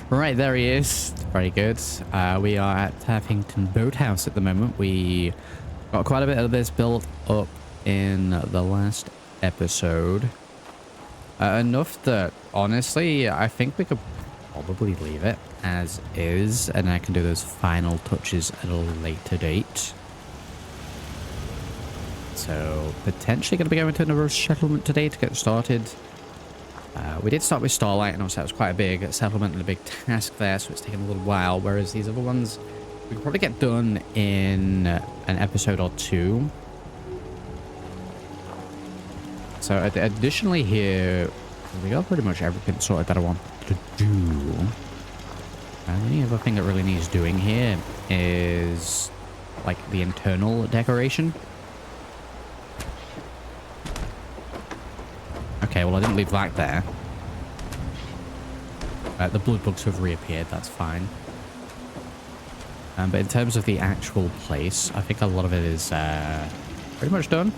Right, there he is. Very good. We are at Taffington Boathouse at the moment. We got quite a bit of this built up in the last episode. Enough that, honestly, I think we could probably leave it as is, and I can do those final touches at a later date. So, potentially going to be going to another settlement today to get started. We did start with Starlight, and obviously that was quite a big settlement and a big task there, so it's taken a little while, whereas these other ones we could probably get done in an episode or two. So additionally here, we got pretty much everything sorted that I want to do. The only other thing that really needs doing here is like the internal decoration. Okay, well I didn't leave that there. The blood bugs have reappeared, that's fine. But in terms of the actual place, I think a lot of it is pretty much done.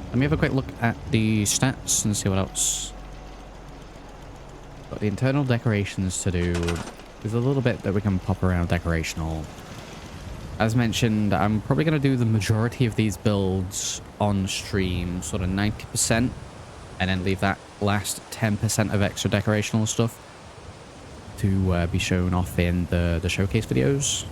Let me have a quick look at the stats and see what else. Got the internal decorations to do. There's a little bit that we can pop around decorational. As mentioned, I'm probably going to do the majority of these builds on stream, sort of 90%, and then leave that last 10% of extra decorational stuff to be shown off in the showcase videos.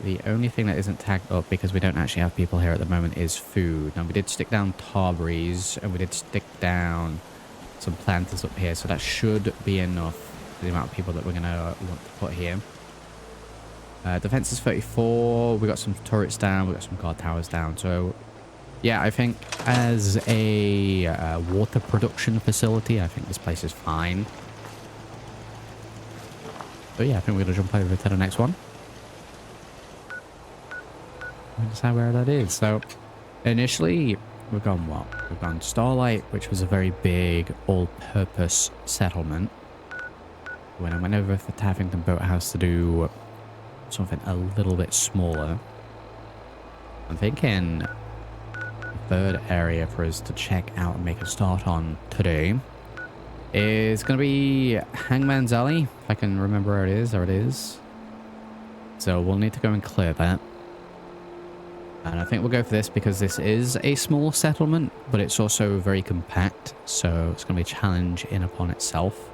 The only thing that isn't tagged up, because we don't actually have people here at the moment, is food. Now, we did stick down tarberries, and we did stick down some planters up here, so that should be enough for the amount of people that we're going to want to put here. Defense is 34. We got some turrets down. We got some guard towers down. So, yeah, I think as a water production facility, I think this place is fine. So, yeah, I think we're going to jump over to the next one. Understand where that is. So initially we've gone what? We've gone Starlight, which was a very big all-purpose settlement. When I went over for Taffington Boathouse to do something a little bit smaller, I'm thinking the third area for us to check out and make a start on today is going to be Hangman's Alley, if I can remember where it is. There it is. So we'll need to go and clear that. And I think we'll go for this because this is a small settlement, but it's also very compact, so it's going to be a challenge in upon itself.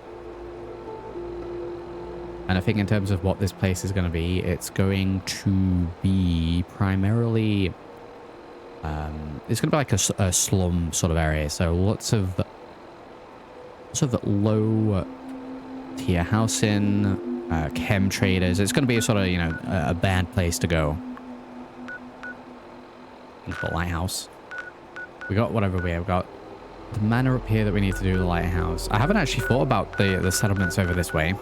And I think in terms of what this place is going to be, it's going to be primarily... it's going to be like a slum sort of area, so lots of low tier housing, chem traders. It's going to be a sort of, you know, a bad place to go. The lighthouse. We got whatever we have got. The manor up here that we need to do the lighthouse. I haven't actually thought about the settlements over this way.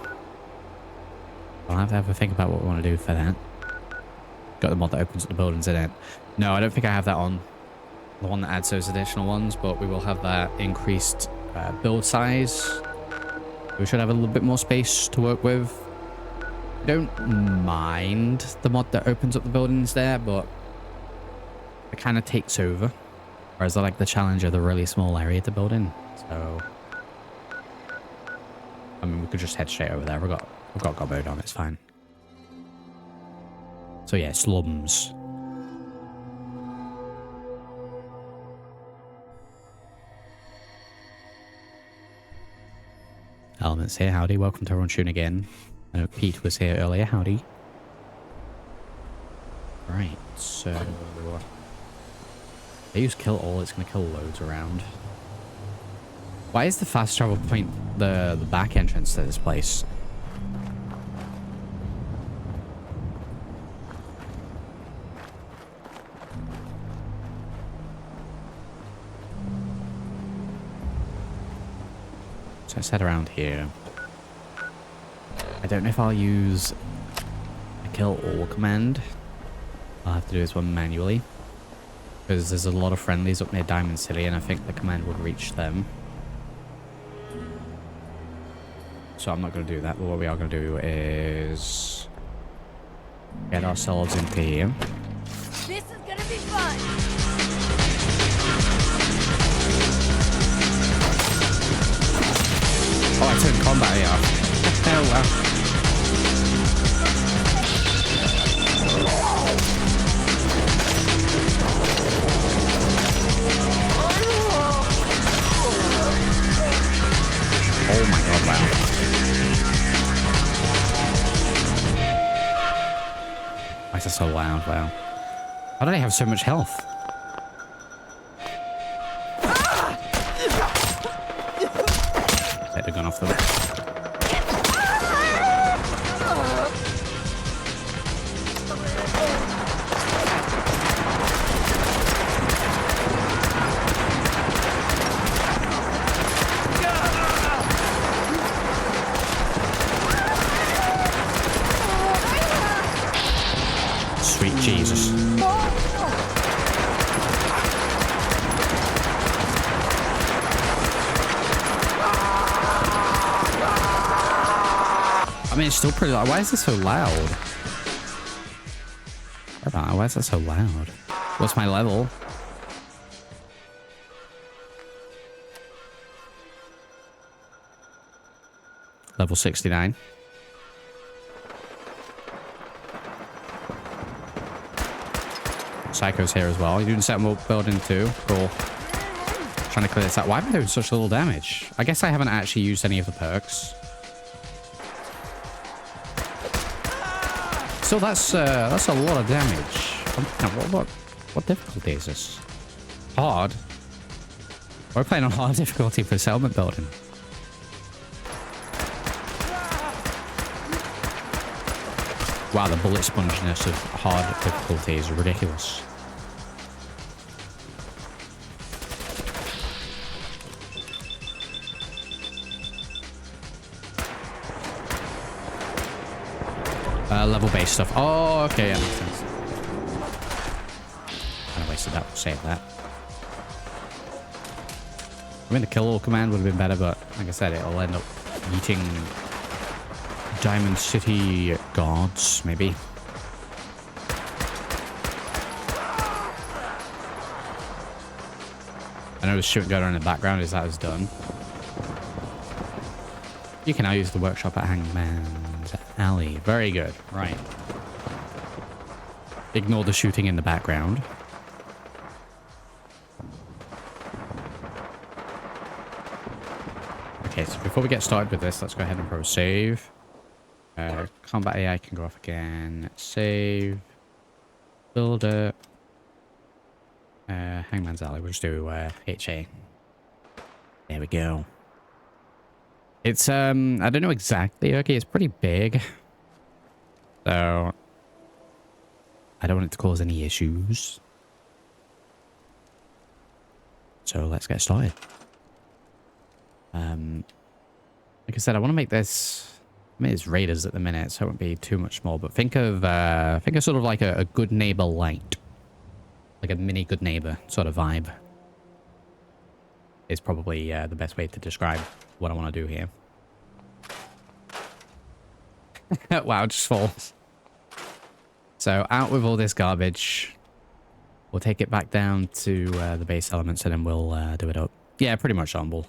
I'll have to have a think about what we want to do for that. Got the mod that opens up the buildings in it. No, I don't think I have that on. The one that adds those additional ones, but we will have that increased build size. We should have a little bit more space to work with. I don't mind the mod that opens up the buildings there, but it kind of takes over, whereas I like the challenge of the really small area to build in. So, I mean, we could just head straight over there. We've got God mode on. It's fine. So yeah, slums. Elements here. Howdy. Welcome to everyone tuning again. I know Pete was here earlier. Howdy. Right. So. I use kill all, it's going to kill loads around. Why is the fast travel point the back entrance to this place? So let's head around here. I don't know if I'll use a kill all command. I'll have to do this one manually. Because there's a lot of friendlies up near Diamond City, and I think the command would reach them. So I'm not going to do that, but what we are going to do is get ourselves into here. This is going to be fun! Oh, turn combat off. Oh, wow. Oh my god, wow. Why is that so loud? Wow. How do they have so much health? Take the gun off them. Sweet Jesus. I mean, it's still pretty loud. Why is this so loud? Why is that so loud? What's my level? Level 69. Psycho's here as well. You're doing settlement building too. Cool. Trying to clear this out. Why am I doing such little damage? I guess I haven't actually used any of the perks. So that's a lot of damage. What difficulty is this? Hard? We're playing on hard difficulty for settlement building. Wow, the bullet sponginess of hard difficulty is ridiculous. Level-based stuff. Oh, okay, yeah, makes sense. Kind of wasted that. We'll save that. I mean, the kill all command would have been better, but like I said, it'll end up eating Diamond City guards, maybe. I know the shooting going on in the background is that is done. You can now use the workshop at Hangman's Alley. Very good. Right. Ignore the shooting in the background. Okay, so before we get started with this, let's go ahead and pro save. Combat AI can go off again. Save. Builder. Hangman's Alley. We'll just do HA. There we go. It's I don't know exactly. Okay, it's pretty big. So I don't want it to cause any issues. So let's get started. Like I said, I want to make this. I mean, it's Raiders at the minute, so it won't be too much more. But think of sort of like a good neighbor light, like a mini good neighbor sort of vibe. Is probably the best way to describe what I want to do here. Wow, just falls. So out with all this garbage. We'll take it back down to the base elements, and then we'll do it up. Yeah, pretty much humble.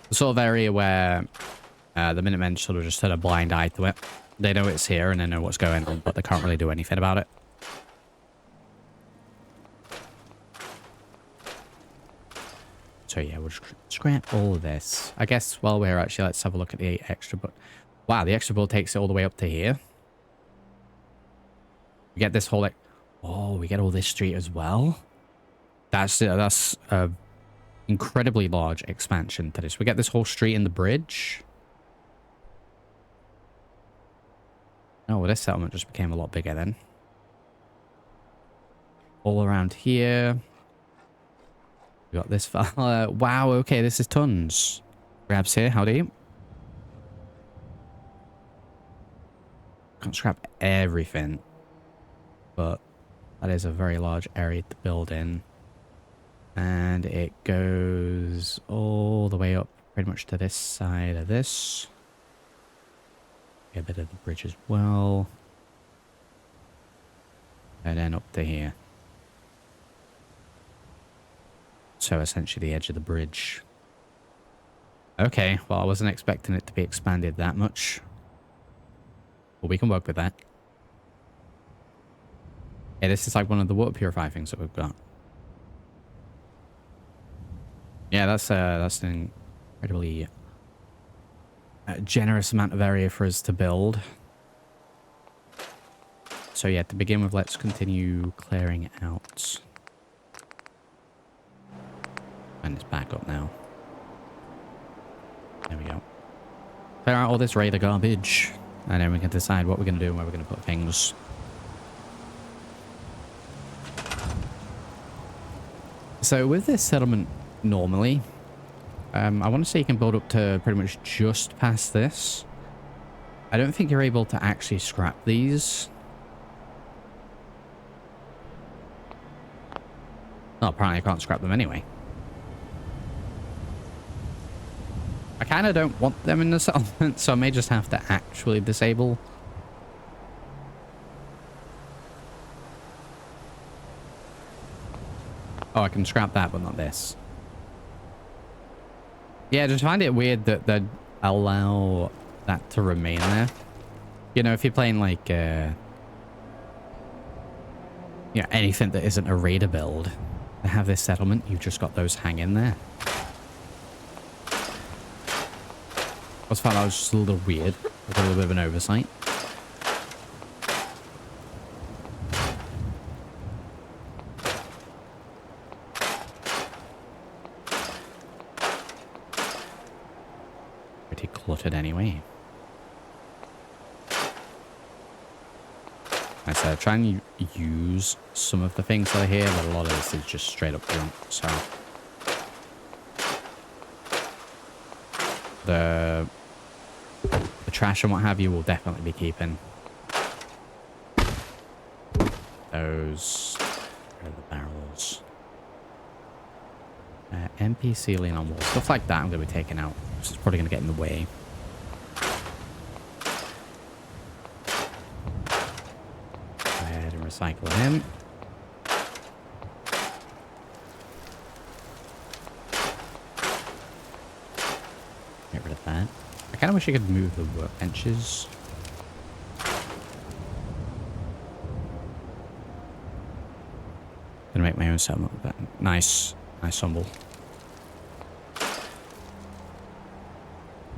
The sort of area where the Minutemen sort of just turn a blind eye to it. They know it's here and they know what's going on, but they can't really do anything about it. So yeah, we'll scrap all of this. I guess while we're actually, let's have a look at the extra build. Wow, the extra build takes it all the way up to here. We get this whole like, oh, we get all this street as well. That's a incredibly large expansion to this. We get this whole street in the bridge. Oh, well, this settlement just became a lot bigger then. All around here. We got this fella. Wow, okay, this is tons. Grabs here, howdy. Can't scrap everything. But that is a very large area to build in. And it goes all the way up pretty much to this side of this. Get a bit of the bridge as well. And then up to here. So essentially the edge of the bridge. Okay, well, I wasn't expecting it to be expanded that much. But we can work with that. Yeah, this is like one of the water purifying things that we've got. Yeah, that's an incredibly generous amount of area for us to build. So yeah, to begin with, let's continue clearing out. And it's back up now. There we go. Clear out all this raider garbage. And then we can decide what we're going to do and where we're going to put things. So with this settlement, normally, I want to say you can build up to pretty much just past this. I don't think you're able to actually scrap these. Oh, apparently I can't scrap them anyway. I kind of don't want them in the settlement, so I may just have to actually disable. Oh, I can scrap that, but not this. Yeah, I just find it weird that they'd allow that to remain there. You know, if you're playing like, you know, anything that isn't a raider build, to have this settlement, you've just got those hanging there. I just found that was just a little weird. A little bit of an oversight. Pretty cluttered anyway. I said, try and use some of the things that are here, but a lot of this is just straight up junk, so. The trash and what have you will definitely be keeping. Those are the barrels. MP ceiling on walls. Stuff like that I'm going to be taking out. This is probably going to get in the way. Go ahead and recycle him. Get rid of that. I kind of wish I could move the workbenches. Gonna make my own settlement with that. Nice humble.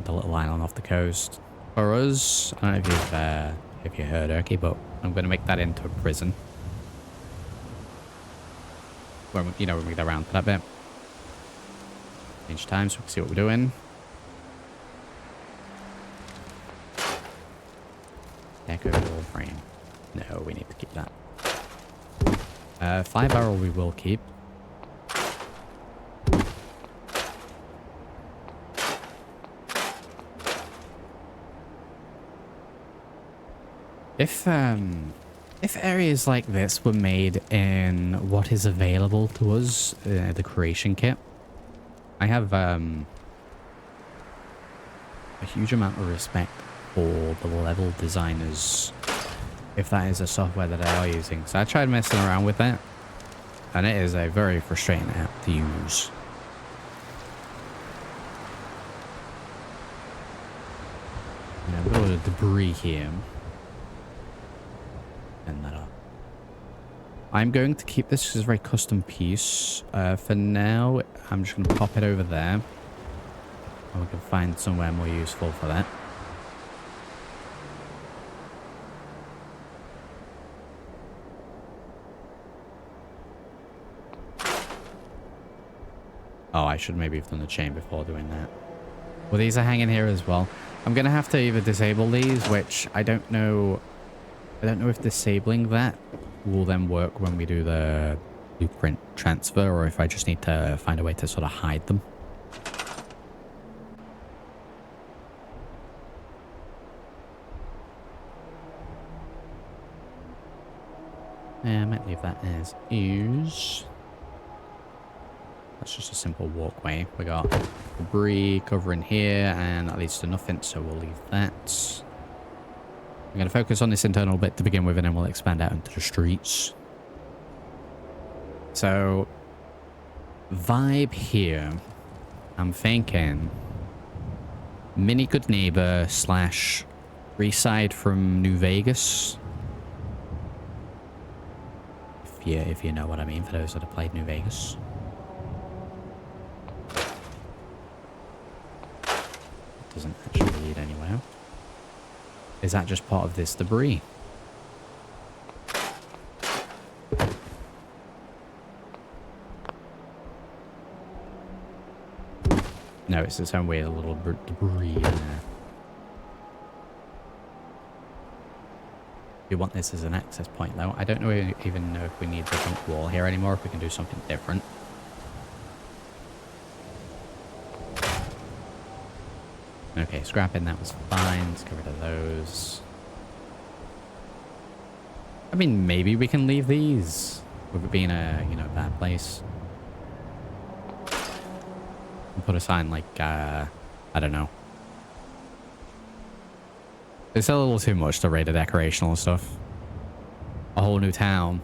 The little island off the coast. For us, I don't know if you heard, Erky, but I'm gonna make that into a prison. When we get around to that bit. Change time so we can see what we're doing. Echo wall frame. No, we need to keep that. 5 barrel we will keep. If areas like this were made in what is available to us, the creation kit, I have a huge amount of respect for the level designers, if that is a software that they are using. So I tried messing around with that, and it is a very frustrating app to use. A little bit of debris here. And that up. I'm going to keep this as a very custom piece. For now, I'm just going to pop it over there. And we can find somewhere more useful for that. Oh, I should maybe have done the chain before doing that. Well, these are hanging here as well. I'm going to have to either disable these, which I don't know if disabling that will then work when we do the blueprint transfer, or if I just need to find a way to sort of hide them. Yeah, I might leave that as is. That's just a simple walkway. We got debris covering here, and that leads to nothing, so we'll leave that. I'm going to focus on this internal bit to begin with, and then we'll expand out into the streets. So, vibe here. I'm thinking Mini good neighbor slash Freeside from New Vegas. If you know what I mean, for those that have played New Vegas. Doesn't actually lead anywhere. Is that just part of this debris? No, it's its own weird little debris in there. We want this as an access point though. I don't even know if we need the junk wall here anymore, if we can do something different. Okay, scrapping that was fine. Let's get rid of those. I mean, maybe we can leave these with it being a, you know, bad place. And put a sign like, I don't know. It's a little too much to rate a decorational stuff. A whole new town.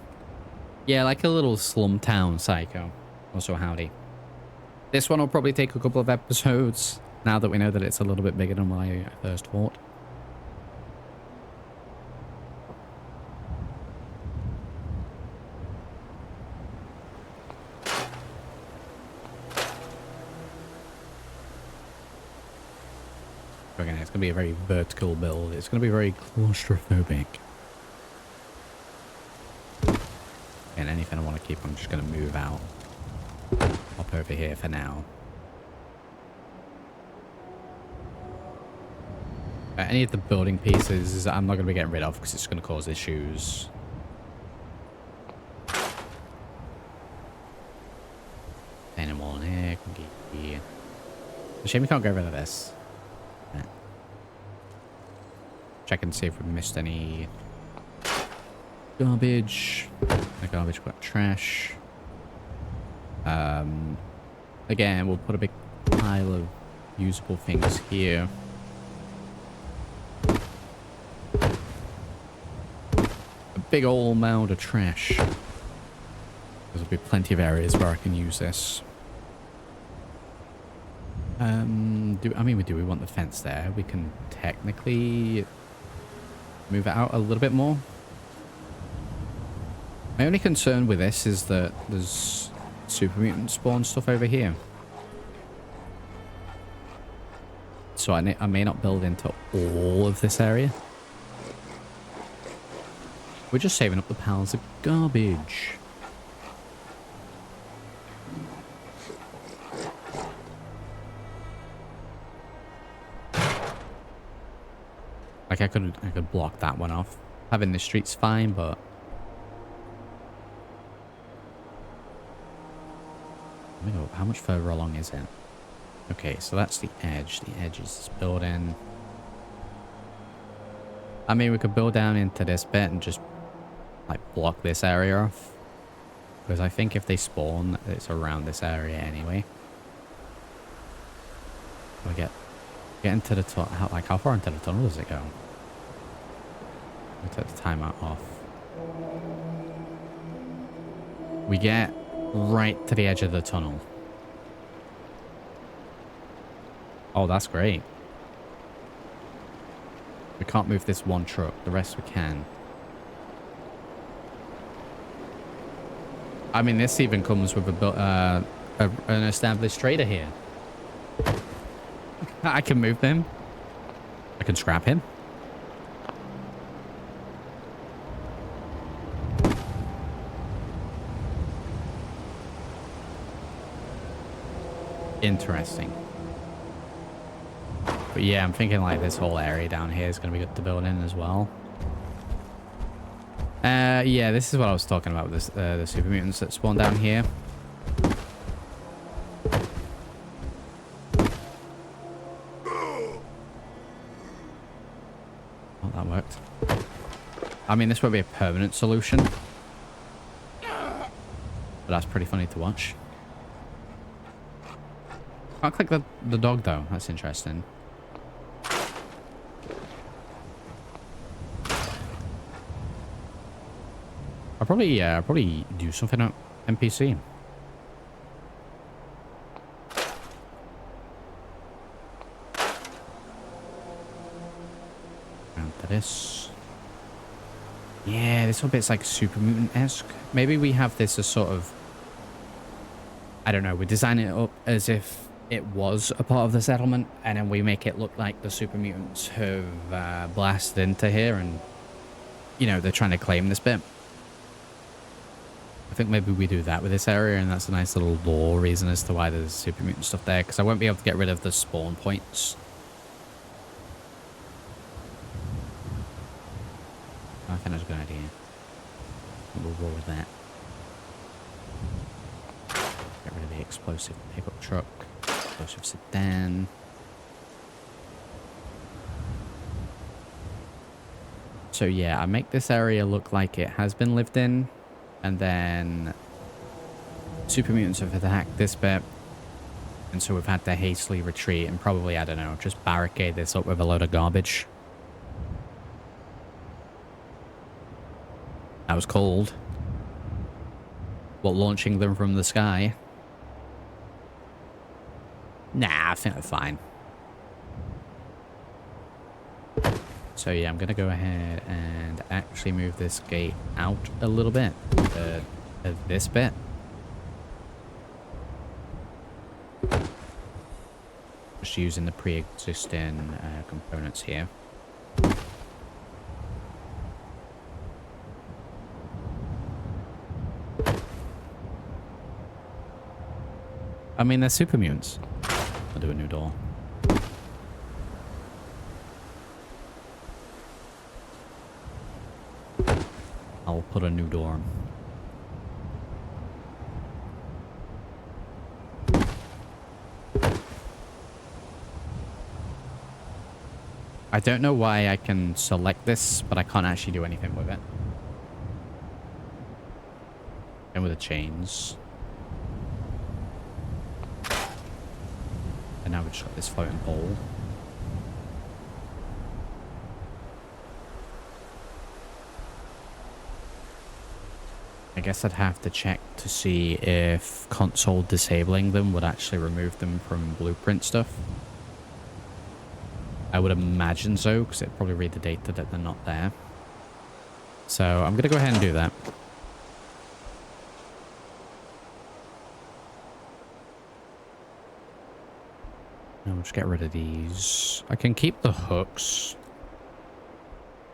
Yeah, like a little slum town psycho. Also, howdy. This one will probably take a couple of episodes, now that we know that it's a little bit bigger than what I first thought. Again, it's going to be a very vertical build. It's going to be very claustrophobic. And anything I want to keep, I'm just going to move out. Hop over here for now. Any of the building pieces, I'm not going to be getting rid of because it's going to cause issues. Painting wall in here. It's a shame we can't get rid of this. Check and see if we missed any garbage. The garbage, we've got trash. Again, we'll put a big pile of usable things here. A big old mound of trash. There'll be plenty of areas where I can use this. Do we want the fence there? We can technically move it out a little bit more. My only concern with this is that there's super mutant spawn stuff over here. So I may not build into all of this area. We're just saving up the piles of garbage. Like I could block that one off. Having the streets fine, but how much further along is it? Okay, so that's the edge. The edge is this building. I mean, we could build down into this bit and just like block this area off. Because I think if they spawn, it's around this area anyway. We get into the tunnel. How far into the tunnel does it go? We took the timer off. We get right to the edge of the tunnel. Oh, that's great. We can't move this one truck. The rest we can. I mean, this even comes with an established trader here. I can move them. I can scrap him. Interesting. But yeah, I'm thinking like this whole area down here is going to be good to build in as well. Yeah, this is what I was talking about with this, the super mutants that spawn down here. Oh, that worked. I mean, this won't be a permanent solution. But that's pretty funny to watch. Can't click the dog though. That's interesting. I'll probably do something on NPC. for this. Yeah, this whole bit's like super mutant-esque. Maybe we have this as sort of, I don't know, we design it up as if it was a part of the settlement, and then we make it look like the super mutants have blasted into here and, you know, they're trying to claim this bit. I think maybe we do that with this area, and that's a nice little lore reason as to why there's super mutant stuff there, because I won't be able to get rid of the spawn points. I think that's a good idea. We'll roll with that. Get rid of the explosive pickup truck, explosive sedan. So yeah, I make this area look like it has been lived in, and then super mutants have attacked this bit, and so we've had to hastily retreat and probably, I don't know, just barricade this up with a load of garbage. That was cold. What, launching them from the sky? Nah, I think they're fine. So yeah, I'm going to go ahead and actually move this gate out a little bit. This bit. Just using the pre-existing components here. I mean, they're super mutants. I'll do a new door. I'll put a new door. I don't know why I can select this, but I can't actually do anything with it. And with the chains. And now we've just got this floating ball. I guess I'd have to check to see if console disabling them would actually remove them from blueprint stuff. I would imagine so, because it'd probably read the data that they're not there. So I'm going to go ahead and do that. Now we'll just get rid of these. I can keep the hooks.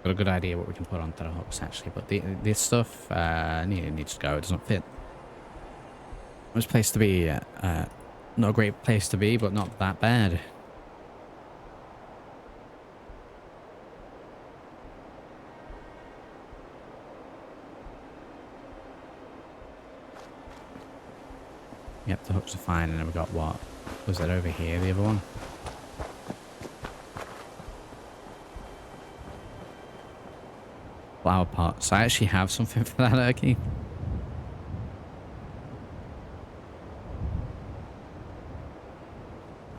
Got a good idea what we can put onto the hooks, actually. But this stuff needs to go. It doesn't fit. This place to be, not a great place to be, but not that bad. Yep, the hooks are fine, and then we got what? Was that over here, the other one? Flower pots. I actually have something for that, Erky.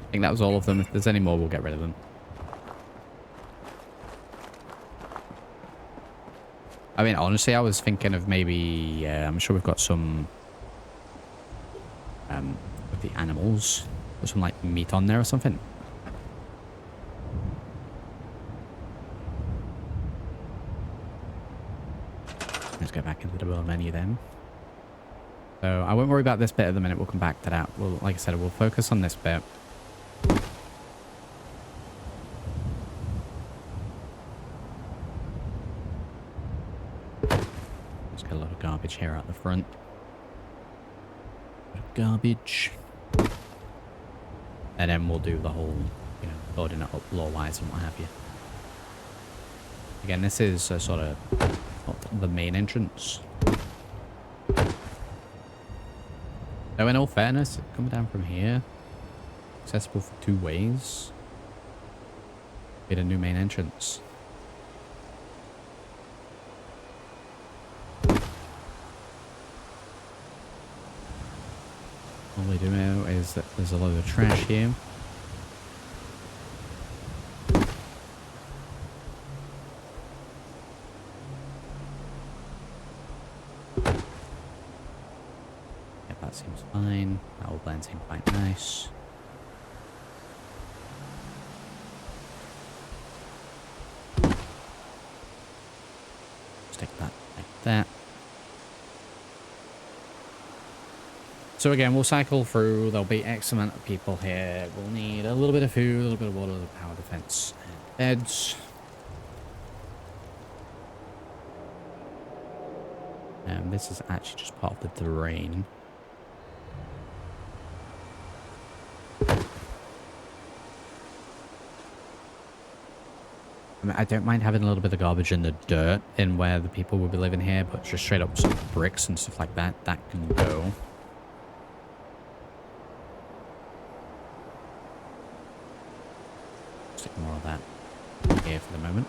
I think that was all of them. If there's any more, we'll get rid of them. I mean, honestly, I was thinking of maybe... I'm sure we've got some... with the animals. Put some, like, meat on there or something. Let's go back into the world menu then. So I won't worry about this bit at the minute. We'll come back to that. We'll, like I said, we'll focus on this bit. Let's get a lot of garbage here out the front. Garbage. And then we'll do the whole, you know, loading it up lore-wise and what have you. Again, this is sort of the main entrance. So in all fairness, coming down from here, accessible for 2 ways. Get a new main entrance. All we do now is that there's a load of trash here. Yep, that seems fine. That all blends in quite nice. stick that like that. So again, we'll cycle through. There'll be X amount of people here. We'll need a little bit of food, a little bit of water, power defense, and beds. And this is actually just part of the terrain. I mean, I don't mind having a little bit of garbage in the dirt in where the people will be living here, but just straight up some bricks and stuff like that, that can go. Stick more of that here for the moment.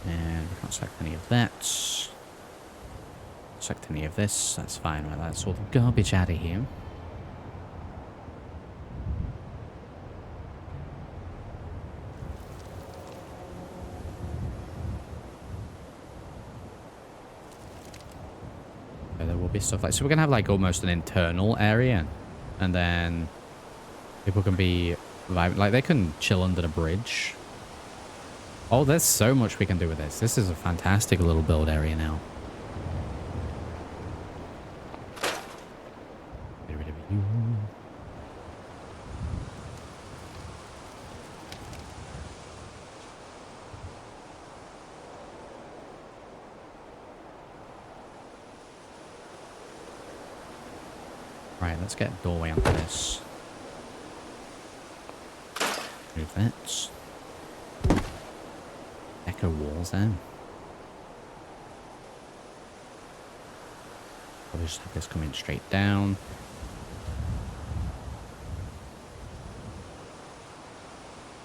And we can't select any of that. Select any of this, that's fine. Right, that's all the garbage out of here. There will be stuff like, so we're gonna have like almost an internal area, and then people can be like, they can chill under the bridge. Oh, there's so much we can do with this. This is a fantastic little build area now. Get rid of you. Right, let's get a doorway onto this. Move that. Echo walls then. Probably just have this coming straight down.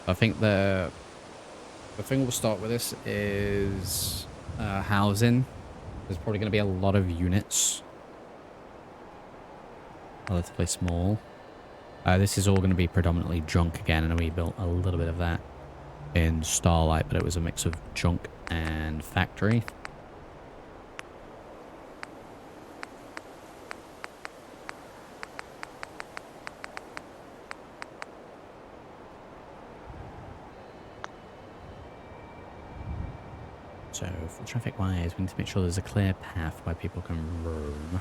I think the thing we'll start with this is housing. There's probably going to be a lot of units. Relatively small. This is all going to be predominantly junk again, and we built a little bit of that in Starlight, but it was a mix of junk and factory. So for traffic wise, we need to make sure there's a clear path where people can roam.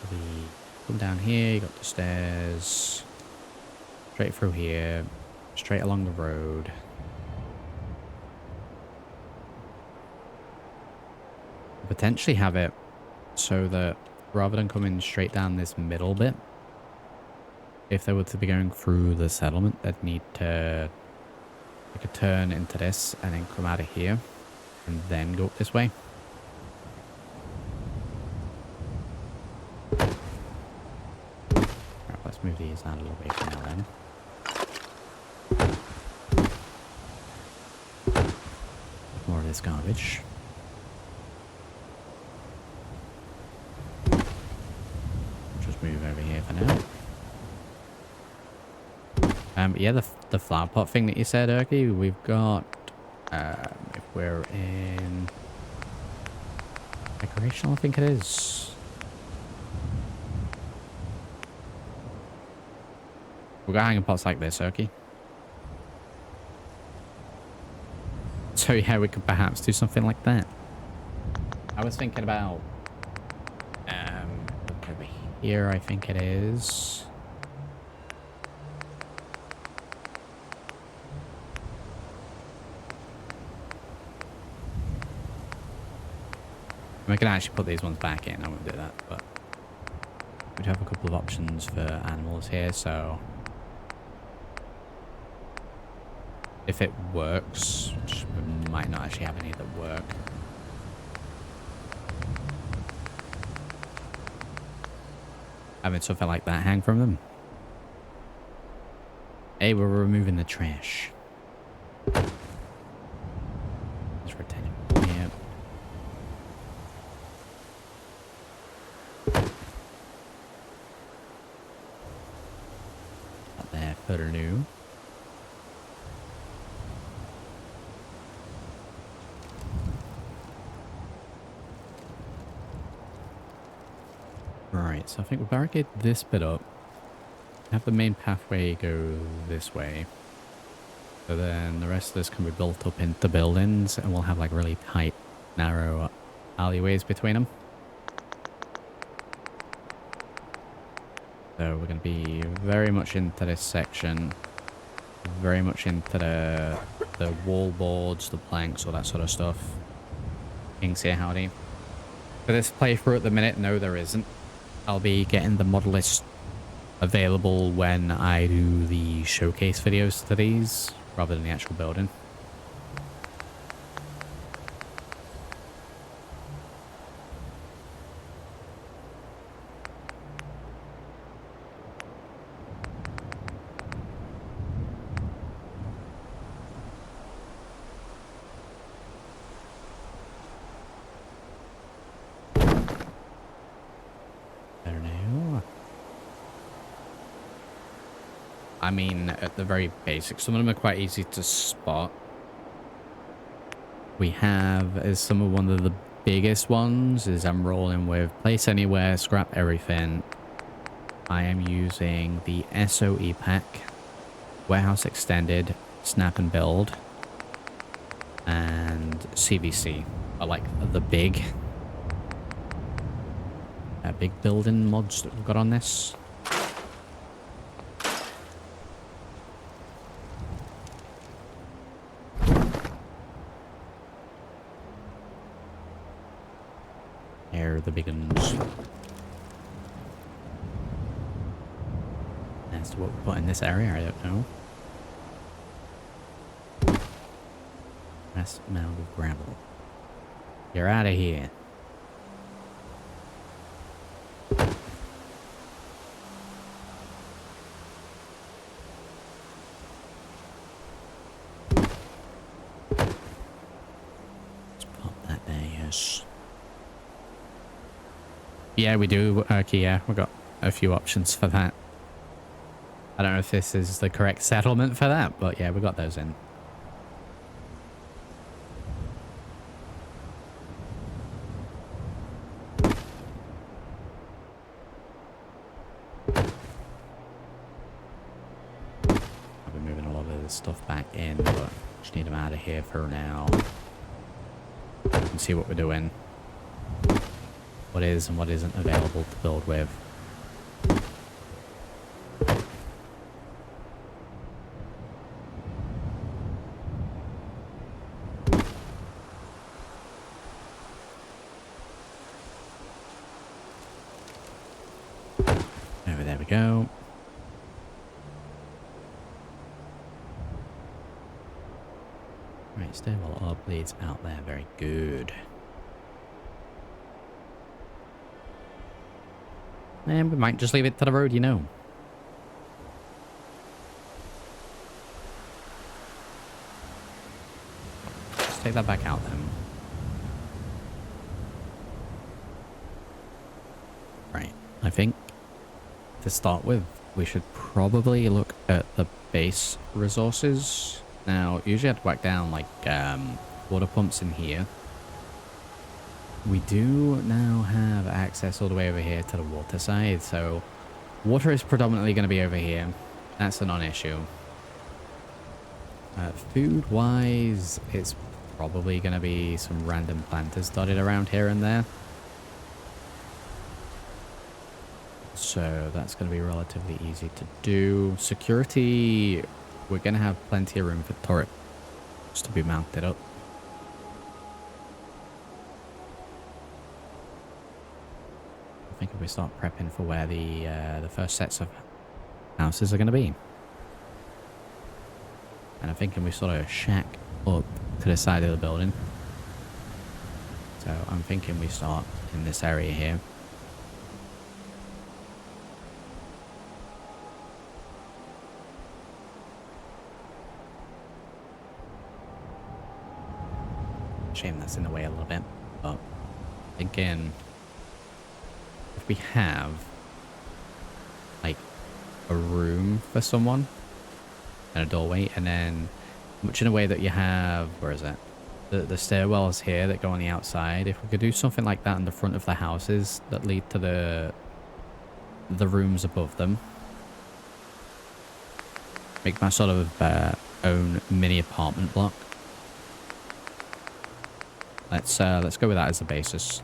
We come down here, you got the stairs, straight through here, straight along the road. Potentially have it so that rather than coming straight down this middle bit, if they were to be going through the settlement, they'd need to take a turn into this and then come out of here and then go up this way. Right, let's move these out a little bit for now then. More of this garbage. Just move over here for now. Yeah, the flower pot thing that you said, Erky, we've got, if we're in recreational, I think it is. We've got hanging pots like this, Erky. So yeah, we could perhaps do something like that. I was thinking about, look over here, I think it is. We can actually put these ones back in. I won't do that, but we'd have a couple of options for animals here. So if it works, which we might not actually have any that work. Having something like that hang from them. Hey, we're removing the trash. Let's rotate it. Yeah. Up there, further new. Right, so I think we'll barricade this bit up. Have the main pathway go this way. So then the rest of this can be built up into buildings and we'll have like really tight, narrow alleyways between them. So we're going to be very much into this section. Very much into the wall boards, the planks, all that sort of stuff. Kings here, howdy. For this playthrough at the minute, no there isn't. I'll be getting the model list available when I do the showcase videos to these, rather than the actual building. I mean, at the very basic, some of them are quite easy to spot. We have as some of one of the biggest ones is I'm rolling with place anywhere, scrap everything. I am using the SOE pack, warehouse extended, snap and build, and CVC are like the big building mods that we've got on this. Here are the big ones. As to what we put in this area, I don't know. Mass amount of gravel. You're out of here. Let's pop that there, yes. Yeah, we do, Kia. We've got a few options for that. I don't know if this is the correct settlement for that, but yeah, we got those in. I've been moving a lot of this stuff back in, but just need them out of here for now. And see what we're doing. What is and what isn't available to build with. There we go. Right, stairwell up leads out there. Very good. And we might just leave it to the road, you know. Just take that back out then. Right, I think to start with, we should probably look at the base resources. Now, usually I'd whack down like water pumps in here. We do now have access all the way over here to the water side, so water is predominantly going to be over here. That's a non-issue. Food-wise, it's probably going to be some random planters dotted around here and there. So that's going to be relatively easy to do. Security, we're going to have plenty of room for turrets to be mounted up. I think if we start prepping for where the first sets of houses are going to be. And I'm thinking we sort of shack up to the side of the building. So I'm thinking we start in this area here. Shame that's in the way a little bit, but thinking if we have like a room for someone and a doorway, and then much in a way that you have, where is it, the stairwells here that go on the outside, if we could do something like that in the front of the houses that lead to the rooms above them, Make my sort of own mini apartment block. Let's go with that as the basis.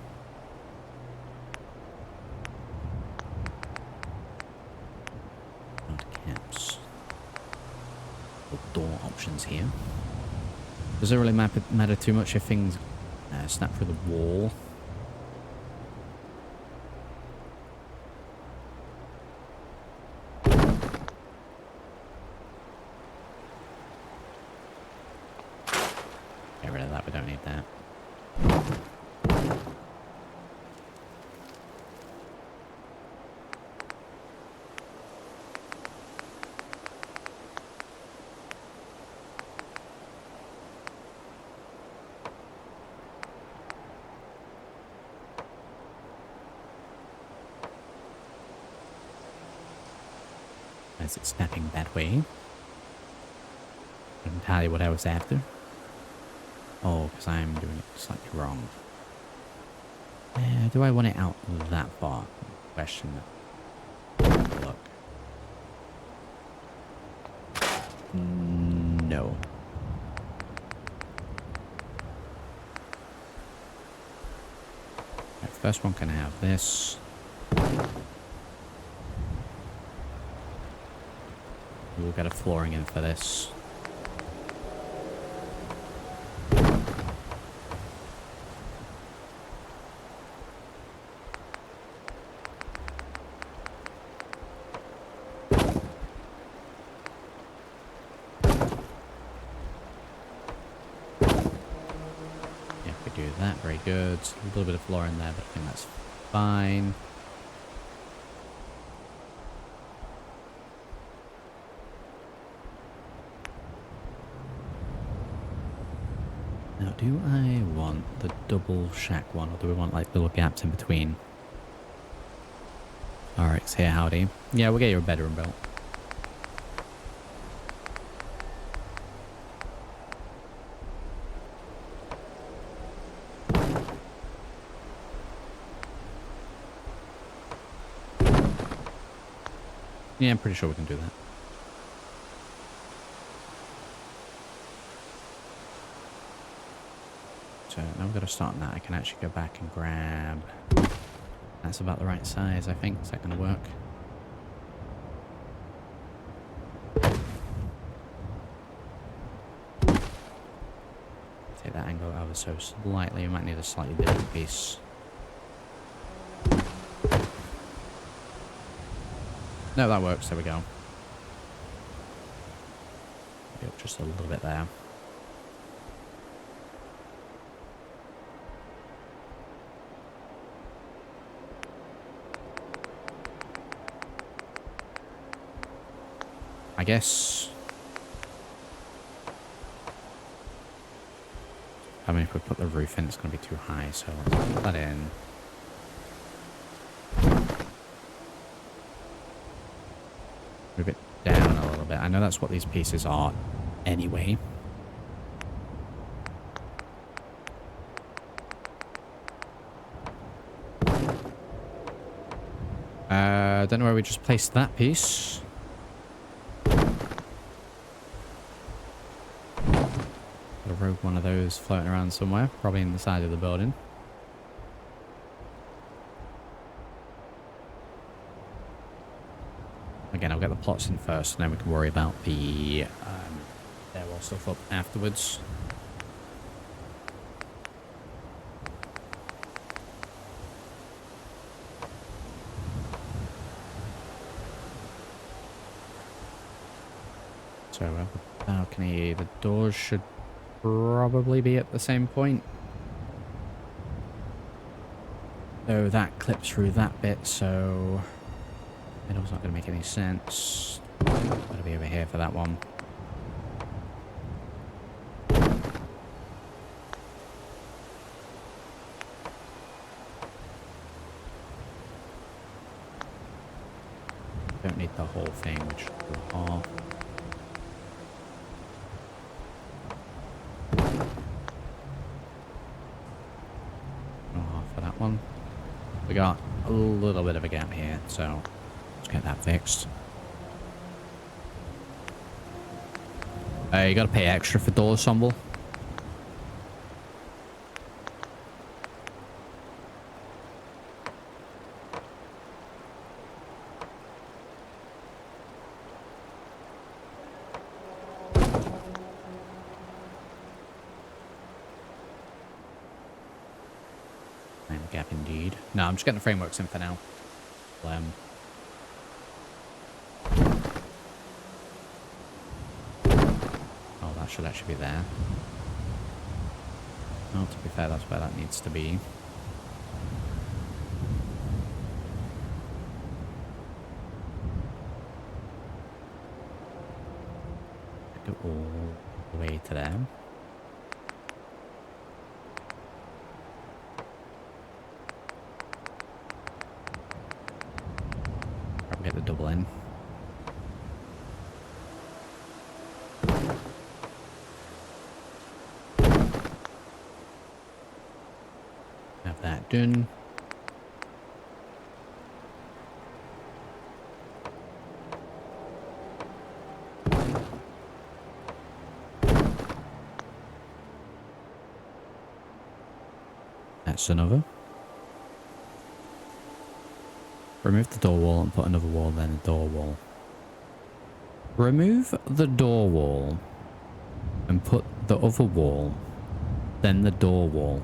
Caps. Door options here. Does it really matter too much if things snap through the wall? Get rid of that, we don't need that. Is it snapping that way? I can tell you what I was after. Oh, because I'm doing it slightly wrong. Do I want it out that far? Question. Look. No. Right, first one can have this. We'll get a flooring in for this. Yeah, we do that. Very good. A little bit of flooring there, but I think that's fine. Now, do I want the double shack one, or do we want like little gaps in between? Alright, here, howdy. Yeah, we'll get you a bedroom built. Yeah, I'm pretty sure we can do that. So now we've got to start on that. I can actually go back and grab... That's about the right size, I think. Is that going to work? Take that angle over so slightly. You might need a slightly different piece. No, that works. There we go. Maybe up just a little bit there. I guess... I mean, if we put the roof in, it's going to be too high, so let's put that in. Move it down a little bit. I know that's what these pieces are anyway. I don't know where we just placed that piece. Rogue one of those floating around somewhere, probably in the side of the building. Again, I'll get the plots in first, and then we can worry about the stairwell stuff up afterwards. So, the balcony, the doors should probably be at the same point. Though that clips through that bit, so middle's not going to make any sense. Gotta be over here for that one. Don't need the whole thing, which is half. One. We got a little bit of a gap here, so let's get that fixed. You gotta pay extra for door ensemble. And gap indeed. No, I'm just getting the frameworks in for now. Oh, that should actually be there. Well, to be fair, that's where that needs to be. Go all the way to there. Probably get the double in. Have that done. That's another. Remove the door wall and put another wall, then a door wall. Remove the door wall and put the other wall, then the door wall.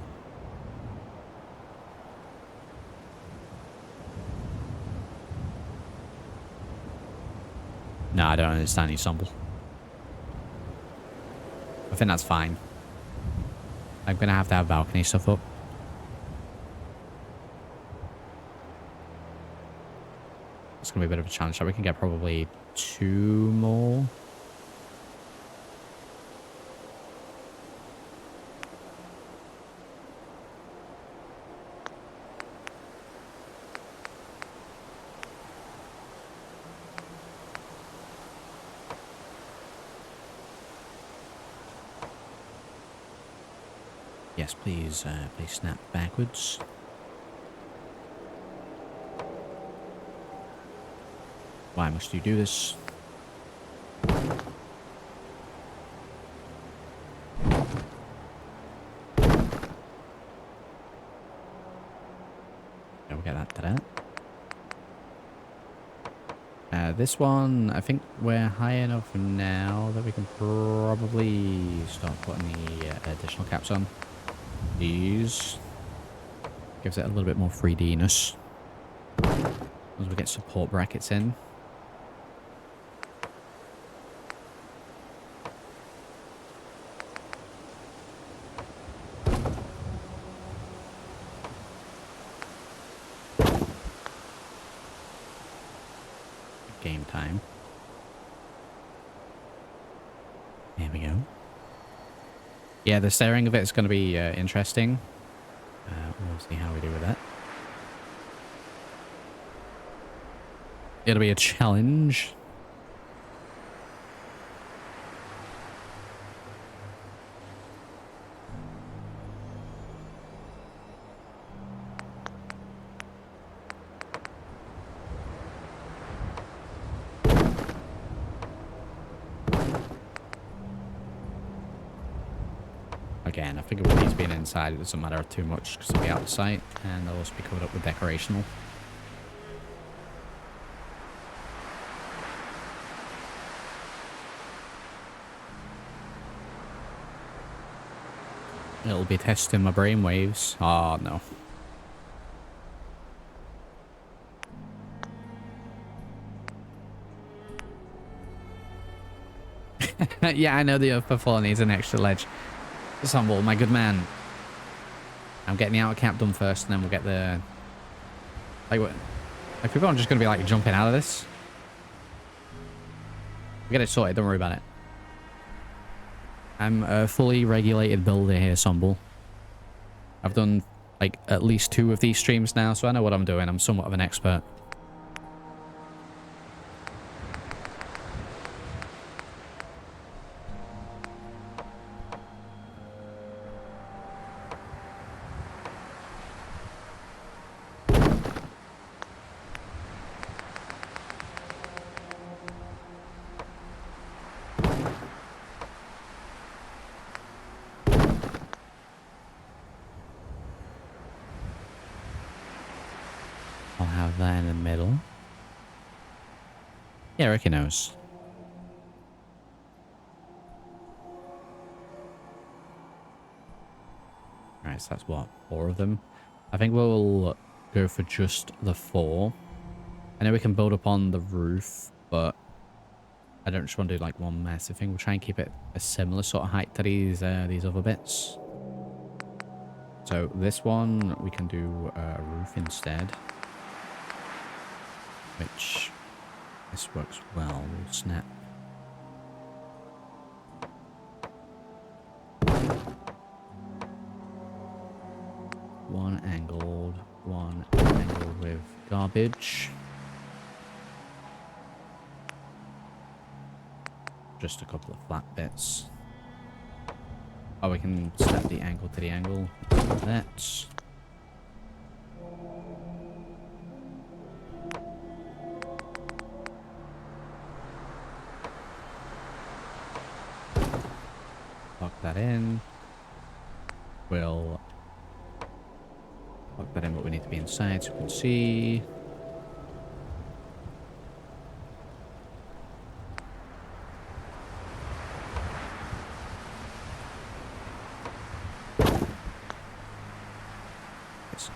No, I don't understand your ensemble. I think that's fine. I'm gonna have to have balcony stuff up. It's gonna be a bit of a challenge. So we can get probably 2 more. Yes, please. Please snap backwards. Why must you do this? We'll get that to that. This one, I think we're high enough now that we can probably start putting the additional caps on. These gives it a little bit more 3D-ness as we get support brackets in. Game time. There we go. Yeah, the staring of it is going to be interesting. We'll see how we do with that. It'll be a challenge. Again, I figure with these being inside, it doesn't matter too much because they'll be out of sight and they'll also be covered up with decorational. It'll be testing my brainwaves. Oh, no. Yeah, I know the upper floor needs an extra ledge. Ensemble, my good man. I'm getting the outer cap done first, and then we'll get the... Like, what? Like, people aren't just going to be, like, jumping out of this. We'll get it sorted, don't worry about it. I'm a fully regulated builder here, Ensemble. I've done, like, at least 2 of these streams now, so I know what I'm doing. I'm somewhat of an expert. have that in the middle. Yeah, I reckon knows. Alright, so that's what? 4 of them? I think we'll go for just the 4. I know we can build up on the roof, but I don't just want to do like one massive thing. We'll try and keep it a similar sort of height to these other bits. So this one, we can do a roof instead. Which, this works well. We'll snap. One angled with garbage. Just a couple of flat bits. Oh, we can snap the angle to the angle. That. Lock that in. We'll lock that in, but we need to be inside so we can see.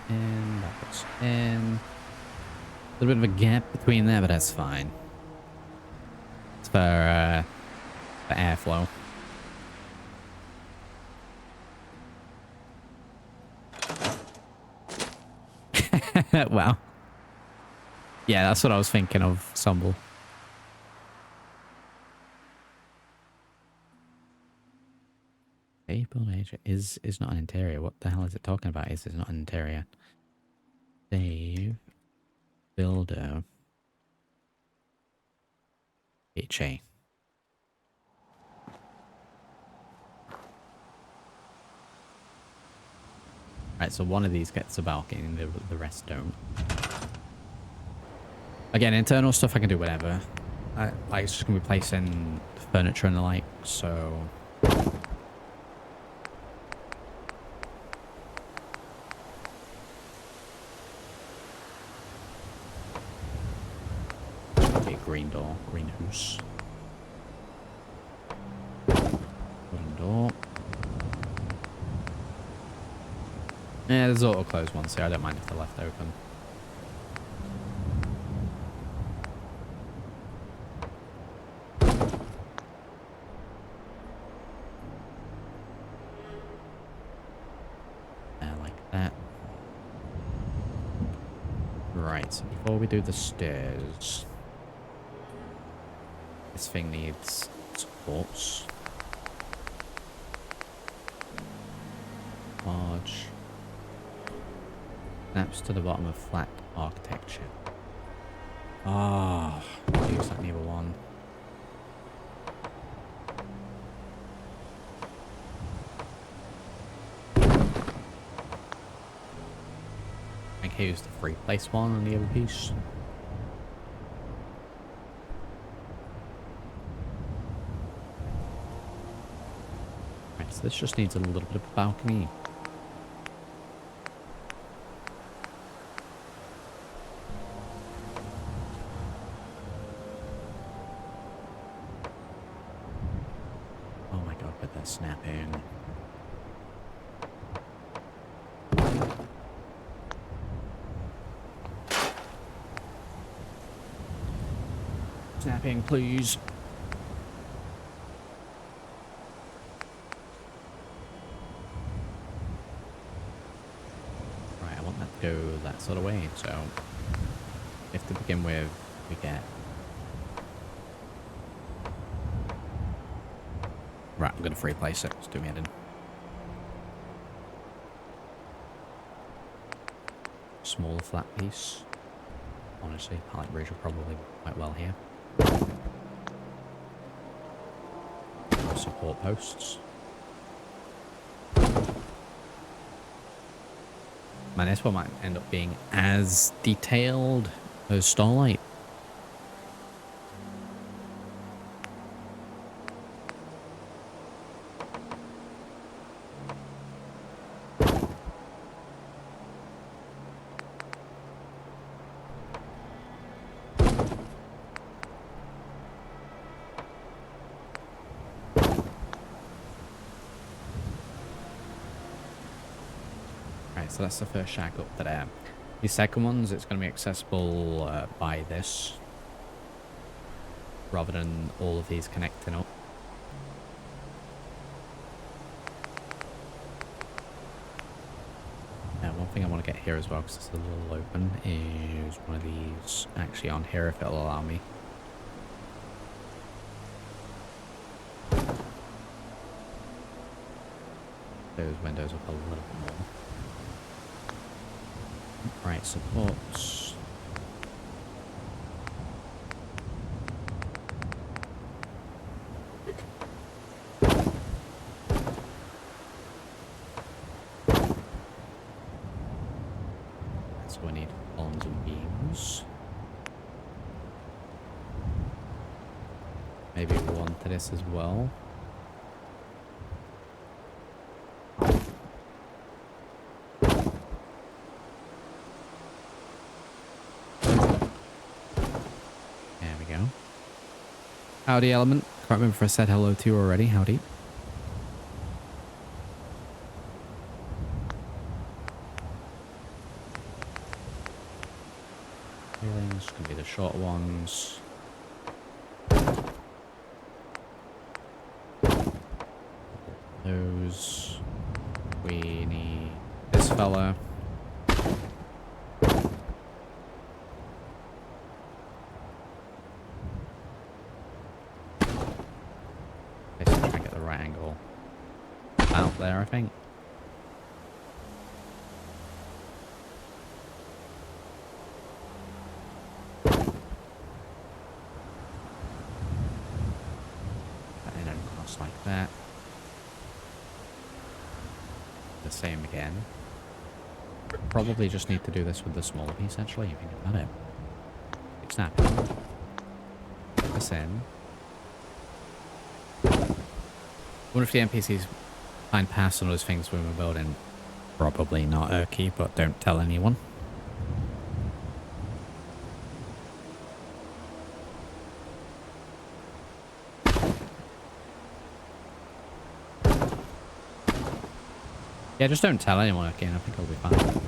In, that goes in. A little bit of a gap between there, but that's fine. It's for airflow. Wow. Yeah, that's what I was thinking of, Sumble. Staple nature is not an interior. What the hell is it talking about? Is not an interior? Save. Builder. HA. Right, so one of these gets a balcony and the rest don't. Again, internal stuff I can do whatever. It's just going to be placing furniture and the like, so... Green door, greenhouse. Wooden door. Yeah, there's auto close ones here. I don't mind if they're left open. Like that. Right, so before we do the stairs... This thing needs supports. Large. Snaps to the bottom of flat architecture. Ah, oh, use that neither one. I can use the free place one on the other piece. So this just needs a little bit of a balcony. Oh my god, but they're snapping. Snapping, please. Go that sort of way, so if to begin with we get right, I'm gonna free place it. Let's do me in. Smaller flat piece. Honestly, pallet bridge will probably be quite well here. Support posts. Man, this one might end up being as detailed as Starlight. So that's the first shack up to there. The second ones, it's going to be accessible by this, rather than all of these connecting up. One thing I want to get here as well, because it's a little open, is one of these actually on here, if it'll allow me. Those windows up a little bit more. Right, supports. So we need columns and beams. Maybe one to this as well. Howdy, Element. Can't remember if I said hello to you already. Howdy. Railings can be the short ones. Those. We need this fella. Out there, I think. And then cross like that. The same again. Probably just need to do this with the smaller piece, actually, if you think about it. Keep snapping. Put this in. I wonder if the NPCs find paths on those things when we're building. Probably not, Urky, but don't tell anyone. Yeah, just don't tell anyone, Urky, and I think it'll be fine.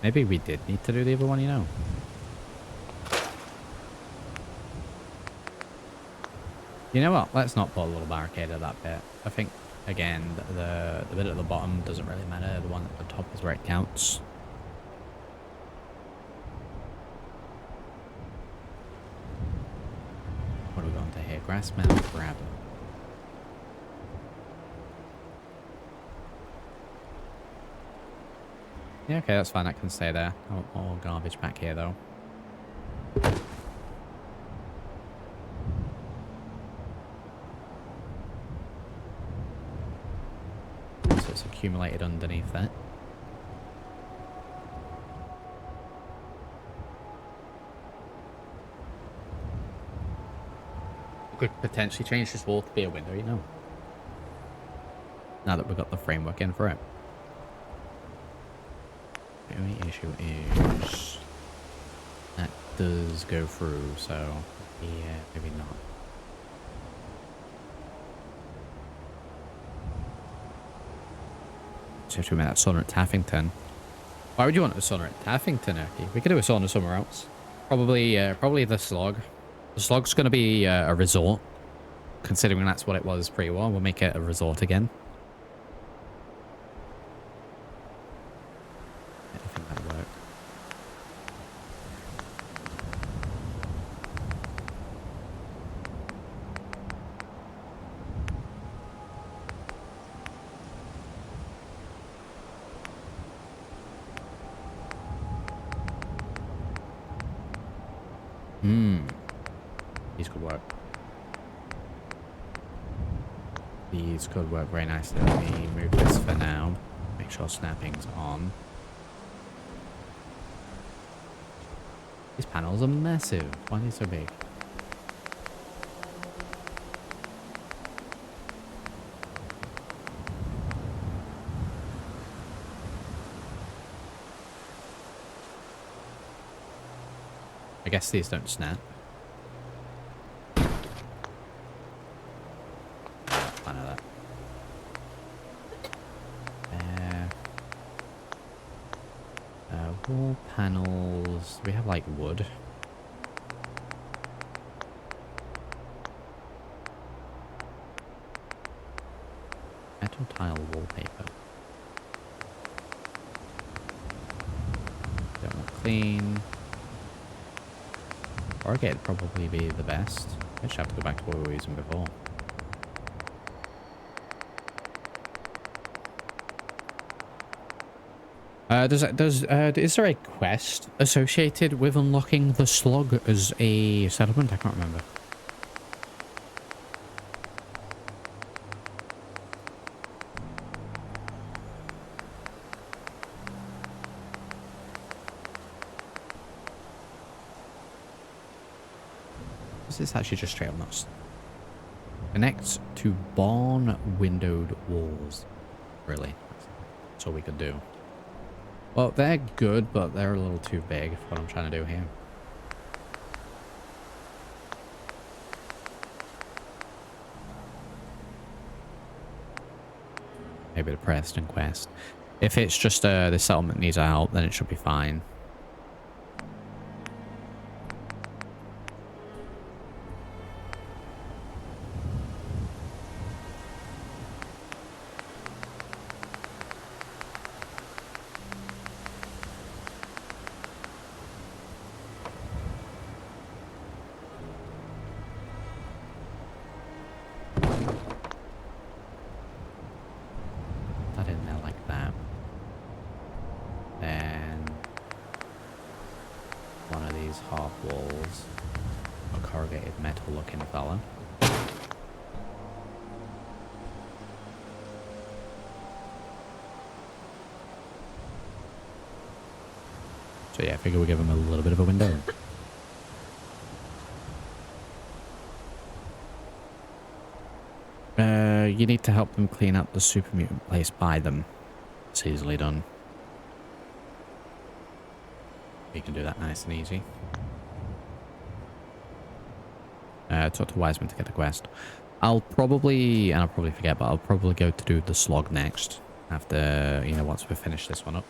Maybe we did need to do the other one, you know. You know what? Let's not put a little barricade at that bit. I think, again, the bit at the bottom doesn't really matter. The one at the top is where it counts. What are we going to here? Grass mound grab. Yeah, okay, that's fine. That can stay there. All garbage back here, though. So it's accumulated underneath that. Could potentially change this wall to be a window, you know. Now that we've got the framework in for it. The only issue is that does go through, so yeah, maybe not. So to that sauna at Taffington. Why would you want a sauna at Taffington, Erky? We could do a sauna somewhere else. Probably the slog. The slog's going to be a resort, considering that's what it was pre-war. We'll make it a resort again. These could work. These could work very nicely. Let me move this for now. Make sure snapping's on. These panels are massive. Why are they so big? I guess these don't snap. I know that. Wall panels. We have like wood. Metal tile wallpaper. Don't want clean. Corrugate would probably be the best. I just have to go back to what we were using before. Is there a quest associated with unlocking the slug as a settlement? I can't remember. This is actually just straight up nuts. Connects to barn windowed walls. Really? That's all we could do. Well, they're good, but they're a little too big for what I'm trying to do here. Maybe the Preston quest. If it's just the settlement needs our help, then it should be fine. So yeah, I figure we'll give him a little bit of a window. You need to help them clean up the super mutant placed by them. It's easily done. You can do that nice and easy. Talk to Wiseman to get the quest. I'll probably forget, but I'll probably go to do the slog next. After, you know, once we finish this one up.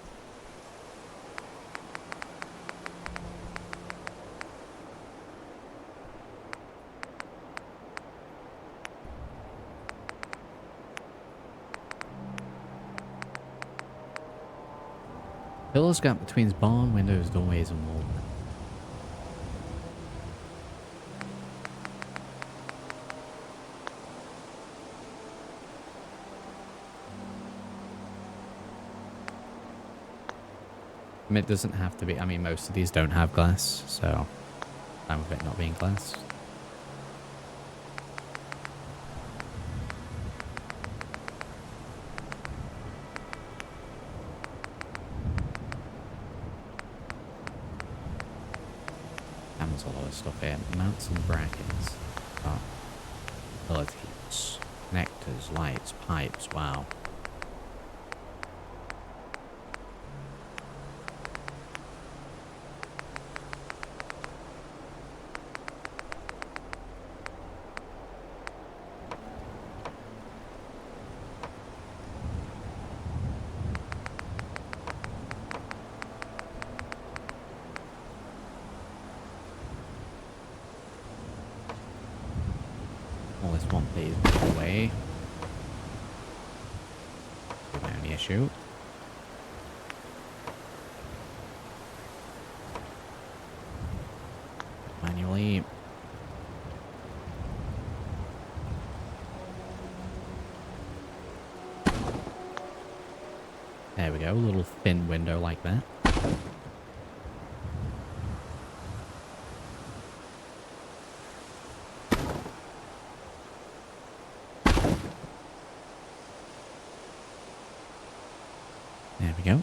Pillars gap between barn windows, doorways, and wall. I mean, it doesn't have to be. I mean, most of these don't have glass, so I'm with it not being glass. There's a lot of stuff here. Mounts and brackets. Oh. Pillar heaps. Connectors, lights, pipes. Wow. All this one please away. My only issue. Manually. There we go, a little thin window like that. There we go.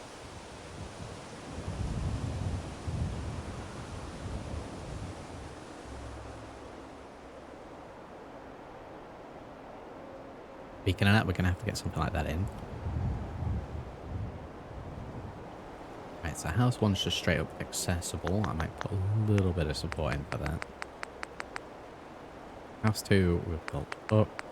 Speaking of that, we're going to have to get something like that in. Right, so house one's just straight up accessible. I might put a little bit of support in for that. House 2, we've built up.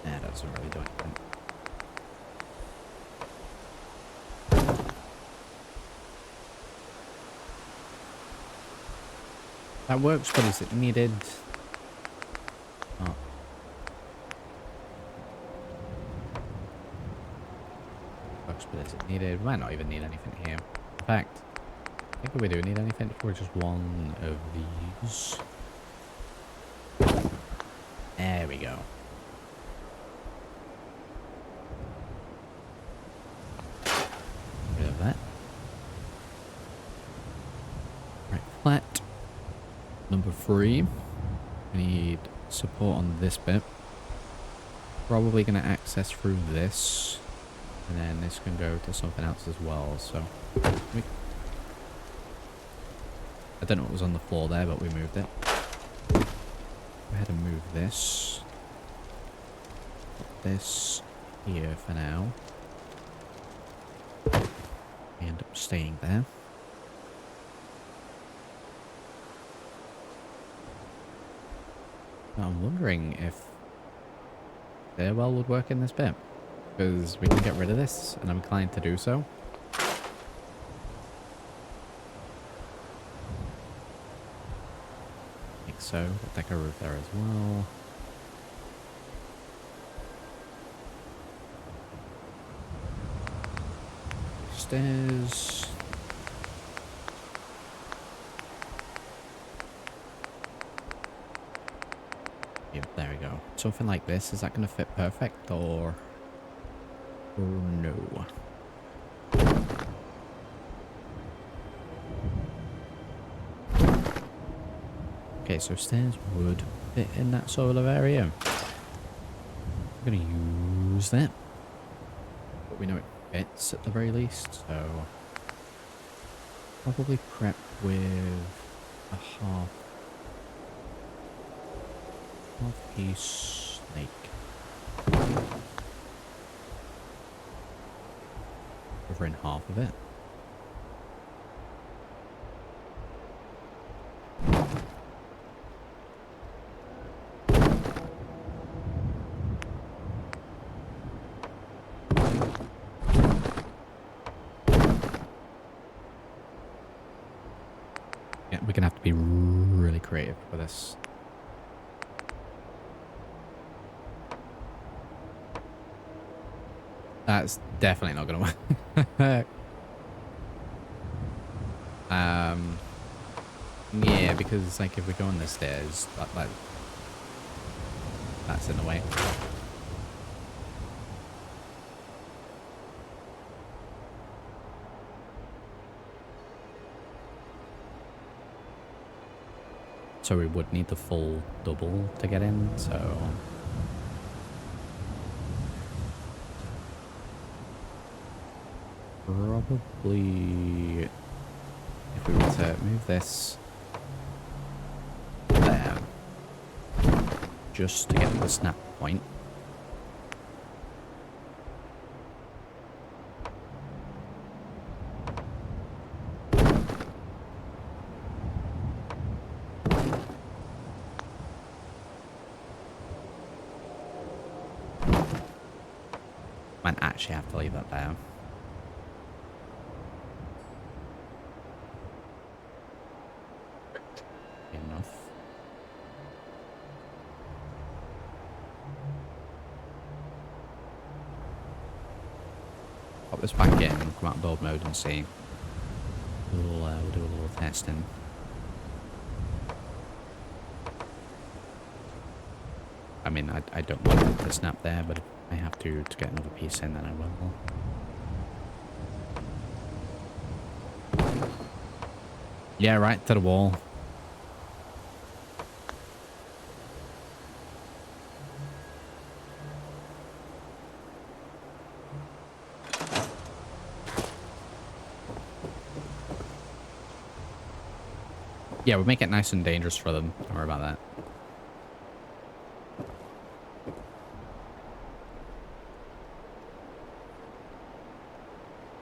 Yeah, that doesn't really do anything. That works, but is it needed? Oh. Works, but is it needed? We might not even need anything here. In fact, I think if we do need anything for just one of these. There we go. Rid of that. Right, flat. Number 3. We need support on this bit. Probably going to access through this. And then this can go to something else as well. So, I don't know what was on the floor there, but we moved it. Go ahead and move this. Put this here for now. We end up staying there. Now I'm wondering if stairwell would work in this bit, because we can get rid of this, and I'm inclined to do so. Like so. We'll take a roof there as well. Stairs. Yep, there we go. Something like this, is that going to fit perfect, or no? Okay, so stairs would fit in that sort of area. I'm going to use that. But we know it fits at the very least, so probably prep with a half piece snake. Over in half of it. Yeah, we're gonna have to be really creative with this. That's definitely not gonna work. Yeah, because like if we go on the stairs, that's in the way. So we would need the full double to get in, so probably if we were to move this there just to get the snap point. Might actually have to leave that there. Enough. Pop this back in, come out of build mode and see. We'll do a little testing. I mean, I don't want it to snap there, but if I have to get another piece in, then I will. Yeah, right to the wall. Yeah, we'll make it nice and dangerous for them. Don't worry about that.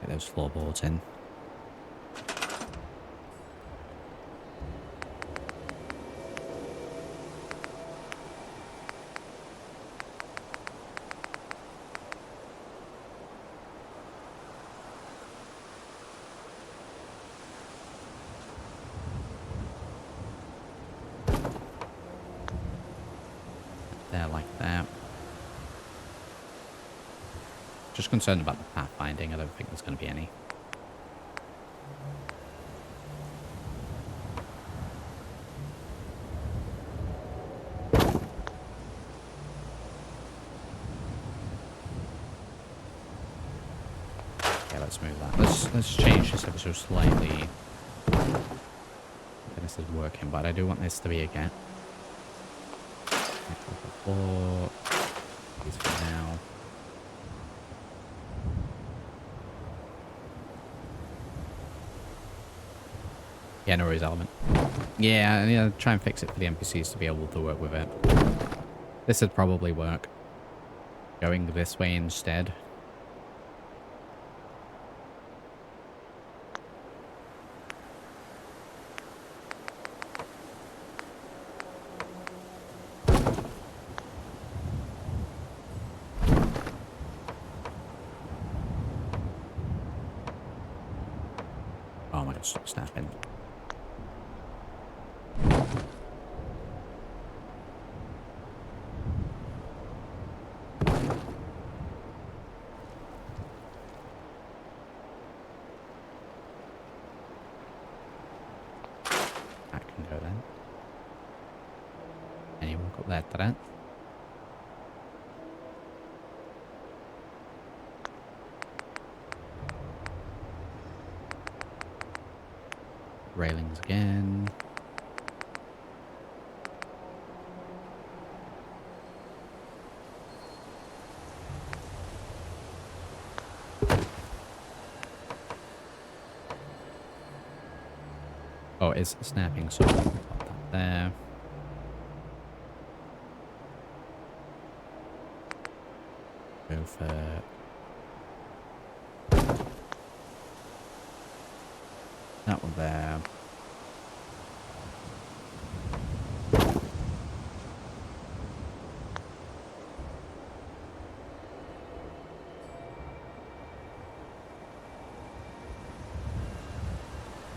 Get those floorboards in. There, like that. Just concerned about the pathfinding. I don't think there's going to be any. Okay, let's move that. Let's change this ever so slightly. Okay, this is working, but I do want this to be a gap. Floor. These for now. Yeah, no worries, element. Yeah, I need to try and fix it for the NPCs to be able to work with it. This would probably work. Going this way instead. Oh my god, stop snapping. That can go then. And you walk up there to that. Railings again. Oh, it's snapping, so I'll pop that there. Go for... that one there.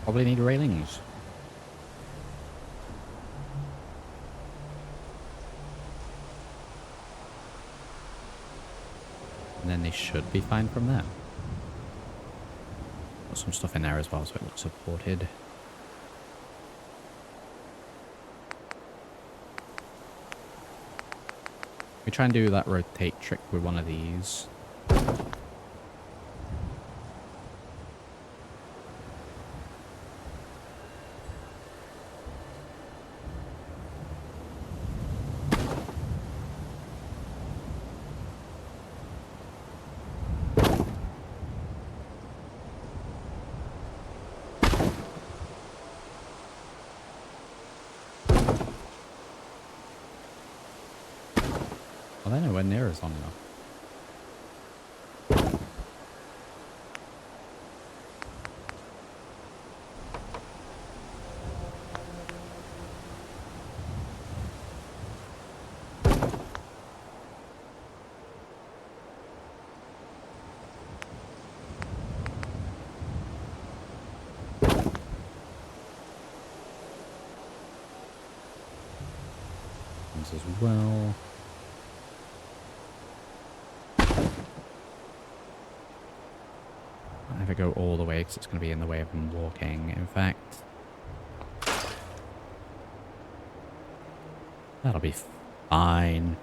Probably need railings. And then they should be fine from there. Got some stuff in there as well, so it looks supported. We try and do that rotate trick with one of these. Well, they're nowhere near as long enough. These as well. I have to go all the way because it's going to be in the way of them walking. In fact, that'll be fine.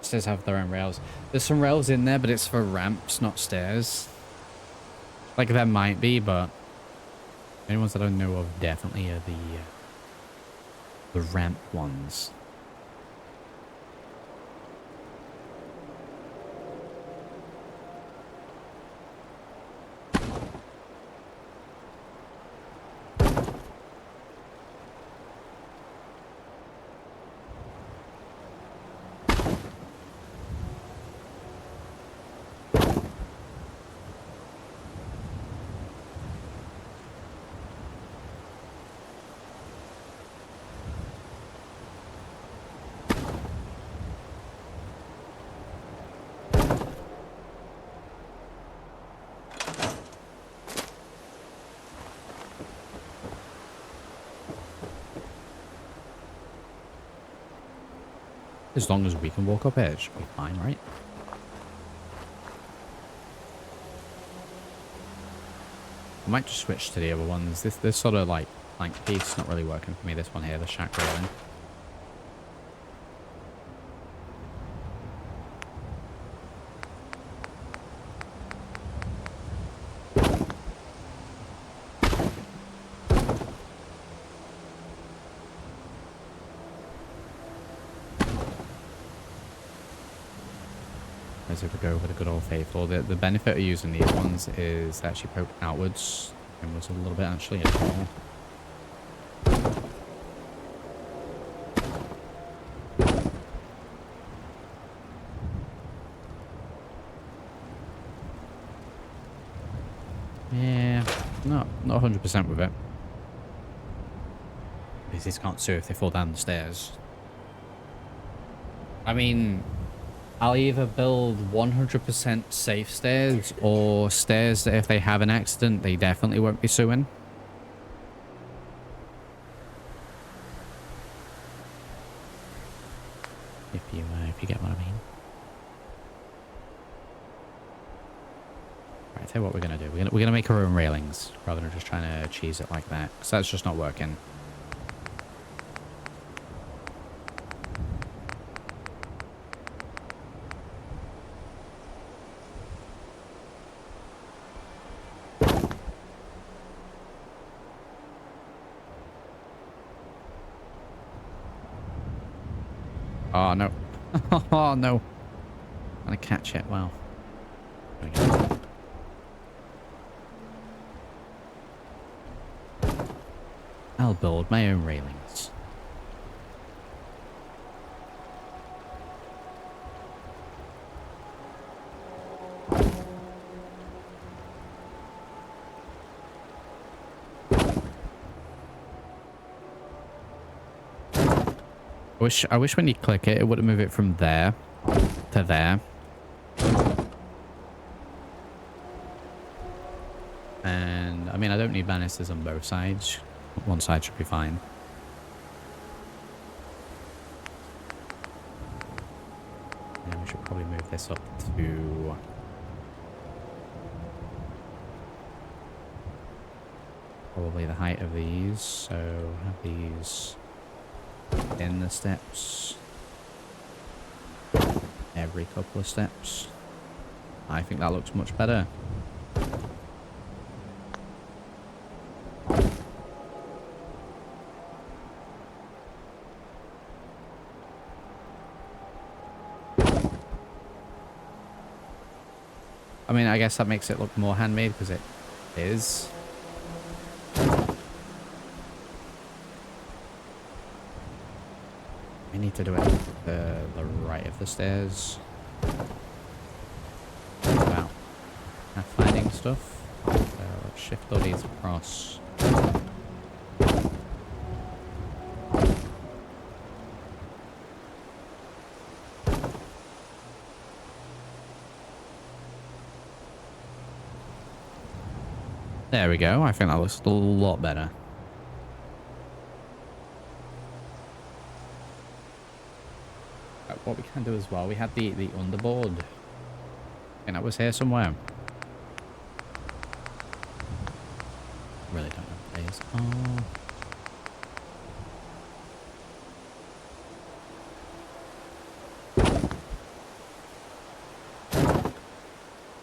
Stairs have their own rails. There's some rails in there, but it's for ramps, not stairs. Like there might be, but the only ones that I know of definitely are the ramp ones. As long as we can walk up here, it should be fine, right? I might just switch to the other ones. This sort of like plank piece not really working for me. This one here, the shack railing. As if we go with a good old faithful. The benefit of using these ones is they actually poke outwards and was a little bit actually as well. Yeah, not 100% with it. Because these can't see if they fall down the stairs. I mean, I'll either build 100% safe stairs or stairs that if they have an accident, they definitely won't be suing. If you get what I mean. Right, tell you what we're gonna do. We're gonna make our own railings rather than just trying to cheese it like that, because that's just not working. Oh, no. Oh, no. I'm going to catch it. Wow. There we go. I'll build my own railings. I wish when you click it, it would move it from there to there. And I mean, I don't need banisters on both sides. One side should be fine. And we should probably move this up to probably the height of these. So have these in the steps every couple of steps. I think that looks much better. I mean, I guess that makes it look more handmade because it is. I need to do it the right of the stairs. Wow. Not finding stuff. So let's shift all these across. There we go. I think that looks a lot better. What we can do as well, we had the underboard. And that was here somewhere. Really don't know what it is. Oh.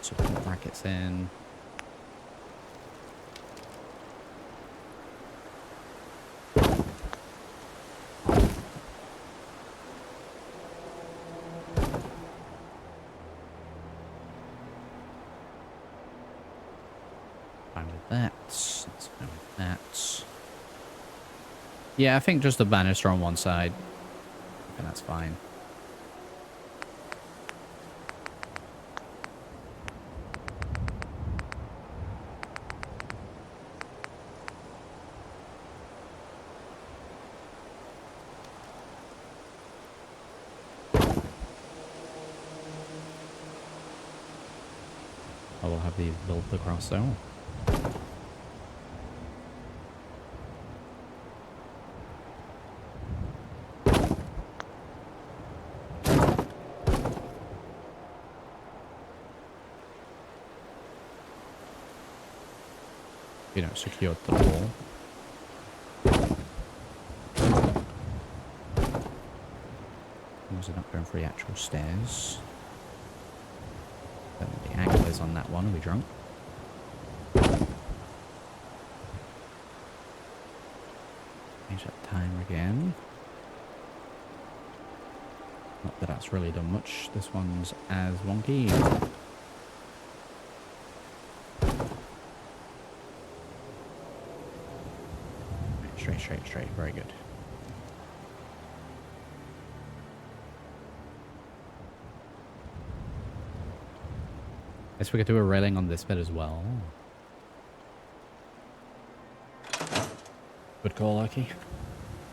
So put brackets in. Yeah, I think just the banister on one side. I think that's fine. I will have these built across there. you know, secured to the wall. As we're not going for the actual stairs. Don't know what the angle is on that one. Are we drunk? Change that timer again. Not that that's really done much. This one's as wonky. Straight. Very good. Guess we could do a railing on this bit as well. Good call, Loki.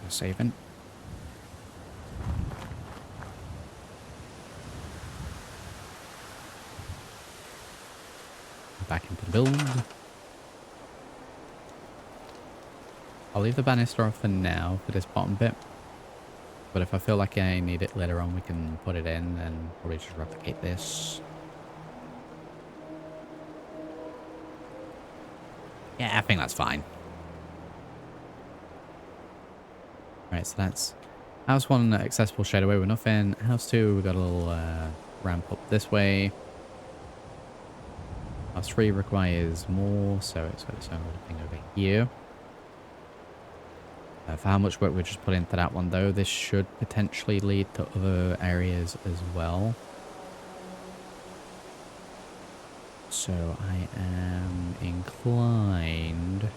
Saving. Back into the build. I'll leave the banister off for now for this bottom bit. But if I feel like I need it later on, we can put it in and probably just replicate this. Yeah, I think that's fine. Right, so that's house 1 accessible straight away with nothing. House 2, we've got a little ramp up this way. House 3 requires more, so it's got its own little thing over here. For how much work we just put into that one though, this should potentially lead to other areas as well. So I am inclined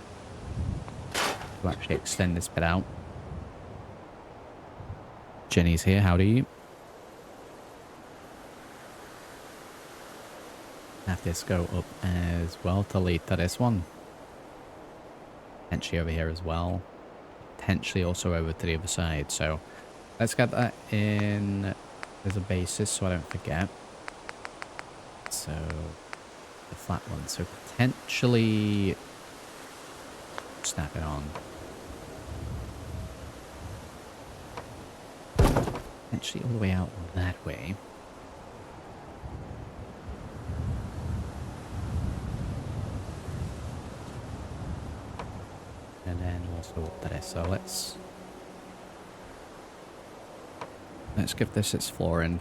to actually extend this bit out. Jenny's here, how do you? Have this go up as well to lead to this one. Potentially over here as well. Potentially also over to the other side. So let's get that in as a basis so I don't forget. So the flat one. So potentially snap it on. Potentially all the way out that way. And then also up to this. So let's give this its flooring.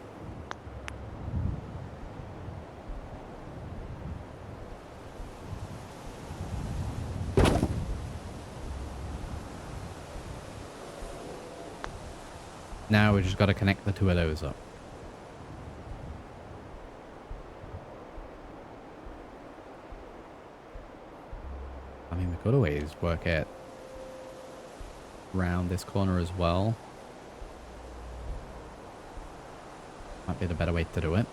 Now we just got to connect the two of those up. I mean, we could always work it around this corner as well. Might be the better way to do it.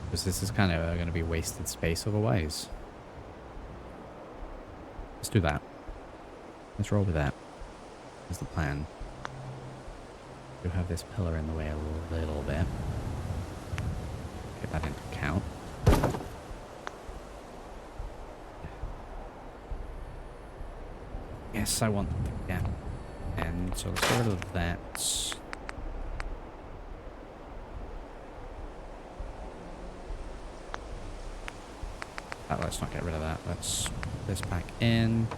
Because this is kind of going to be wasted space otherwise. Let's do that. Let's roll with that. That's the plan. We'll have this pillar in the way a little bit. Take that into account. Yes, I want the gap. And so let's get rid of that. Let's not get rid of that. Let's put this back in.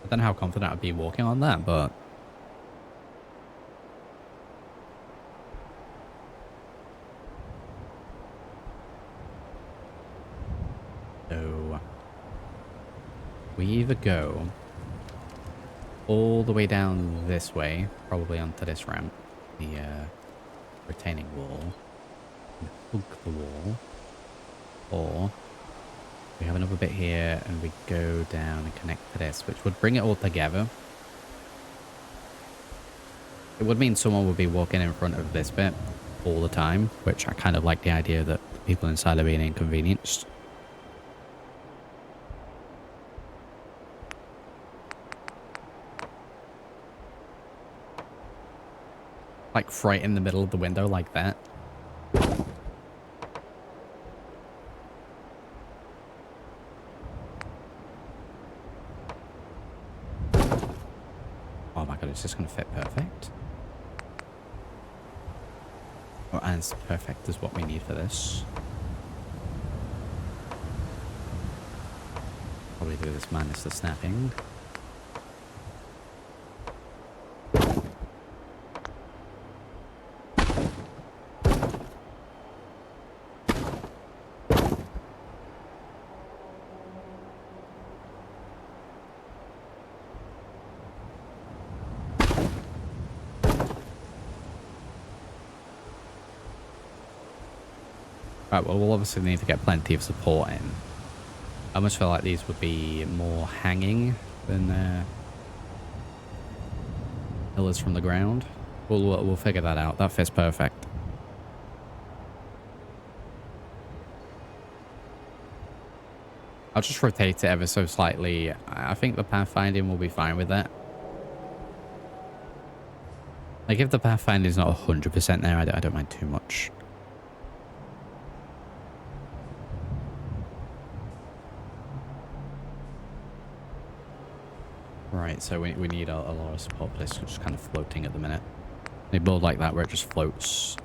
I don't know how confident I'd be walking on that, but so we either go all the way down this way, probably onto this ramp, the retaining wall, and hook the wall, or we have another bit here and we go down and connect to this, which would bring it all together. It would mean someone would be walking in front of this bit all the time, which I kind of like the idea that the people inside are being inconvenienced. Like right in the middle of the window like that. God, is this going to fit perfect? Or as perfect as what we need for this. Probably do this minus the snapping. Right, well, we'll obviously need to get plenty of support in. I almost feel like these would be more hanging than pillars from the ground. We'll figure that out. That fits perfect. I'll just rotate it ever so slightly. I think the pathfinding will be fine with that. Like, if the pathfinding is not 100% there, I don't mind too much. Right, so we need a lot of support places just kind of floating at the minute. A build like that where it just floats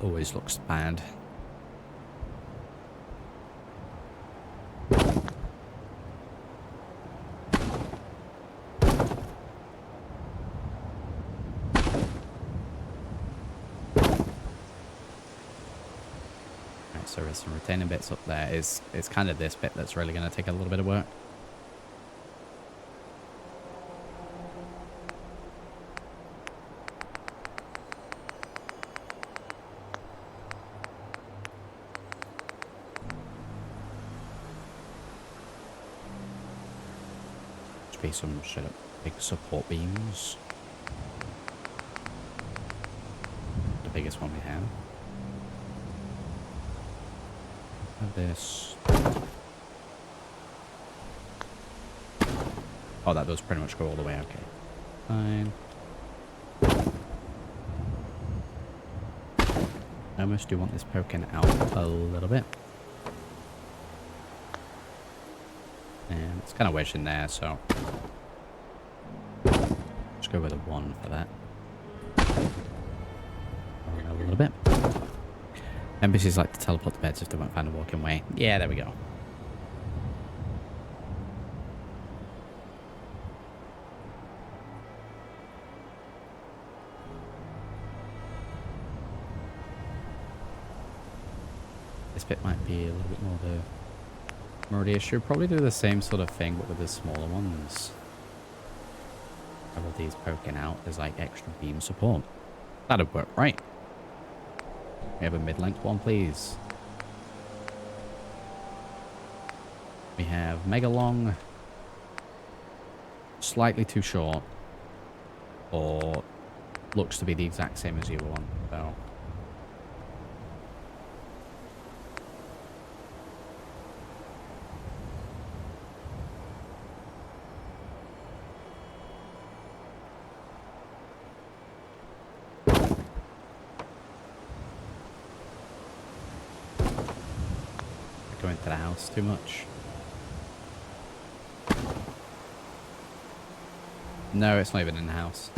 always looks bad. Right, so there's some retaining bits up there. It's kind of this bit that's really going to take a little bit of work. Be some straight up big support beams. The biggest one we have. Have this. Oh, that does pretty much go all the way. Okay, fine. I almost do want this poking out a little bit. And it's kind of wedged in there, so just go with a 1 for that. A little bit. NPCs like to teleport to beds if they won't find a walking way. Yeah, there we go. This bit might be a little bit more the Meridia should probably do the same sort of thing, but with the smaller ones. All of these poking out as like extra beam support. That'd work, right? We have a mid-length one, please. We have mega long, slightly too short, or looks to be the exact same as the other one. So. Go into the house too much. No, it's not even in the house.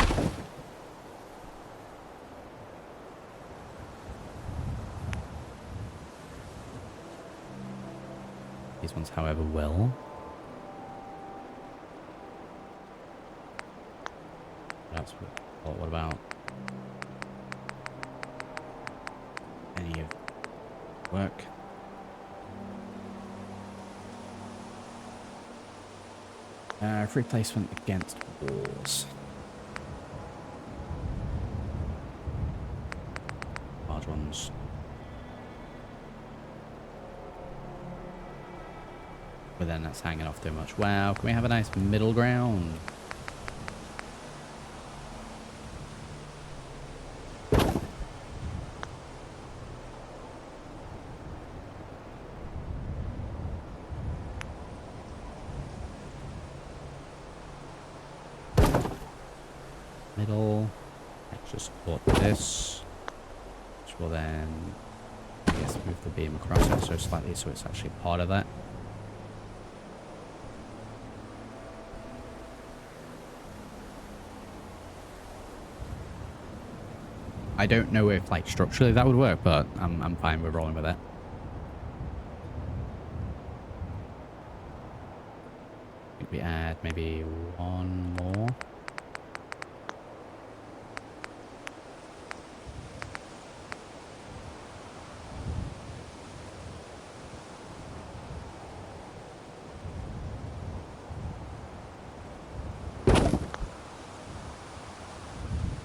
These ones, however, will. That's what about any of work? Free placement against walls. Large ones. But then that's hanging off too much. Wow, can we have a nice middle ground? Middle, extra support this, which will then, I guess, move the beam across it so slightly so it's actually part of that. I don't know if like structurally that would work, but I'm fine with rolling with it. I think we add maybe one more.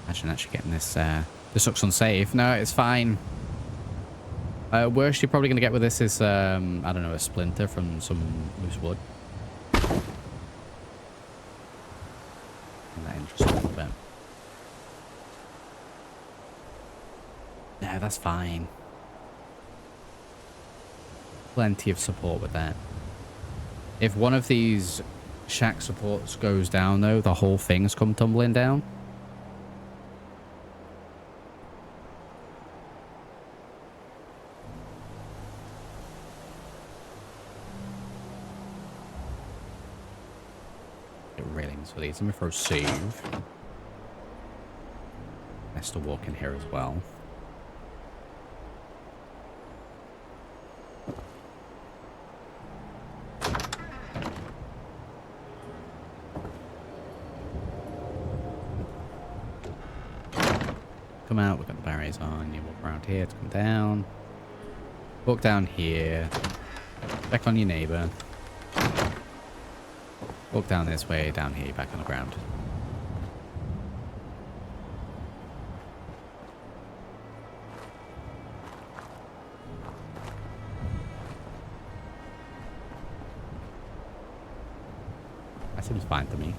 Imagine actually getting this. This looks unsafe. No, it's fine. Worst you're probably going to get with this is, I don't know, a splinter from some loose wood. And that interests me a little bit. No, that's fine. Plenty of support with that. If one of these shack supports goes down, though, the whole thing's come tumbling down. Railings for these. Let me throw save. Best to walk in here as well. Come out, we've got the barriers on. You walk around here to come down. Walk down here. Back on your neighbour. Walk down this way, down here, back on the ground. That seems fine to me.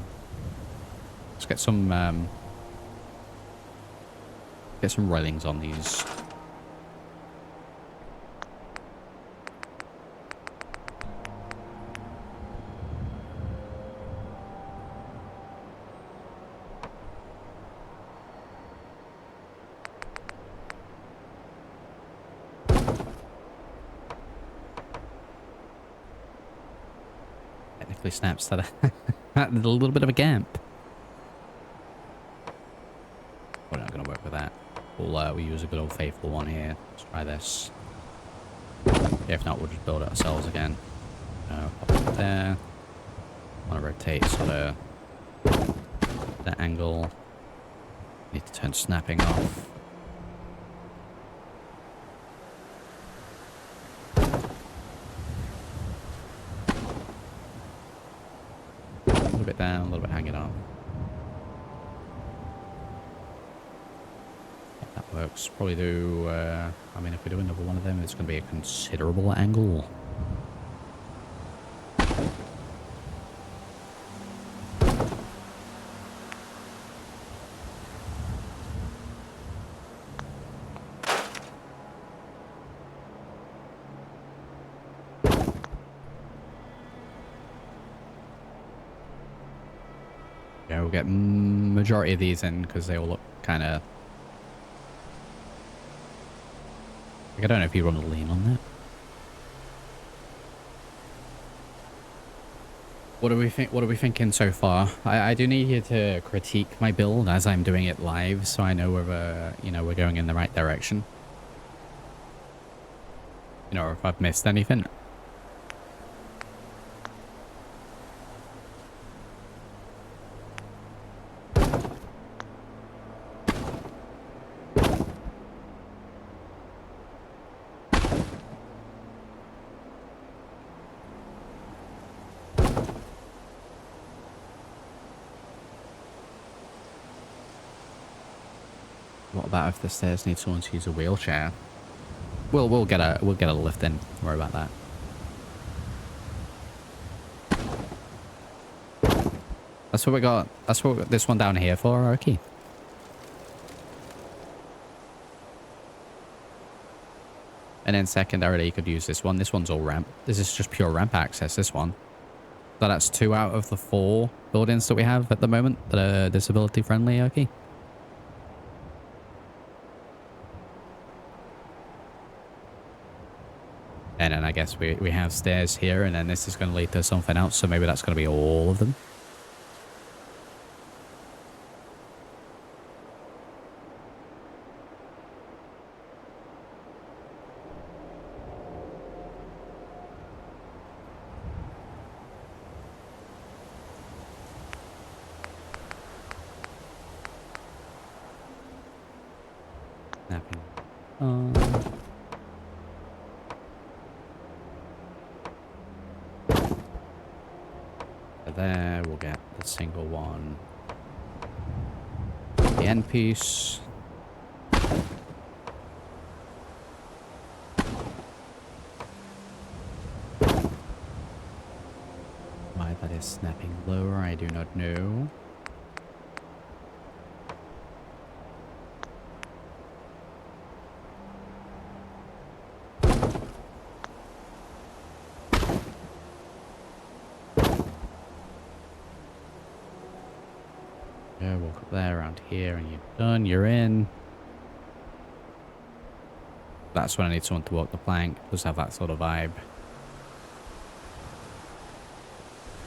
Let's get some railings on these. Snaps that a little bit of a gap. We're not going to work with that. We'll use a good old faithful one here. Let's try this. If not, we'll just build it ourselves again. Pop it there. Want to rotate sort of that angle. Need to turn snapping off. Down, a little bit hanging on. That works. Probably do, I mean, if we do another one of them, it's going to be a considerable angle. Yeah, we'll get majority of these in because they all look kind of... I don't know if you want to lean on that. What are we thinking so far? I do need you to critique my build as I'm doing it live, so I know whether, you know, we're going in the right direction. You know, or if I've missed anything. What about if the stairs need someone to use a wheelchair? We'll get a lift in. Don't worry about that. That's what we got. That's what we got this one down here for, okay. And then secondarily, you could use this one. This one's all ramp. This is just pure ramp access, this one. So that's 2 out of the 4 buildings that we have at the moment that are disability friendly, okay. And then I guess we have stairs here, and then this is going to lead to something else, so maybe that's going to be all of them. on. There, we'll get the single one. The end piece. Why that is snapping lower, I do not know. Yeah, walk up there around here and you're done, you're in. That's when I need someone to walk the plank. Just have that sort of vibe.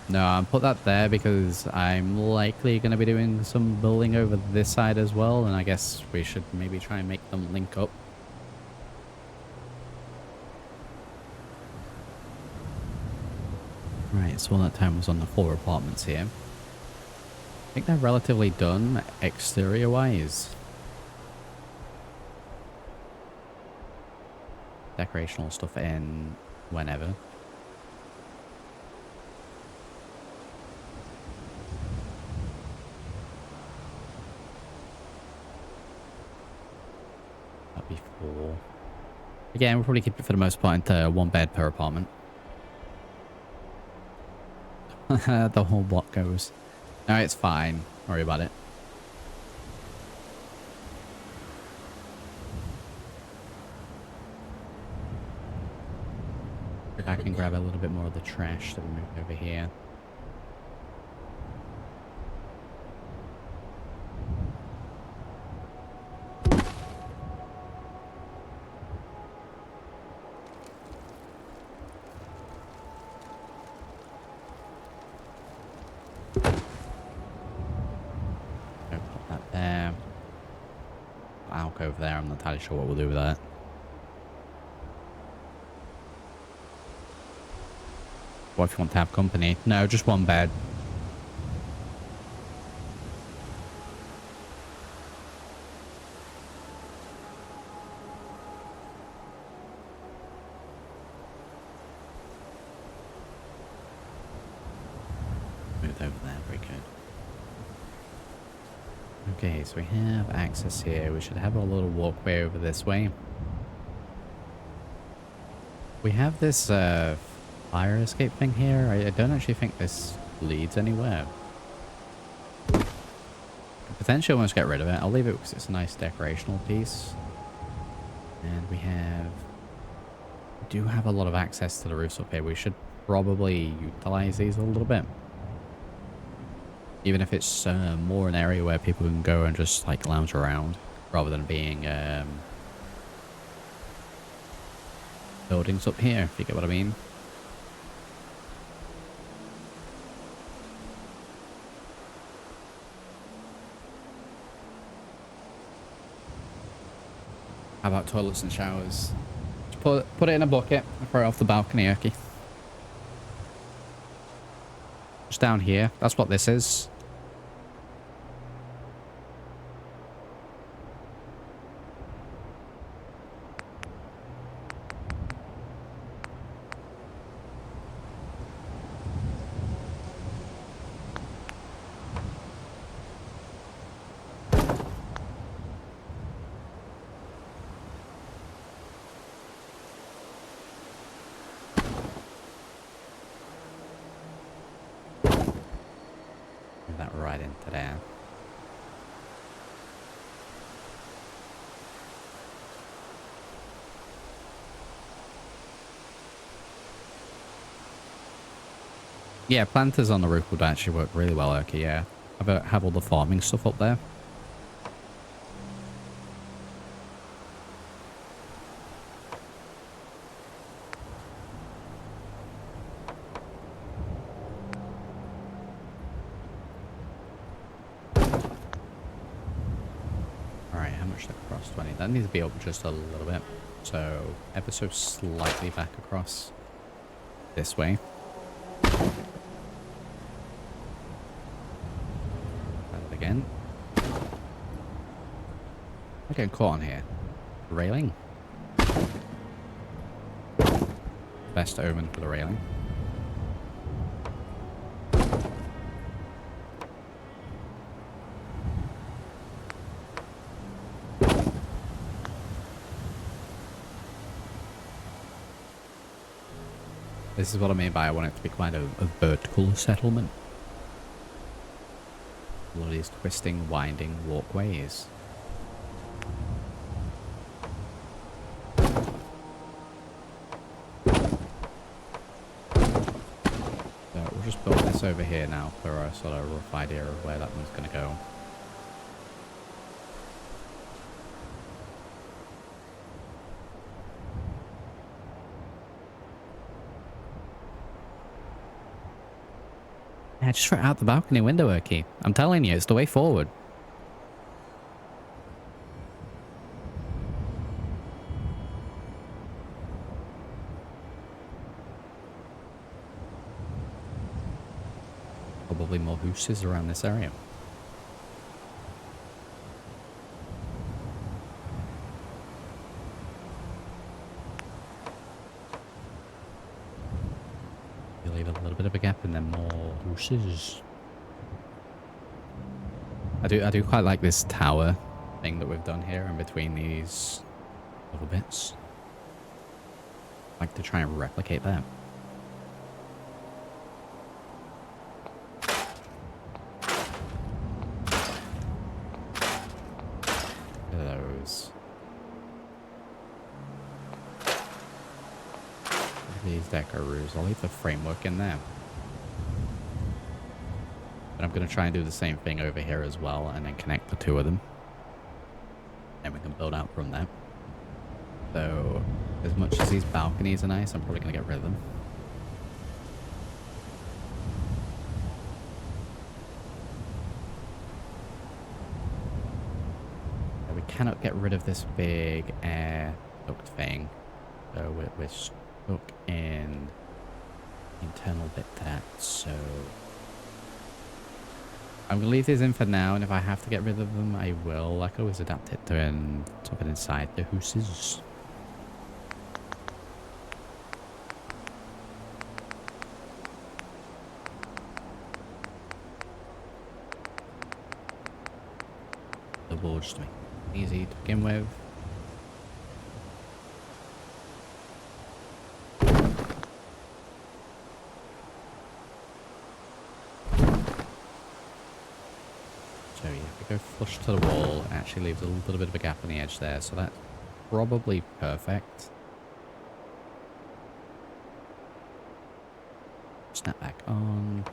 No, I'll put that there because I'm likely going to be doing some building over this side as well. And I guess we should maybe try and make them link up. Right, so all that time was on the 4 apartments here. I think they're relatively done exterior-wise. Decorational stuff in whenever. That'd be 4. Again, we'll probably keep it for the most part into 1 bed per apartment. The whole block goes. No, it's fine. Don't worry about it. I can grab a little bit more of the trash that we moved over here. Put that there. Alcove there. I'm not entirely sure what we'll do with that. What if you want to have company? No, just 1 bed. Move over there, very good. Okay, so we have access here. We should have a little walkway over this way. We have this fire escape thing here. I don't actually think this leads anywhere. Potentially almost get rid of it. I'll leave it because it's a nice decorational piece. And we do have a lot of access to the roofs up here. We should probably utilize these a little bit. Even if it's more an area where people can go and just like lounge around rather than being buildings up here, if you get what I mean. How about toilets and showers? Just put it in a bucket and throw it off the balcony, okay? Just down here. That's what this is. That right into there. Yeah, planters on the roof would actually work really well, okay, yeah. Have all the farming stuff up there. Across 20. That needs to be up just a little bit. So ever so slightly back across this way. That again. I'm getting caught on here. Railing. Best omen for the railing. This is what I mean by I want it to be quite a vertical settlement. All these twisting, winding walkways. So we'll just build this over here now for a sort of rough idea of where that one's going to go. Yeah, just throw it out the balcony window, Erky. I'm telling you, it's the way forward. Probably more houses around this area. You leave a little bit of a gap and then more houses. I do quite like this tower thing that we've done here in between these little bits. I like to try and replicate that. Those. These decorations. I'll leave the framework in there. But I'm going to try and do the same thing over here as well and then connect the two of them. And we can build out from there. So, as much as these balconies are nice, I'm probably going to get rid of them. We cannot get rid of this big air duct thing. So we're stuck in the internal bit to that. So I'm going to leave these in for now, and if I have to get rid of them, I will. I can always adapt it to something inside the houses. The boards to make it easy to begin with. So yeah, we go flush to the wall. It actually leaves a little bit of a gap on the edge there, so that's probably perfect. Snap back on.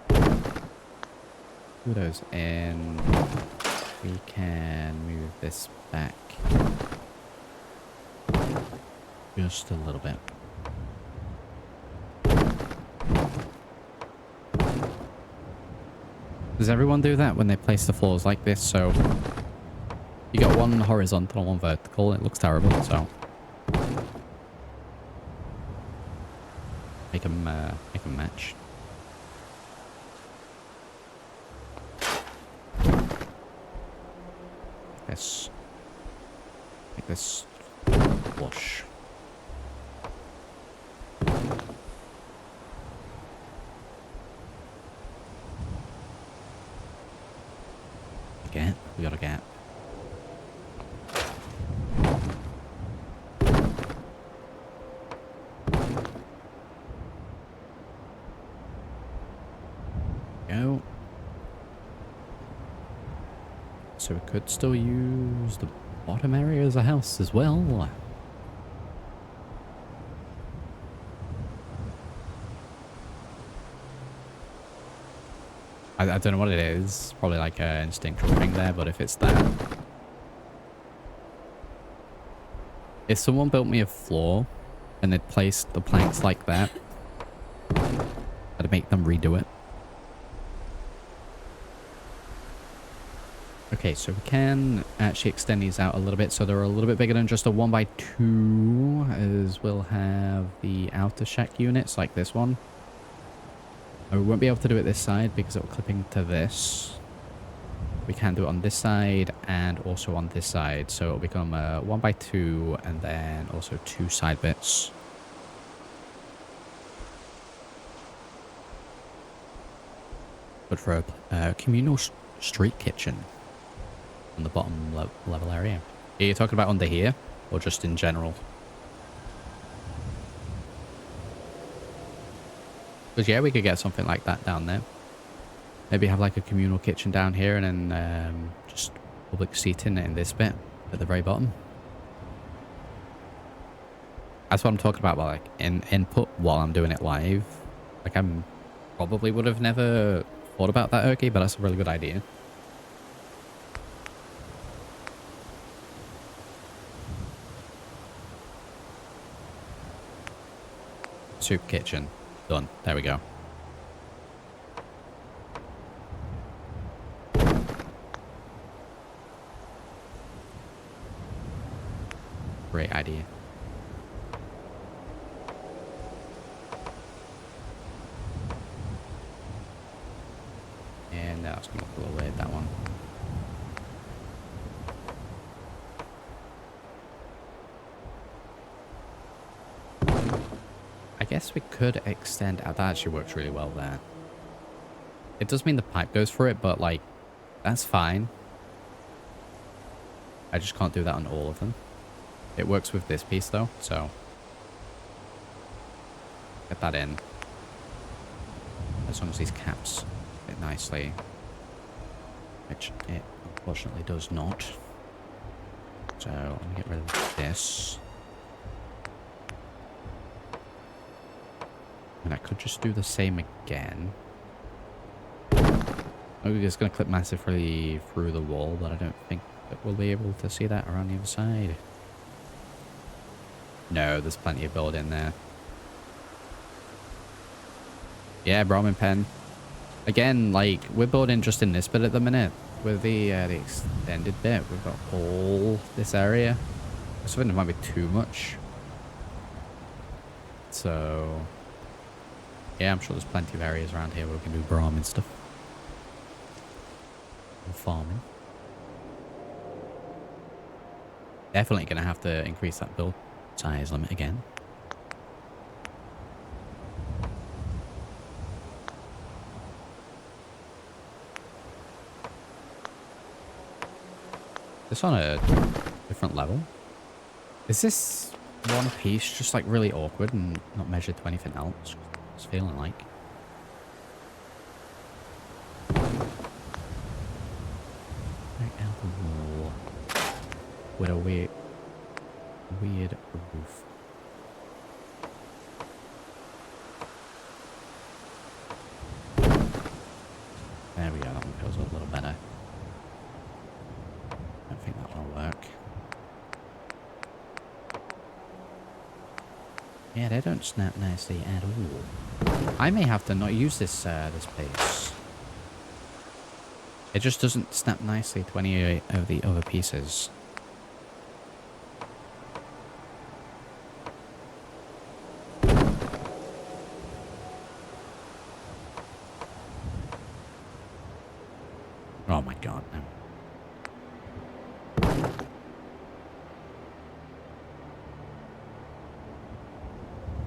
Put those in. We can move this back just a little bit. Does everyone do that when they place the floors like this? So you got one horizontal and one vertical. It looks terrible, so make them match. Make this flush. Gap. We got a gap. Go. So we could still use the bottom area as a house as well. I don't know what it is. Probably like an instinctual thing there, but if it's that. If someone built me a floor and they'd placed the planks like that, I'd make them redo it. Okay, so we can actually extend these out a little bit so they're a little bit bigger than just a 1x2, as we'll have the outer shack units like this one. We won't be able to do it this side because it will clip into this. we can do it on this side and also on this side. So it'll become 1x2 and then also 2 side bits. But for a communal street kitchen on the bottom level area. Are you talking about under here or just in general? Because yeah, we could get something like that down there. Maybe have like a communal kitchen down here and then just public seating in this bit at the very bottom. That's what I'm talking about, like input while I'm doing it live. Like I'm probably would have never thought about that, okay, but that's a really good idea. Soup kitchen. Done. There we go. Great idea. And now it's going to look a little weird, that one. I guess we could extend out. That actually works really well there. It does mean the pipe goes through it, but like, that's fine. I just can't do that on all of them. It works with this piece though, so get that in. As long as these caps fit nicely, which it unfortunately does not. So let me get rid of this. And I could just do the same again. Maybe it's going to clip massively through the wall, but I don't think that we'll be able to see that around the other side. No, there's plenty of build in there. Yeah, Brahmin pen. Again, like, we're building just in this bit at the minute. With the extended bit, we've got all this area. I just think it might be too much. So, yeah, I'm sure there's plenty of areas around here where we can do Brahmin stuff. And farming. Definitely going to have to increase that build size limit again. This on a different level. Is this one piece just like really awkward and not measured to anything else? It's feeling like. Right out the wall. With a weird roof. There we go, that one feels a little better. I don't think that will work. Yeah, they don't snap nicely at all. I may have to not use this this piece. It just doesn't snap nicely to any of the other pieces. Oh my god, no.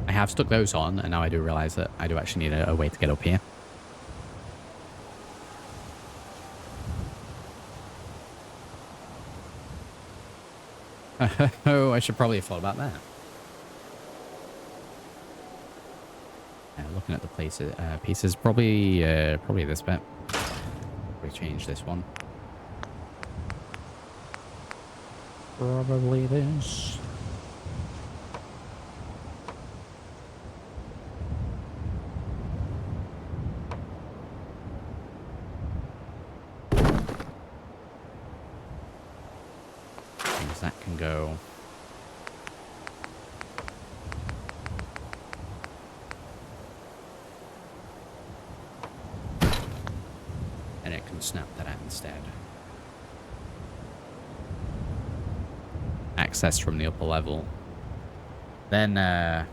I have stuck those on, and now I do realize that I do actually need a way to get up here. Oh, I should probably have thought about that. Looking at the pieces, probably this bit. We change this one. Probably this. Things that can go. And it can snap that out instead. Access from the upper level. Then and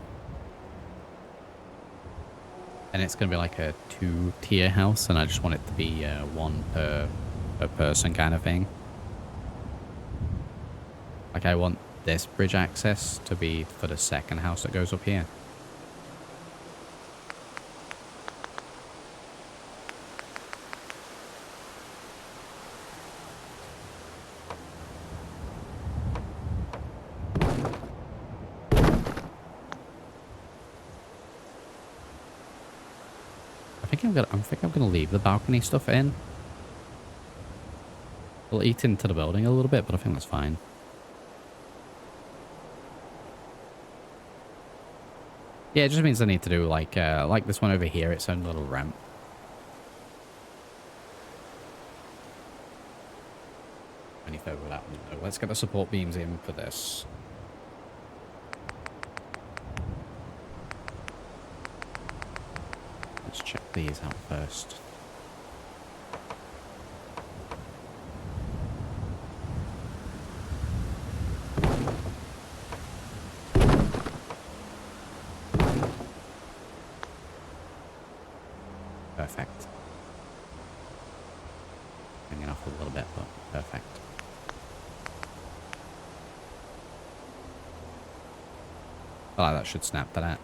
it's going to be like a 2-tier house, and I just want it to be one per per person kind of thing. Like, I want this bridge access to be for the second house that goes up here. I think I'm gonna leave the balcony stuff in. We'll eat into the building a little bit, but I think that's fine. Yeah, it just means I need to do like this one over here, its own little ramp. Any further with that one though. Let's get the support beams in for this. Let's check these out first. Perfect. Hanging off a little bit, but perfect. Oh, that should snap to that.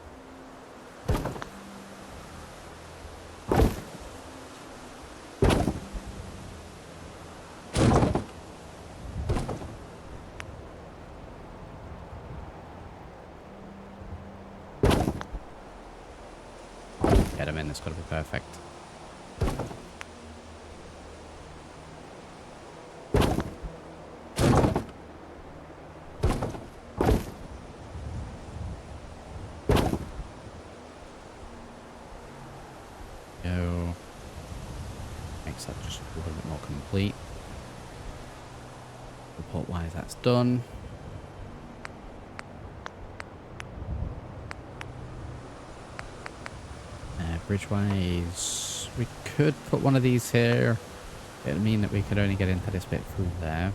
Get him in, it's got to be perfect. Go. Makes that just a little bit more complete. Report-wise, that's done. Bridge-wise, we could put one of these here. It would mean that we could only get into this bit through there.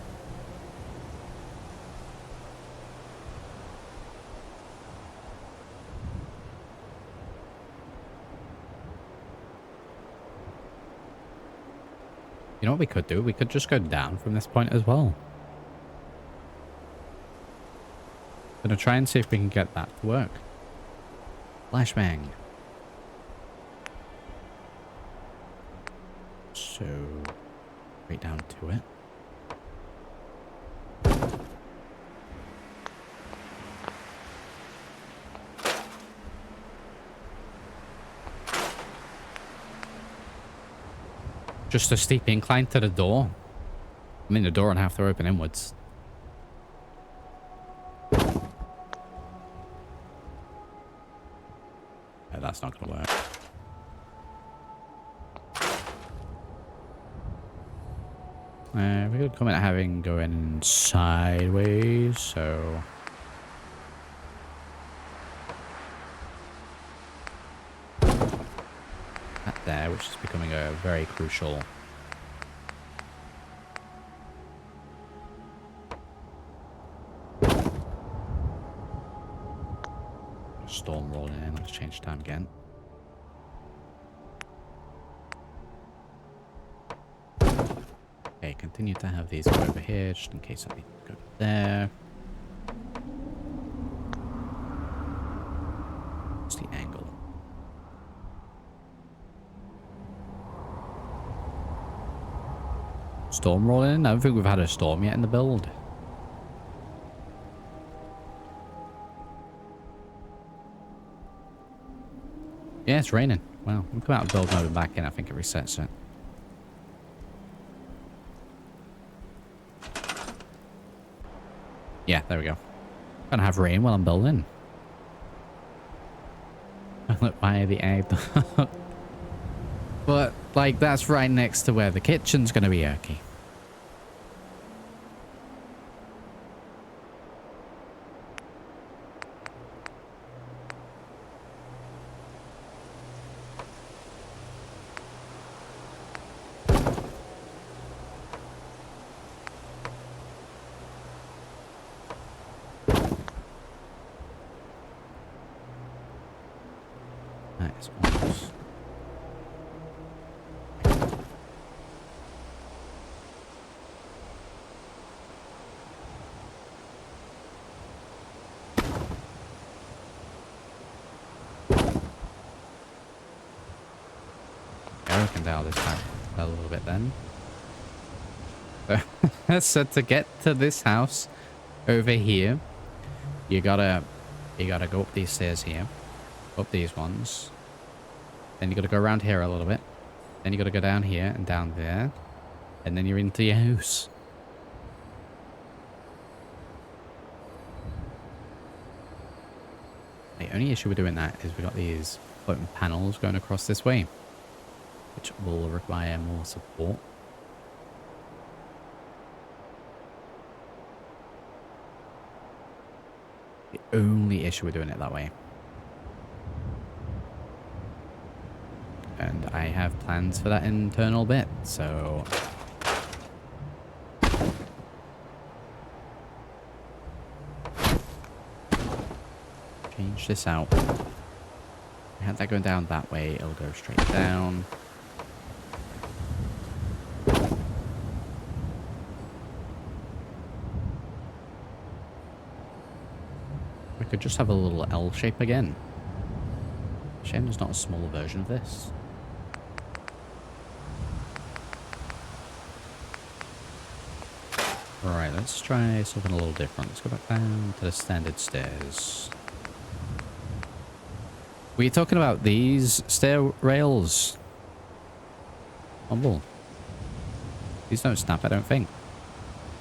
You know what we could do? We could just go down from this point as well. Gonna try and see if we can get that to work. Flashbang. So, right down to it. Just a steep incline to the door. I mean, the door and half they're open inwards. Yeah, that's not gonna work. We could comment having going sideways, so that there, which is becoming a very crucial storm rolling in. Let's change time again. Okay, continue to have these go over here, just in case I need to go there. What's the angle? Storm rolling in? I don't think we've had a storm yet in the build. Yeah, it's raining. Wow, we'll come out of build mode and back in. I think it resets it. Yeah, there we go. Gonna have rain while I'm building. Look by the egg. But, like, that's right next to where the kitchen's gonna be, Erky. expand out this map a little bit then. So to get to this house over here, you gotta go up these stairs here, up these ones. Then you gotta go around here a little bit. Then you gotta go down here and down there, and then you're into your house. The only issue with doing that is we got these floating panels going across this way, which will require more support. The only issue with doing it that way. And I have plans for that internal bit, so... change this out. I had that going down that way, it'll go straight down. We could just have a little L shape again. Shame there's not a smaller version of this. Alright, let's try something a little different. Let's go back down to the standard stairs. Were you talking about these stair rails? Humble. These don't snap, I don't think.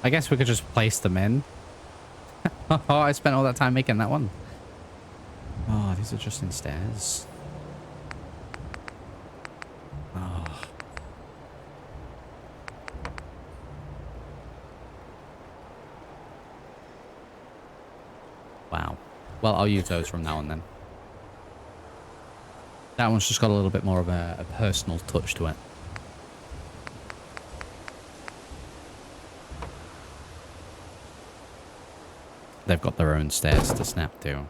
I guess we could just place them in. Oh, I spent all that time making that one. Oh, these are just in stairs. Oh. Wow. Well, I'll use those from now on then. That one's just got a little bit more of a personal touch to it. They've got their own stairs to snap to.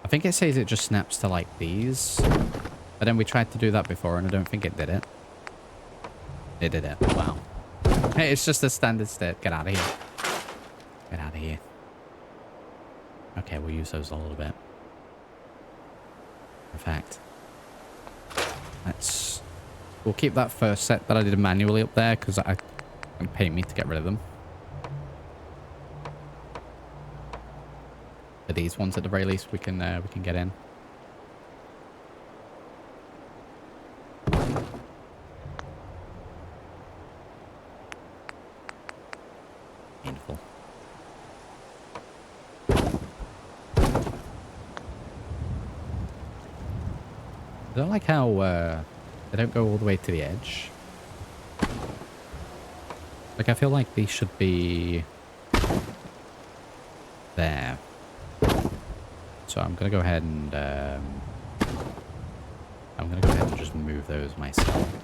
I think it says it just snaps to like these. But then we tried to do that before and I don't think it did it. It did it. Wow. Hey, it's just a standard stair. Get out of here. Get out of here. Okay, we'll use those a little bit. In fact, we'll keep that first set that I did manually up there because it paid me to get rid of them. But these ones at the very least we can get in. Painful. I don't like how they don't go all the way to the edge. Like, I feel like these should be there. So I'm gonna go ahead and just move those myself.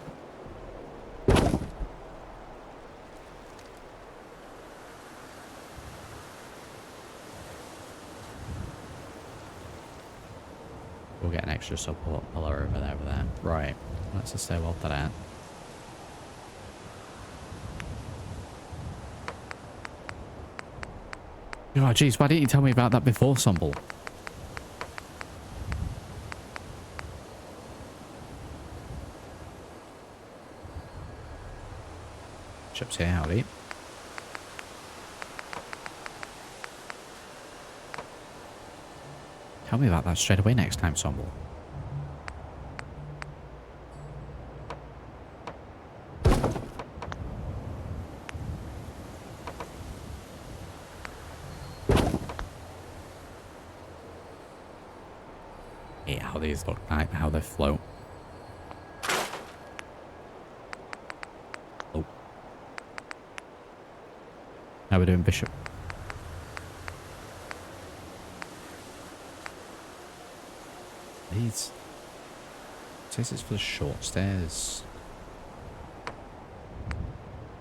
We'll get an extra support pillar over there with that. Right. Let's just say well to that. Oh, geez, why didn't you tell me about that before, Sumble? Chips here, howdy. Tell me about that straight away next time, Sumble. Yeah, how these look like, how they float. Oh. How we doing, Bishop? These. It says it's for the short stairs.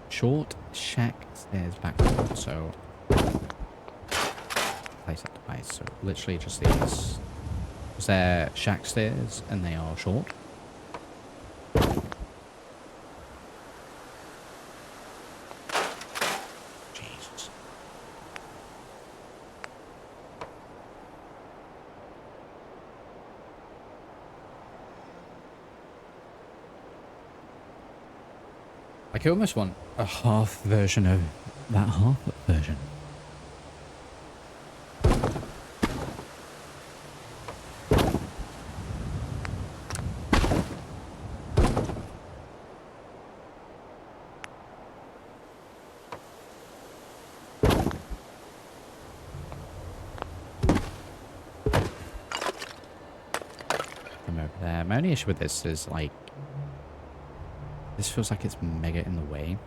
Short shack stairs backwards, so place that device. So literally just these. Because they're shack stairs and they are short. Jesus. Like, I almost want a half version of that half version. Come over there. My only issue with this is, like, this feels like it's mega in the way.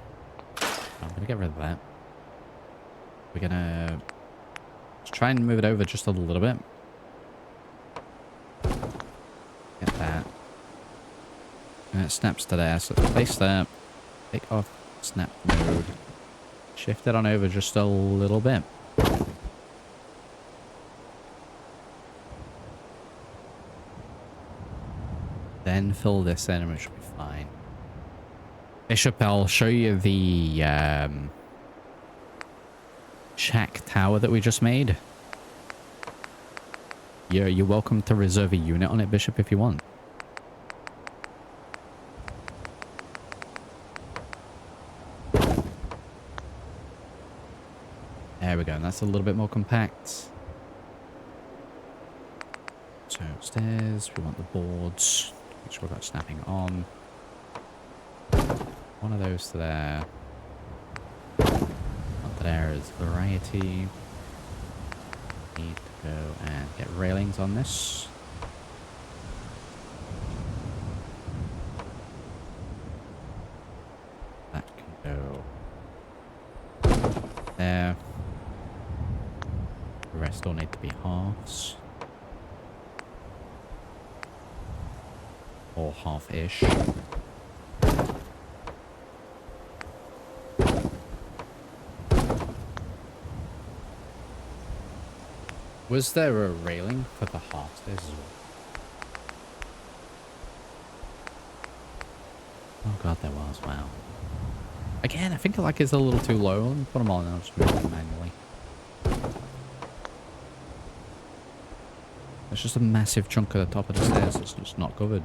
I'm gonna get rid of that. We're gonna try and move it over just a little bit. Get that. And it snaps to there, so let's place that. Take off snap mode. Shift it on over just a little bit. Then fill this in and it should be fine. Bishop, I'll show you the shack tower that we just made. You're welcome to reserve a unit on it, Bishop, if you want. There we go, and that's a little bit more compact. So upstairs, we want the boards. Make sure we've got snapping on. One of those to there. Up there is variety. Need to go and get railings on this. That can go there. The rest all need to be halves. Or half-ish. Was there a railing for the half stairs as well? Oh god, there was. Wow. Again, I think like it's a little too low. Let me put them on and I'll just move them manually. It's just a massive chunk at the top of the stairs that's just not covered.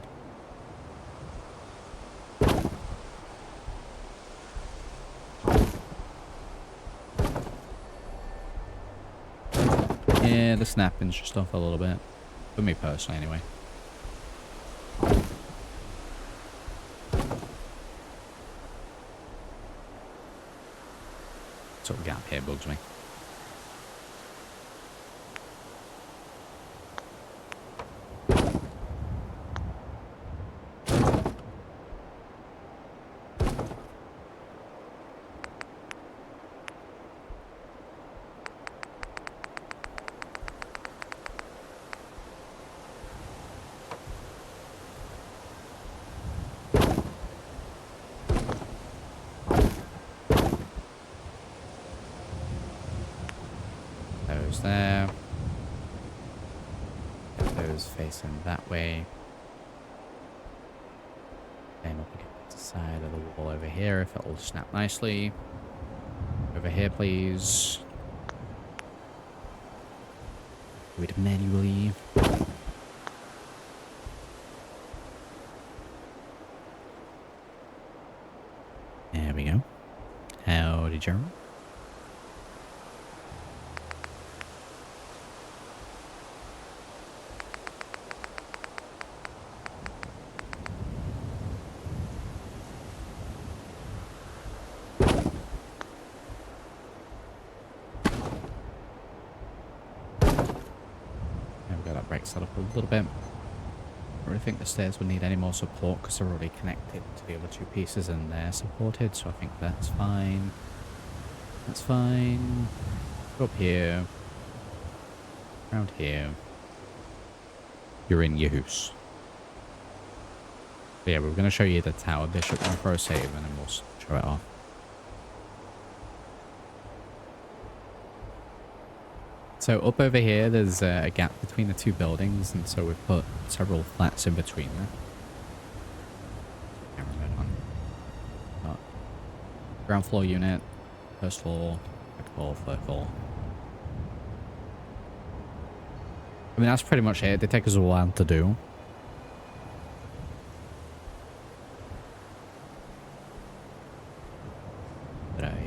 Yeah, the snapping's just off a little bit. For me personally, anyway. Sort of gap here bugs me. Those there. Get those facing that way. Same up against the side of the wall over here if it'll snap nicely. Over here, please. Do it manually. There we go. Howdy, Jeremy. Set up a little bit. I really think the stairs would need any more support because they're already connected to the other two pieces and they're supported, so I think that's fine. That's fine. Go up here. Around here. You're in your house. But yeah, we're going to show you the tower, Bishop, one for a save, and then we'll show it off. So up over here, there's a gap between the two buildings, and so we've put several flats in between there. Camera mode on. Ground floor unit, first floor, second floor, third floor. I mean, that's pretty much it. They take us a while to do.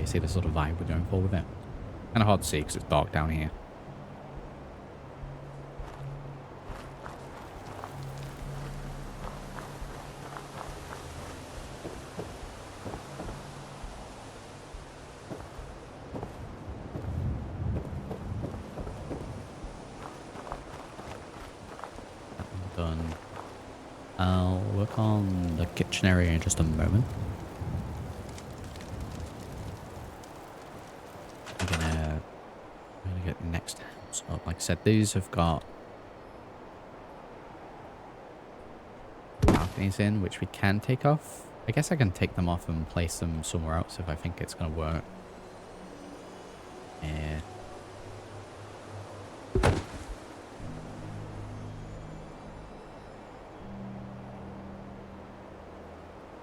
you see the sort of vibe we're going for with it. Kind of hard to see because it's dark down here. Done. I'll work on the kitchen area in just a moment. I'm gonna get the next house up. Like I said, these have got balconies in, which we can take off. I guess I can take them off and place them somewhere else if I think it's gonna work. Yeah.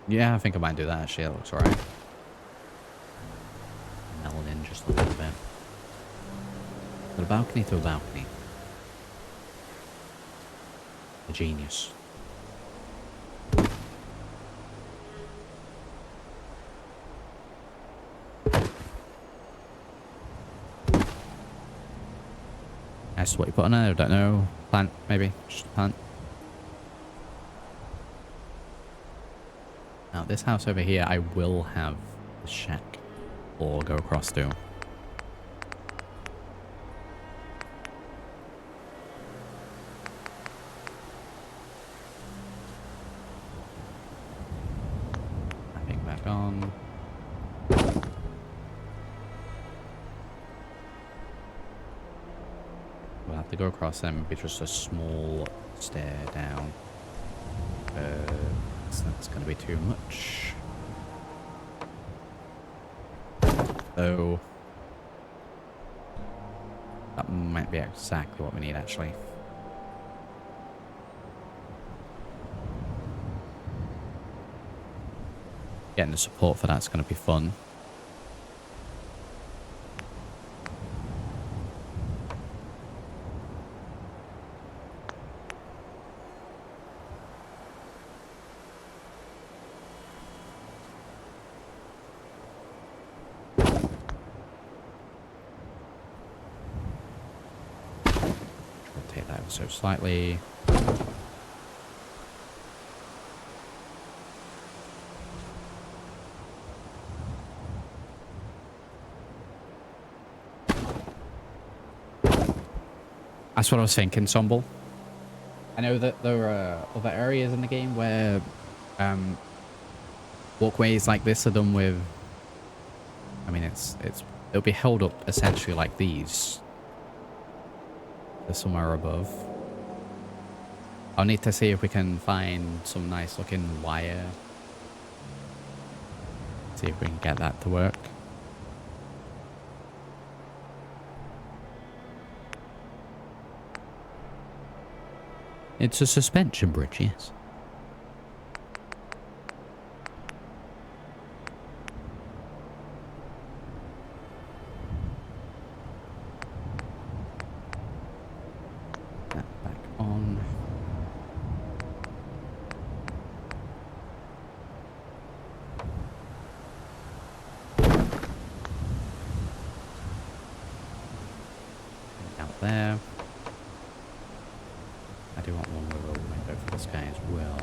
Yeah, I think I might do that actually. It looks alright. Meld in just a little bit. From a balcony to a balcony. A genius. That's what you put on there, I don't know. Plant, maybe. Just a plant. Now, this house over here, I will have the shack or go across to. Mapping back on. We'll have to go across them, be just a small stair down. So that's going to be too much. Oh. That might be exactly what we need, actually. Getting the support for that's going to be fun. So slightly. That's what I was thinking, Somble. I know that there are other areas in the game where walkways like this are done with. I mean, it'll be held up essentially like these. They're somewhere above. I'll need to see if we can find some nice looking wire. See if we can get that to work. It's a suspension bridge, yes. There. I do want one with a window for this guy as well.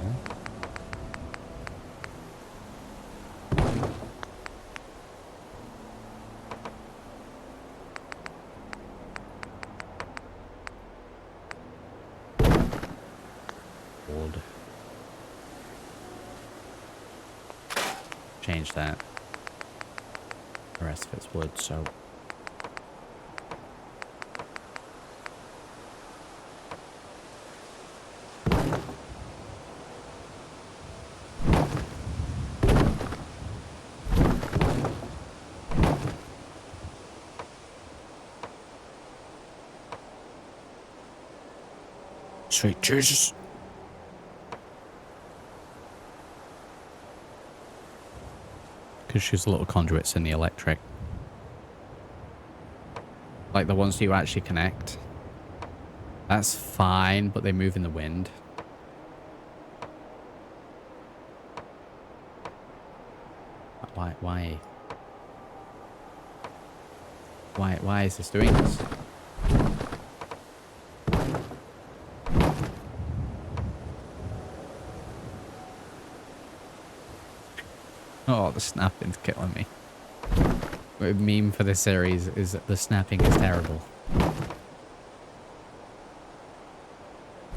Wood. Change that. The rest of it's wood, so. Sweet Jesus. Because she's little conduits in the electric. Like the ones you actually connect. That's fine, but they move in the wind. Why? Why is this doing this? Oh, the snapping's killing me. The meme for this series is that the snapping is terrible.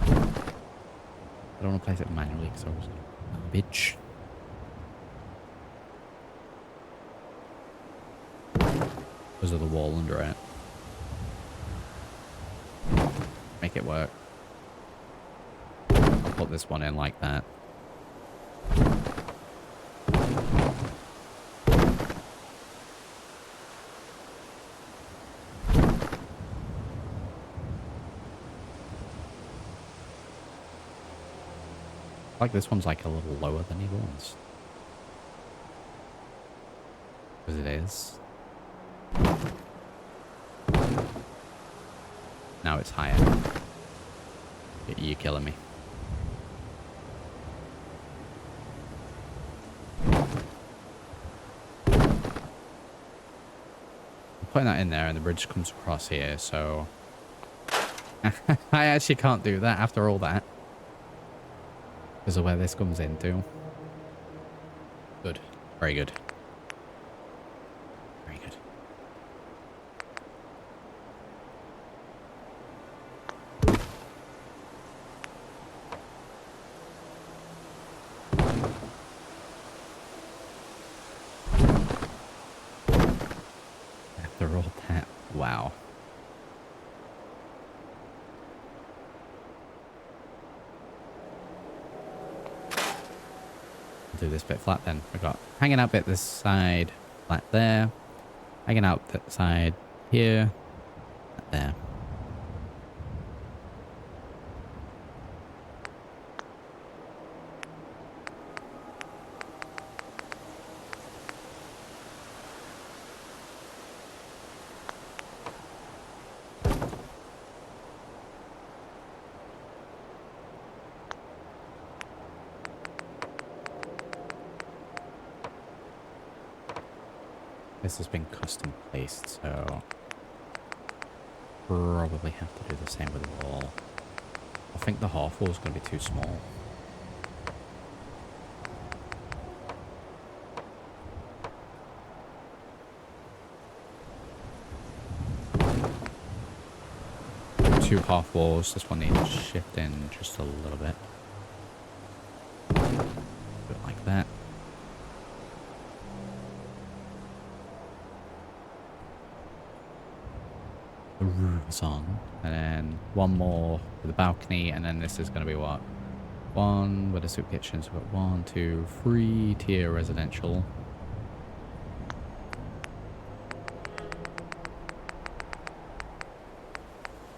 I don't want to place it manually because I was garbage. Because of the wall under it. Make it work. I'll put this one in like that. Like this one's like a little lower than the other ones. Because it is. Now it's higher. You're killing me. I'm putting that in there and the bridge comes across here, so... I actually can't do that after all that. Because of where this comes into. Good. Very good. Very good. After all that, wow. Do this bit flat then. We've got hanging out bit this side, flat there. Hanging out that side here, flat there. This has been custom placed, so probably have to do the same with the wall. I think the half wall is going to be too small. Two half walls. This one needs shifting just a little bit. Do it like that. The roof's on, and then one more with the balcony, and then this is going to be what? One with the soup kitchen. So we've got 1, 2, 3 tier residential.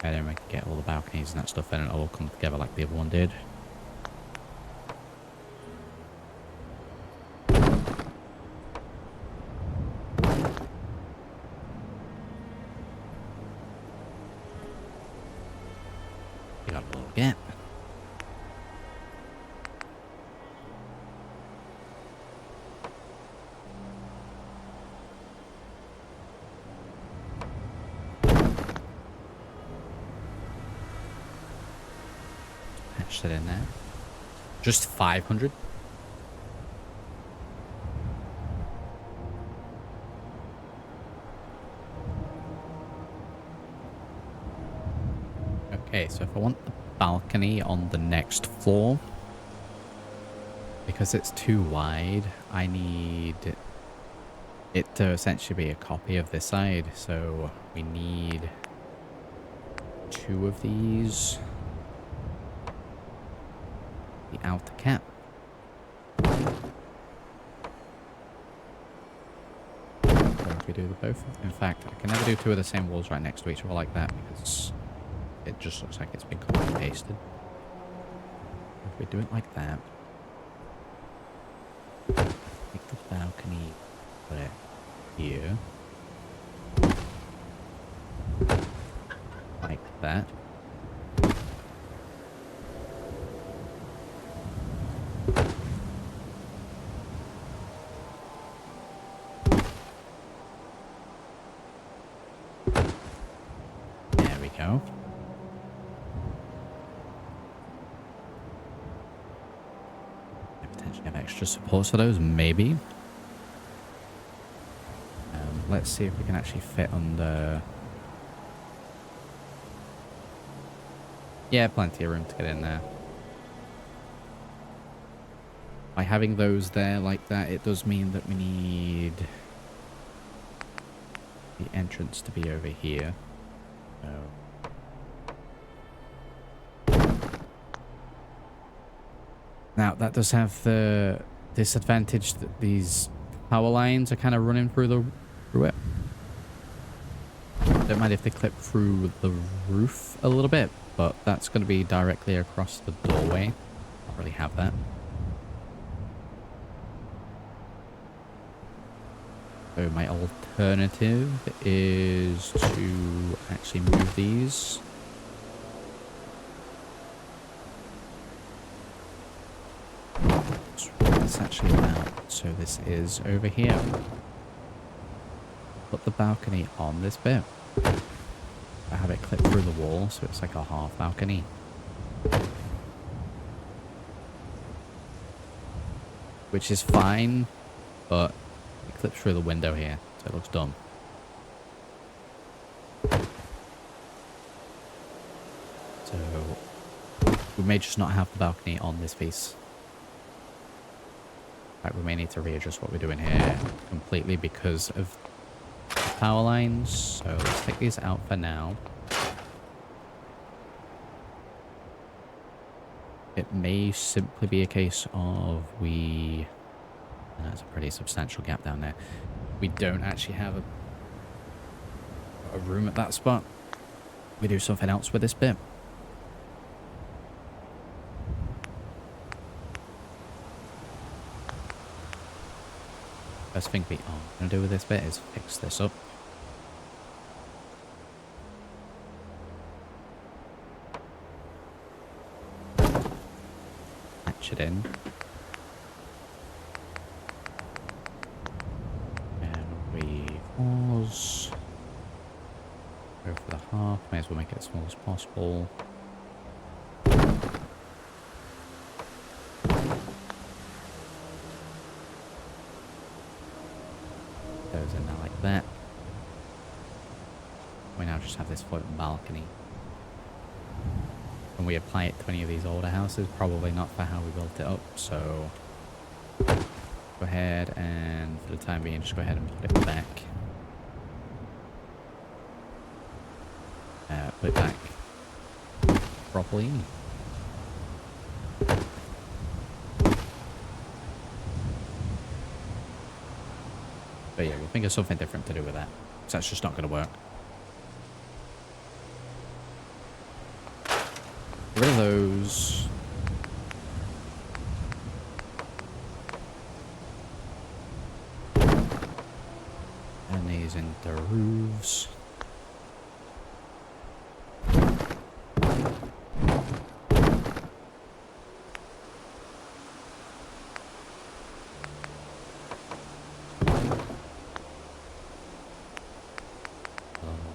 And then we can get all the balconies and that stuff in, and it'll all come together like the other one did. It in there. Just 500. Okay, so if I want the balcony on the next floor, because it's too wide, I need it to essentially be a copy of this side. So we need 2 of these. The outer cap. Or if we do the both. In fact, I can never do 2 of the same walls right next to each other like that because it just looks like it's been copied and pasted. If we do it like that, take the balcony, put it here, like that. extra supports for those, maybe. Let's see if we can actually fit under... Yeah, plenty of room to get in there. By having those there like that, it does mean that we need the entrance to be over here. So... Now, that does have the disadvantage that these power lines are kind of running through it. Don't mind if they clip through the roof a little bit, but that's going to be directly across the doorway. Not really have that. So my alternative is to actually move these. It's actually about, so this is over here. Put the balcony on this bit. I have it clip through the wall, so it's like a half balcony. Which is fine, but it clips through the window here, so it looks dumb. So we may just not have the balcony on this piece. In fact, we may need to readjust what we're doing here completely because of the power lines. So let's take these out for now. It may simply be a case of and that's a pretty substantial gap down there. We don't actually have a room at that spot. We do something else with this bit. First thing we are going to do with this bit is fix this up. Patch it in. And we pause. Go for the half. May as well make it as small as possible. Goes in there like that. We now just have this floating balcony. When we apply it to any of these older houses, probably not for how we built it up, so go ahead and for the time being just go ahead and put it back. Put it back properly. But yeah, we'll think of something different to do with that. So that's just not going to work. Get rid of those. And these into roofs.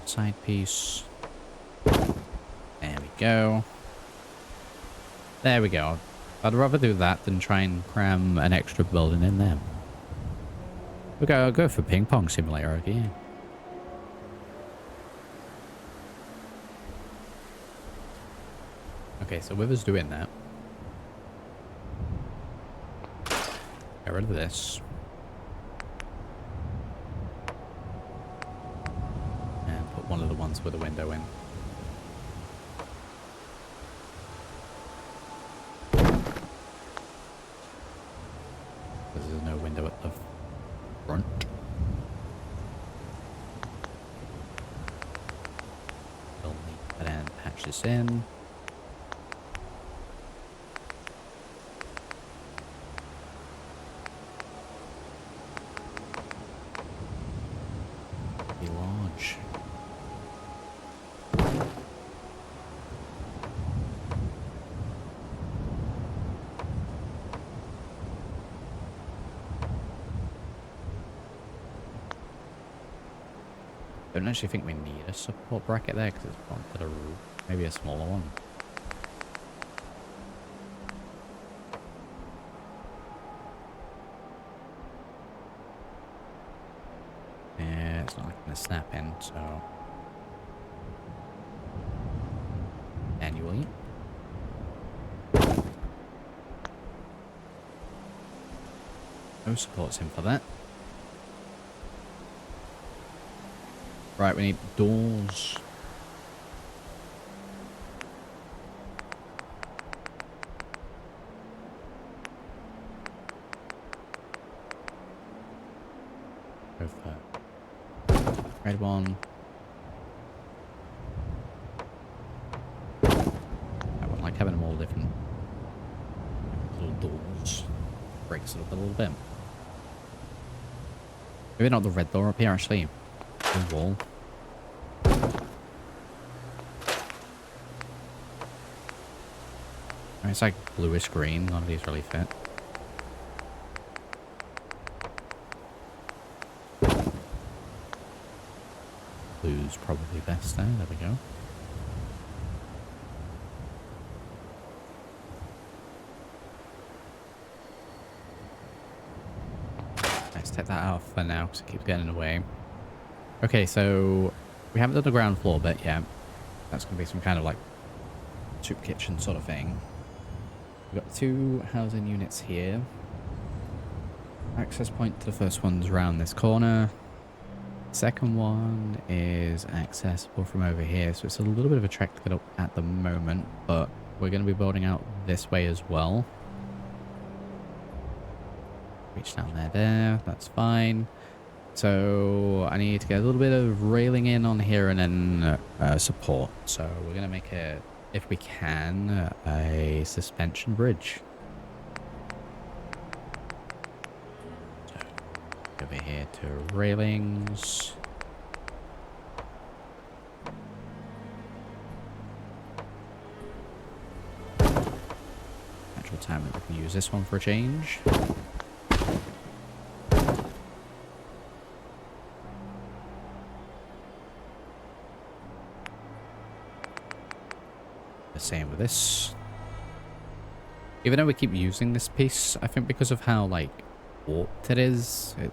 Side piece. There we go. There we go. I'd rather do that than try and cram an extra building in there. Okay, I'll go for ping pong simulator again. Okay, so with us doing that, get rid of this. One of the ones with a window in. There's no window at the front. We'll need that and patch this in. Be large. I don't actually think we need a support bracket there because it's bumped to the roof. Maybe a smaller one. it's not like going to snap in, so manually. No supports in for that. Right, we need doors. Go for red one. I would like having them all different little doors. Breaks it up a little bit. Maybe not the red door up here, actually. The wall. It's like bluish green. None of these really fit. Blue's probably best there. There we go. Let's take that out for now because it keeps getting in the way. Okay, so we haven't done the ground floor bit yet. That's going to be some kind of like soup kitchen sort of thing. We've got 2 housing units here. Access point to the first one's around this corner. Second one is accessible from over here, so it's a little bit of a trek to get up at the moment, but we're going to be building out this way as well. Reach down there, that's fine. So I need to get a little bit of railing in on here and then support. So we're going to make a, if we can, a suspension bridge. Over here to railings. Actual time that we can use this one for a change. The same with this. Even though we keep using this piece, I think because of how like warped it is, it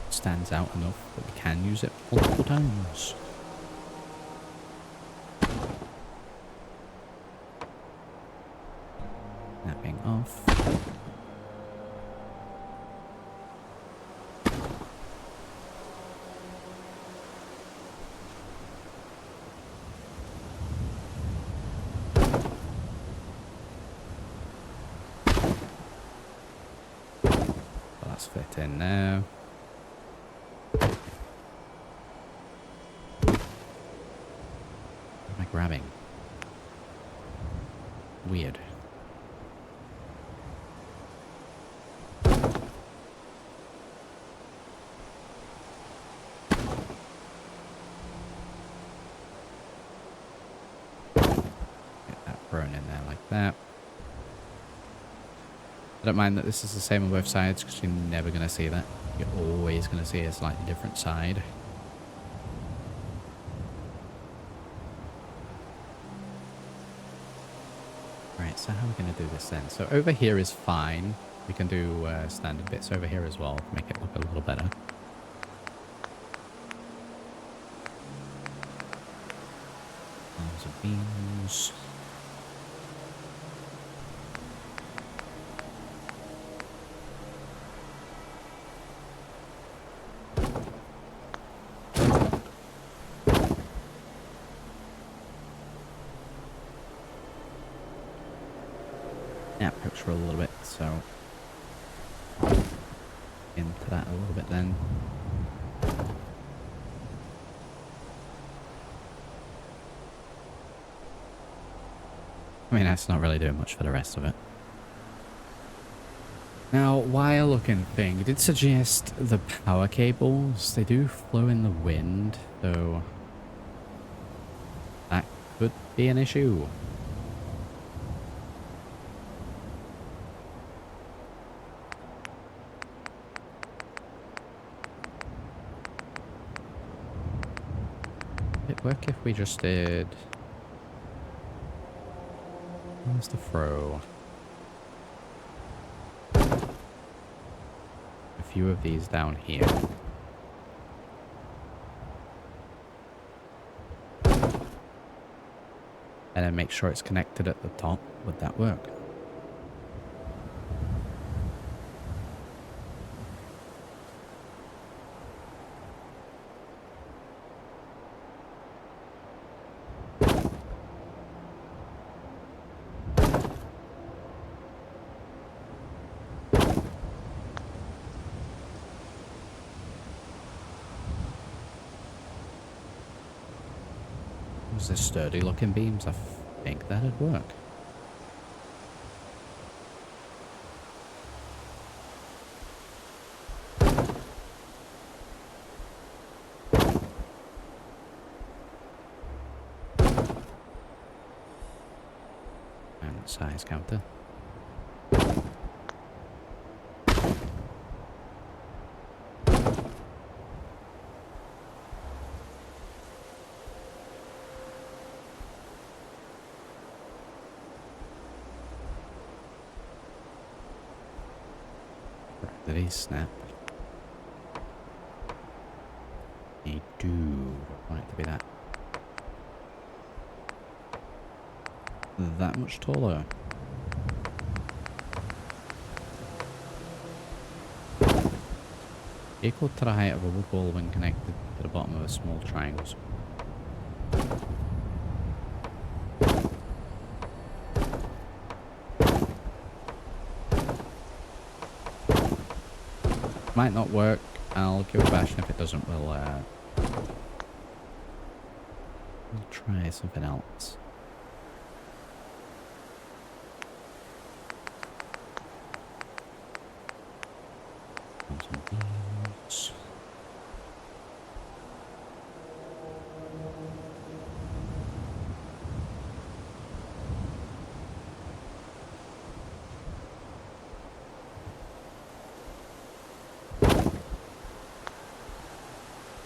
stands out enough that we can use it multiple times. Snapping off. Well, that's fit in now. Grabbing. Weird. Get that thrown in there like that. I don't mind that this is the same on both sides because you're never going to see that. You're always going to see a slightly different side. So how are we going to do this then? So over here is fine. We can do standard bits over here as well to make it look a little better. Arms of beams. Yeah, picture a little bit, so into that a little bit then. I mean, that's not really doing much for the rest of it. Now, while looking thing, it did suggest the power cables. They do flow in the wind, so that could be an issue. It'd work if we just did... Where's the throw? A few of these down here. And then make sure it's connected at the top. Would that work? Those are sturdy looking beams. I think that'd work. And size counter. Did he snap? They do want it to be that much taller. Equal to the height of a wood wall when connected to the bottom of a small triangle. Might not work. I'll give it a bash, and if it doesn't, we'll try something else. Some beams.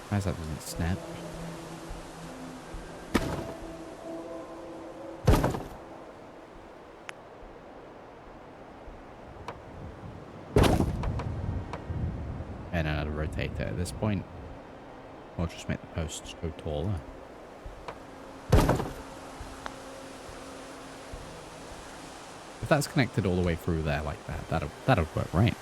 Why is that doesn't snap? And I'll rotate it at this point. Or just make the posts go taller. If that's connected all the way through there like that, that'll work, right?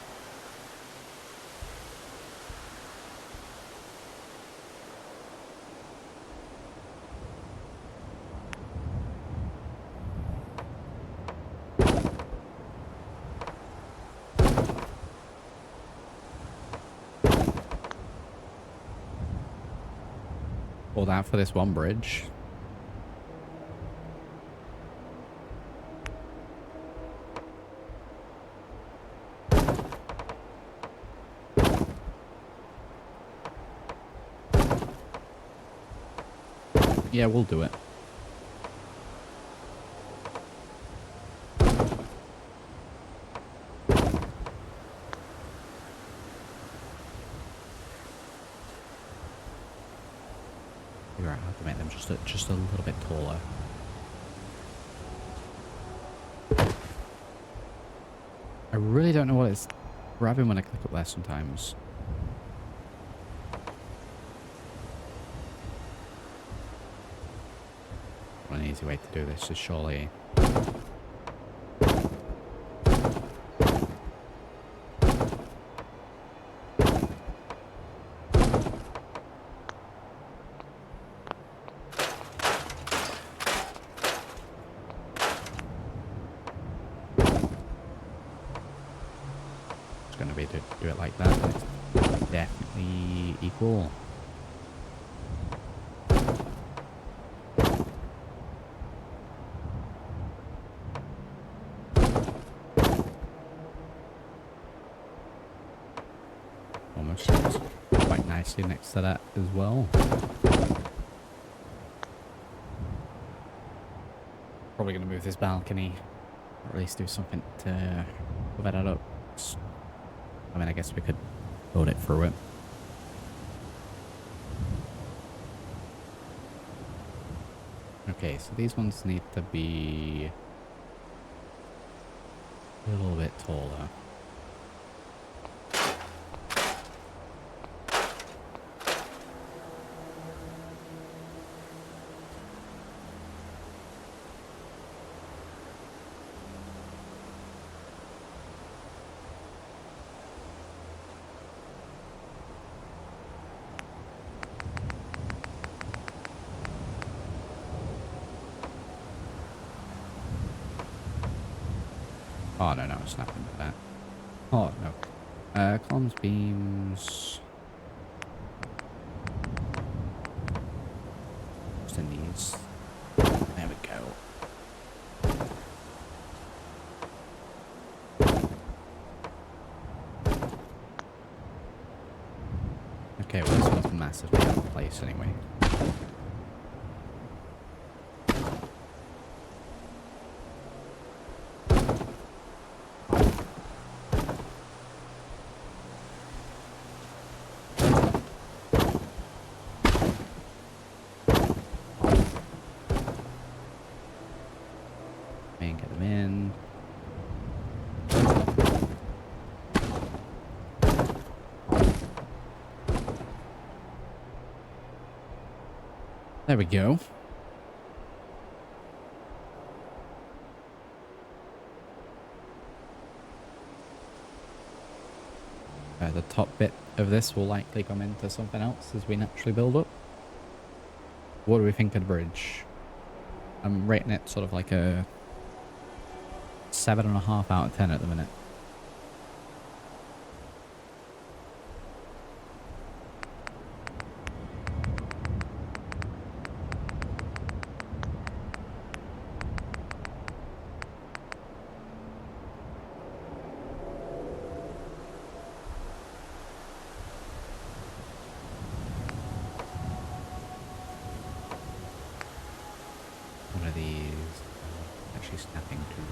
Hold out for this one bridge. Yeah, we'll do it. Figure out how to make them just a little bit taller. I really don't know what it's grabbing when I click up there sometimes. One easy way to do this is surely... Going to be to do it like that. It's definitely equal. Almost sits quite nicely next to that as well. Probably going to move this balcony, or at least do something to cover that up. I mean, I guess we could build it through it. Okay, so these ones need to be a little bit taller. Oh, no, no, snapping with that. Oh, no. Columns, beams. Just in these. There we go. Okay, well, this one's massively out of place anyway. And get them in. There we go. The top bit of this will likely come into something else as we naturally build up. What do we think of the bridge? I'm rating it sort of like a 7.5 out of 10 at the minute. One of these actually snapping to.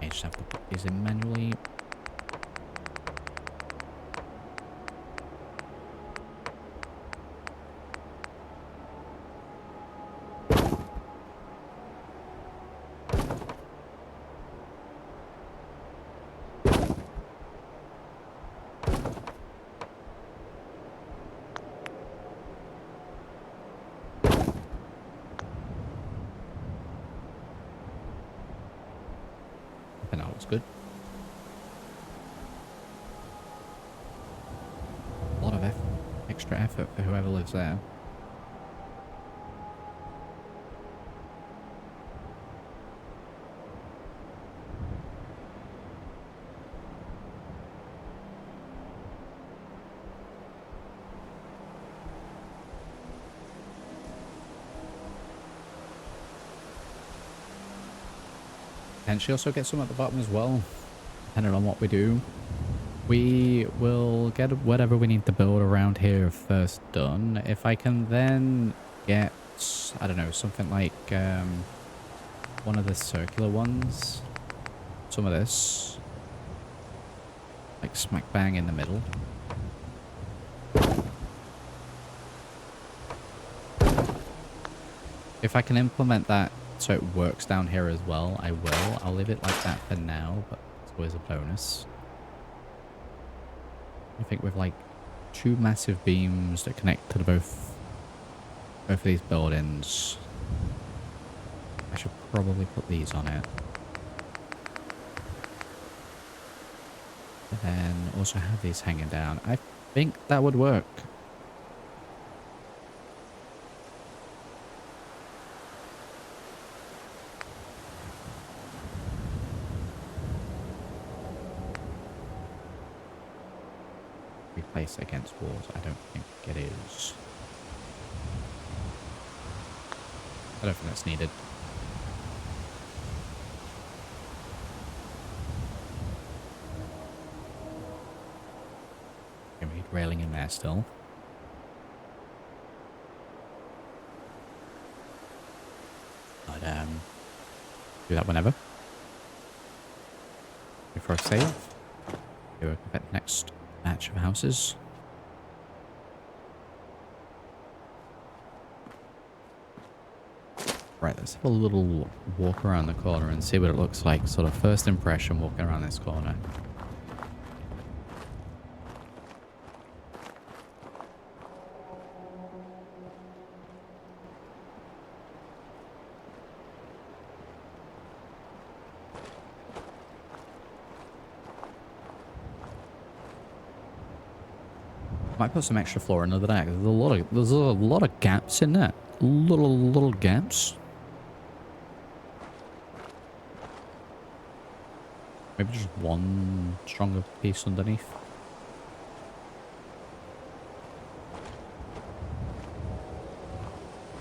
I just have to put these in manually. I think that looks good. A lot of extra effort for whoever lives there. Potentially also get some at the bottom as well, depending on what we do. We will get whatever we need to build around here first done. If I can then get, I don't know, something like one of the circular ones. Some of this. Like smack bang in the middle. If I can implement that so it works down here as well, I will. I'll leave it like that for now, but it's always a bonus. I think with like 2 massive beams that connect to both of these buildings, I should probably put these on it. And then also have these hanging down. I think that would work. Replace against walls. I don't think it is. I don't think that's needed. Okay, we need railing in there still. But do that whenever. Before I save. Do a next batch of houses. Right, let's have a little walk around the corner and see what it looks like. Sort of first impression walking around this corner. Might put some extra floor under the deck. There's a lot of gaps in there. Little gaps. Maybe just one stronger piece underneath.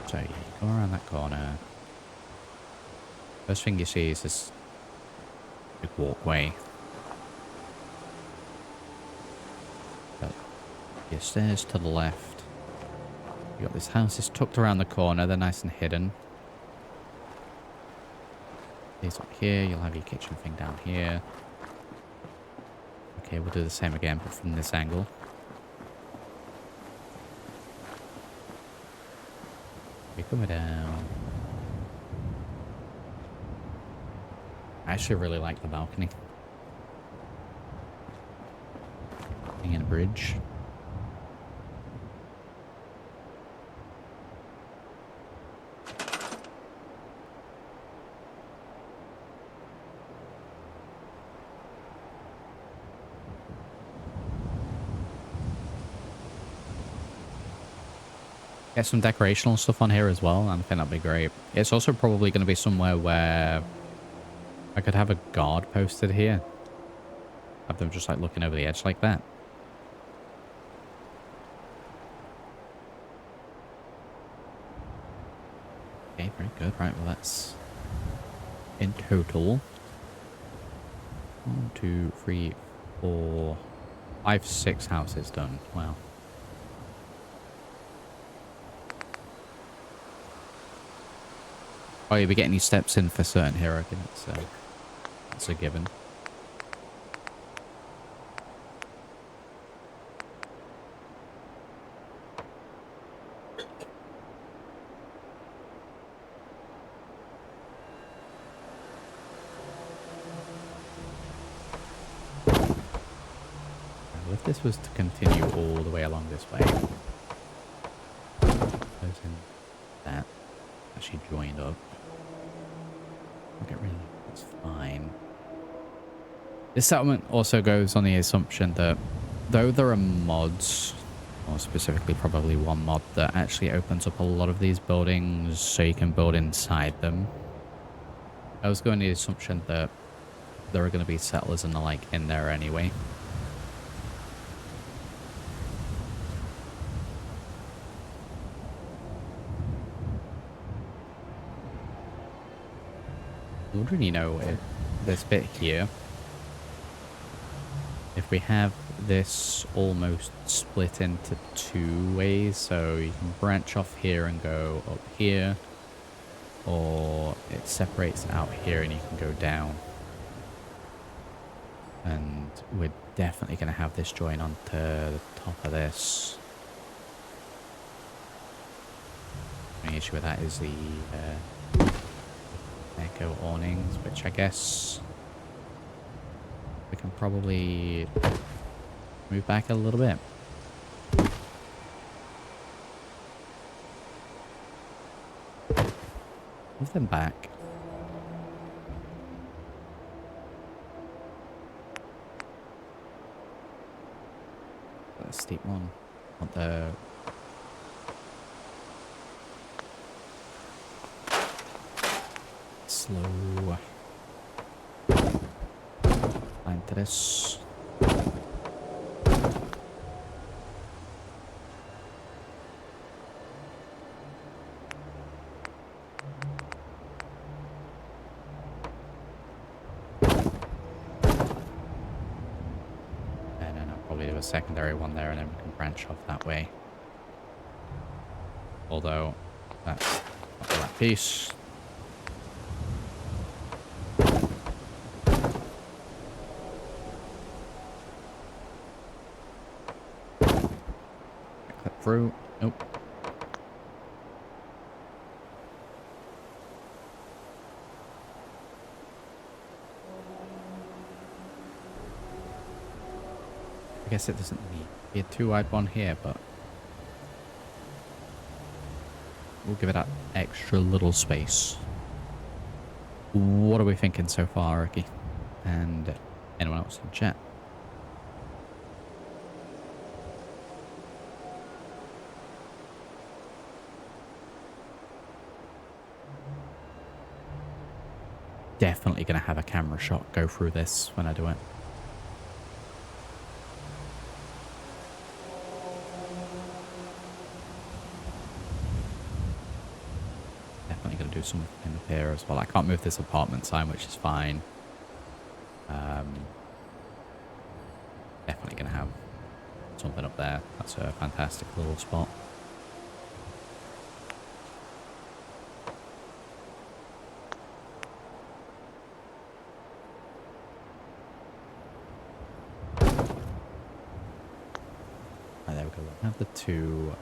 So you go around that corner. First thing you see is this big walkway. But your stairs to the left. You got this house is tucked around the corner. They're nice and hidden. These up here. You'll have your kitchen thing down here. Okay, we'll do the same again, but from this angle. You're coming down. I actually really like the balcony. Being in a bridge. Get some decorational stuff on here as well. I think that'd be great. It's also probably going to be somewhere where I could have a guard posted here. Have them just like looking over the edge like that. Okay, very good. Right, well that's in total 1, 2, 3, 4, 5, 6 houses done. Wow. Oh, you'll be getting your steps in for certain here, I reckon. It's a given. Well, if this was to continue all the way along this way, closing that actually joined up. Get rid of that's fine. This settlement also goes on the assumption that though there are mods, or specifically probably one mod that actually opens up a lot of these buildings so you can build inside them. I was going on the assumption that there are going to be settlers and the like in there anyway. I wondering, you know, if this bit here, if we have this almost split into 2 ways, so you can branch off here and go up here, or it separates out here and you can go down. And we're definitely going to have this join onto the top of this. The only issue with that is the echo awnings, which I guess we can probably move back a little bit. Move them back. A steep one. Want the slow line to this. And then I'll probably do a secondary one there and then we can branch off that way. Although that's not that piece. Through. Nope. I guess it doesn't need to be a 2-wide one here, but we'll give it that extra little space. What are we thinking so far, Ricky? And anyone else in chat? definitely going to have a camera shot go through this when I do it. Definitely going to do something up here as well. I can't move this apartment sign, which is fine. Definitely going to have something up there. That's a fantastic little spot. Right, there we go. We have the two.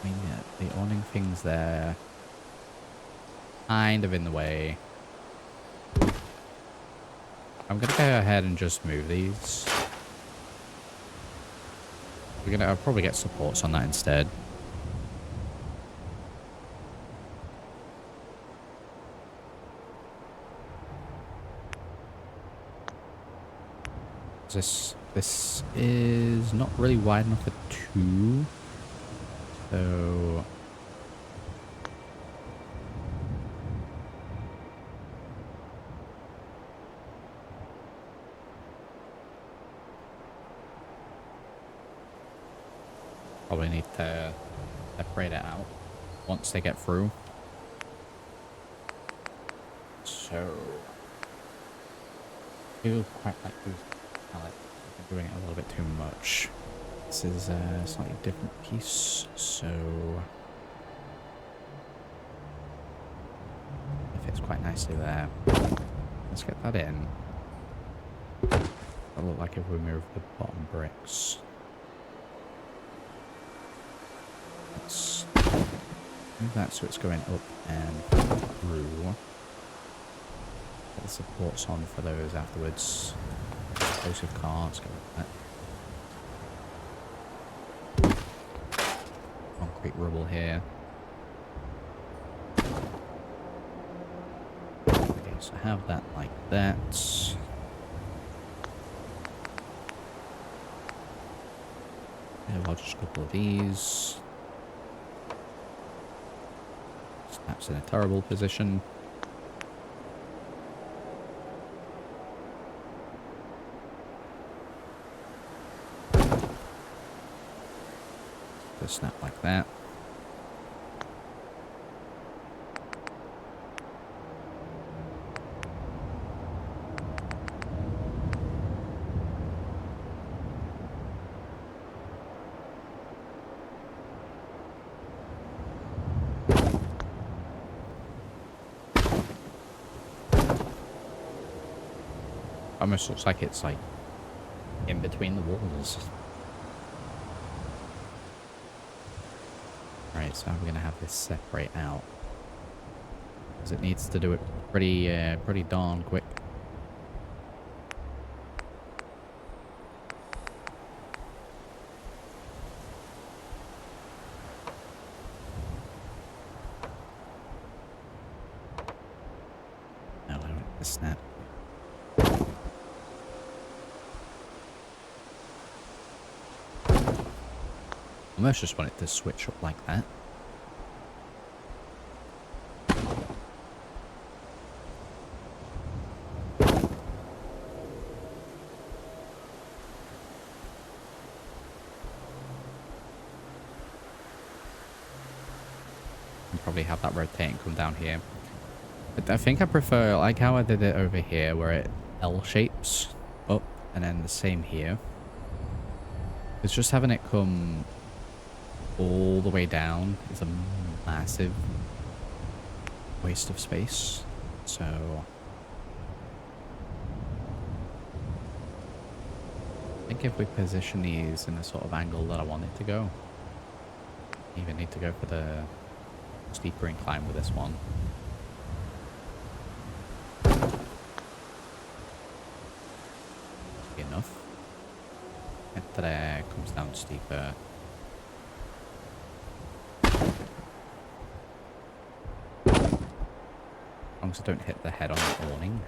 I mean, yeah, the awning thing's there. Kind of in the way. I'm going to go ahead and just move these. I'll probably get supports on that instead. This is not really wide enough for two. So probably need to separate it out once they get through. So I feel quite like I'm doing it a little bit too much. This is a slightly different piece, so it fits quite nicely there. Let's get that in. It'll look like if we move the bottom bricks. Let's move that so it's going up and through. Get the supports on for those afterwards. Explosive cards, go with that. Concrete rubble here. Okay, so have that like that. I'll just a couple of these. Snaps in a terrible position. Just snap like that. Almost looks like it's like in between the walls. Right, so how are we going to have this separate out? Because it needs to do it pretty darn quick. No, I don't want the snap. I almost just want it to switch up like that. And probably have that rotate and come down here. But I think I prefer, like how I did it over here, where it L shapes up and then the same here. It's just having it come all the way down is a massive waste of space. So I think if we position these in the sort of angle that I want it to go, even need to go for the steeper incline with this one. Enough. Get to there, comes down steeper. As long as I don't hit the head on the awning.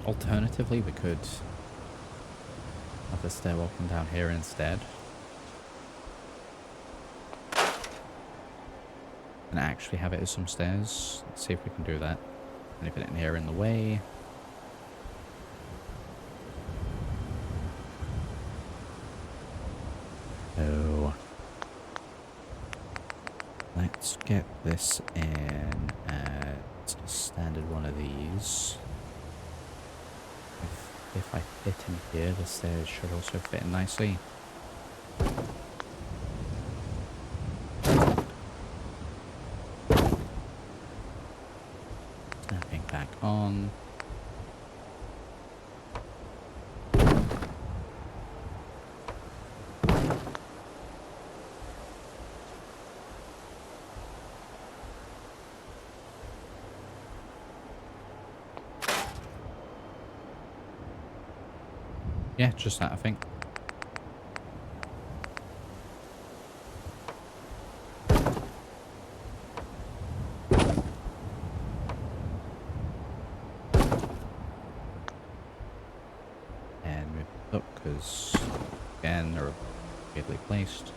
Alternatively, we could have the stairwell come down here instead. and actually have it as some stairs. Let's see if we can do that. Anything in here in the way? Oh. Let's get this in as a standard one of these. If I fit in here, the stairs should also fit in nicely. Snapping back on. Yeah, just that, I think. And move it up, because, again, they're weirdly placed.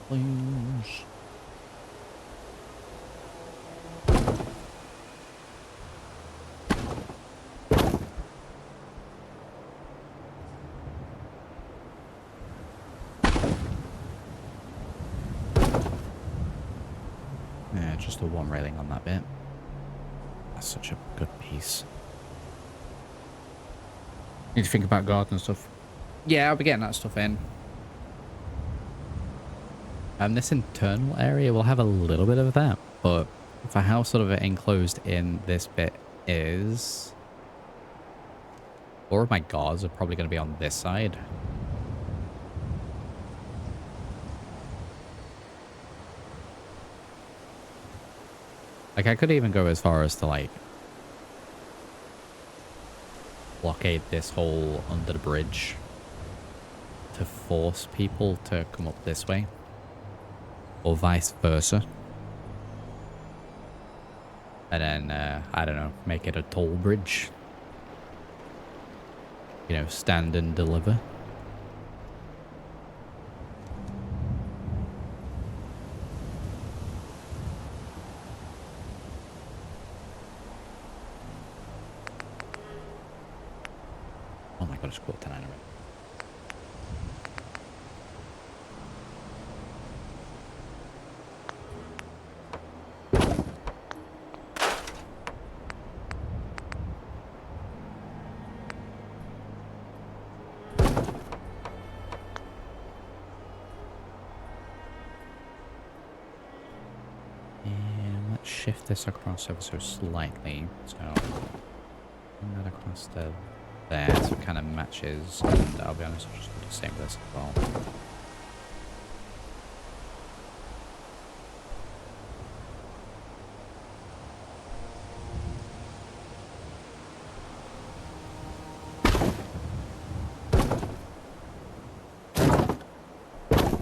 Please. Yeah, just the one railing on that bit. That's such a good piece. Need to think about garden stuff. Yeah, I'll be getting that stuff in. This internal area will have a little bit of that, but for how sort of enclosed in this bit is, all of my guards are probably going to be on this side. Like, I could even go as far as to, like, blockade this hole under the bridge to force people to come up this way. Or vice versa. And then, I don't know, make it a toll bridge. You know, stand and deliver. Oh my god, it's quarter to 9 already. Shift this across ever so slightly, so bring that across to there, so it kind of matches, and I'll be honest, I'll just do the same with this as well.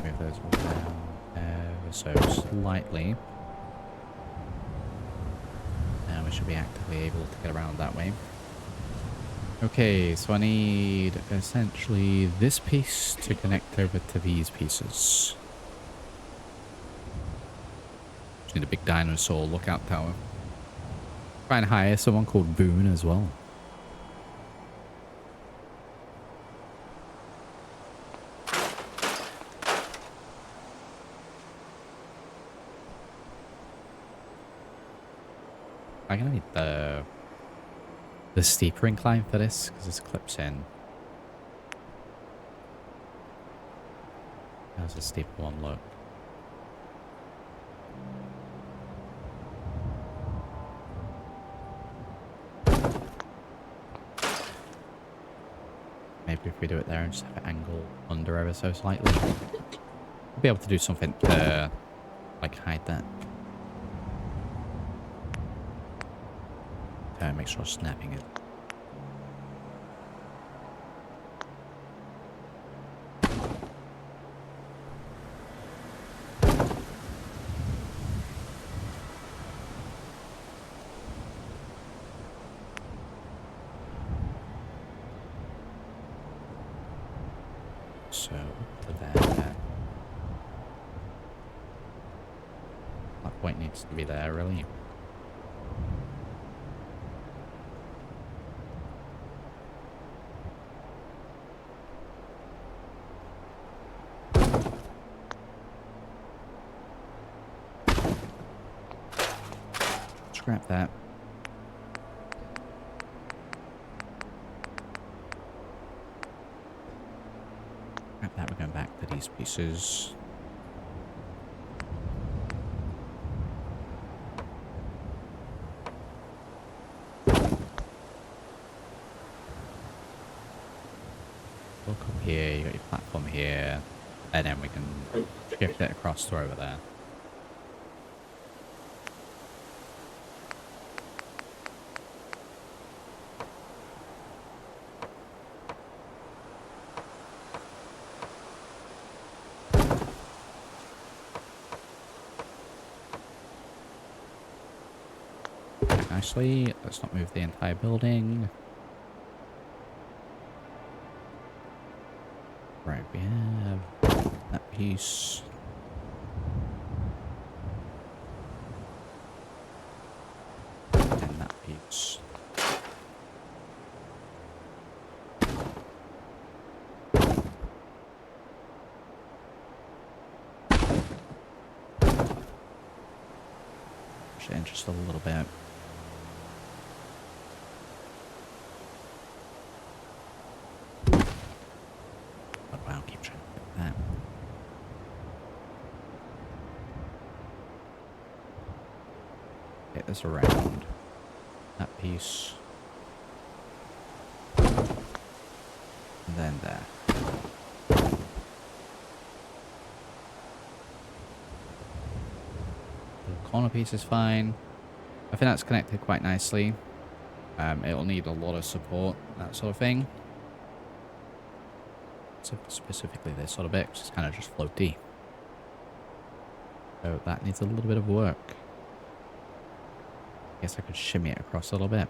Move those down ever so slightly. Should be actively able to get around that way. Okay, so I need essentially this piece to connect over to these pieces. Just need a big dinosaur lookout tower. Try and hire someone called Boone as well. I'm gonna need the steeper incline for this, because this clips in. How's the steeper one look? Maybe if we do it there and just have it angle under ever so slightly. We'll be able to do something to, like, hide that. Make sure snapping it. to there. That point needs to be there, really. Scrap that. Scrap that, we're going back to these pieces. Look up here, you got your platform here, and then we can shift it across to over there. Nicely, let's not move the entire building. Right, we have that piece. And that piece. Push it in just a little bit. Get this around that piece, and then there. The corner piece is fine. I think that's connected quite nicely. It'll need a lot of support, that sort of thing. So specifically this sort of bit, which is kind of just floaty. So that needs a little bit of work. I guess I could shimmy it across a little bit.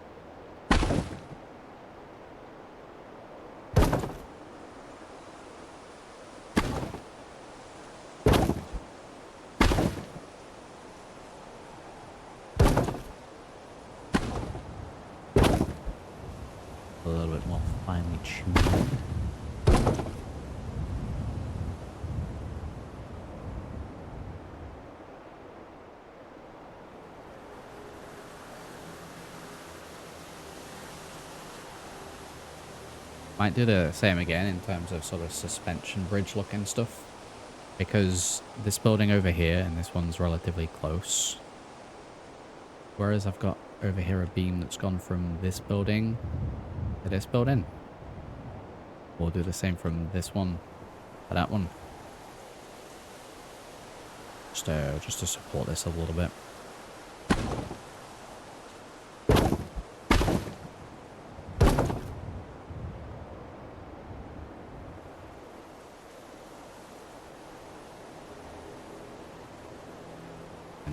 A little bit more finely tuned. Might do the same again in terms of sort of suspension bridge looking stuff, because this building over here and this one's relatively close, whereas I've got over here a beam that's gone from this building to this building. We'll do the same from this one to that one, just to support this a little bit.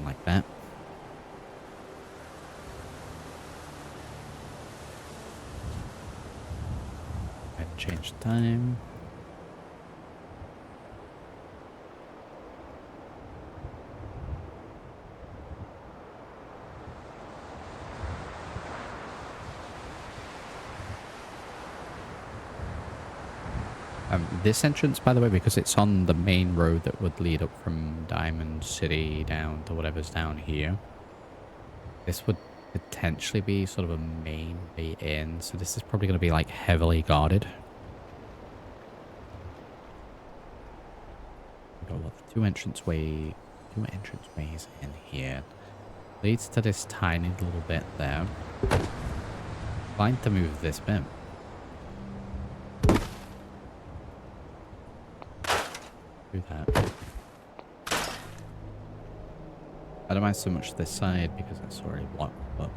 Like that. I'd change the time. This entrance, by the way, because it's on the main road that would lead up from Diamond City down to whatever's down here, this would potentially be sort of a main way in, so this is probably going to be like heavily guarded. We've got what, two entranceways in here. Leads to this tiny little bit there. Fine to move this bit. Do that. I don't mind so much this side because it's already blocked, but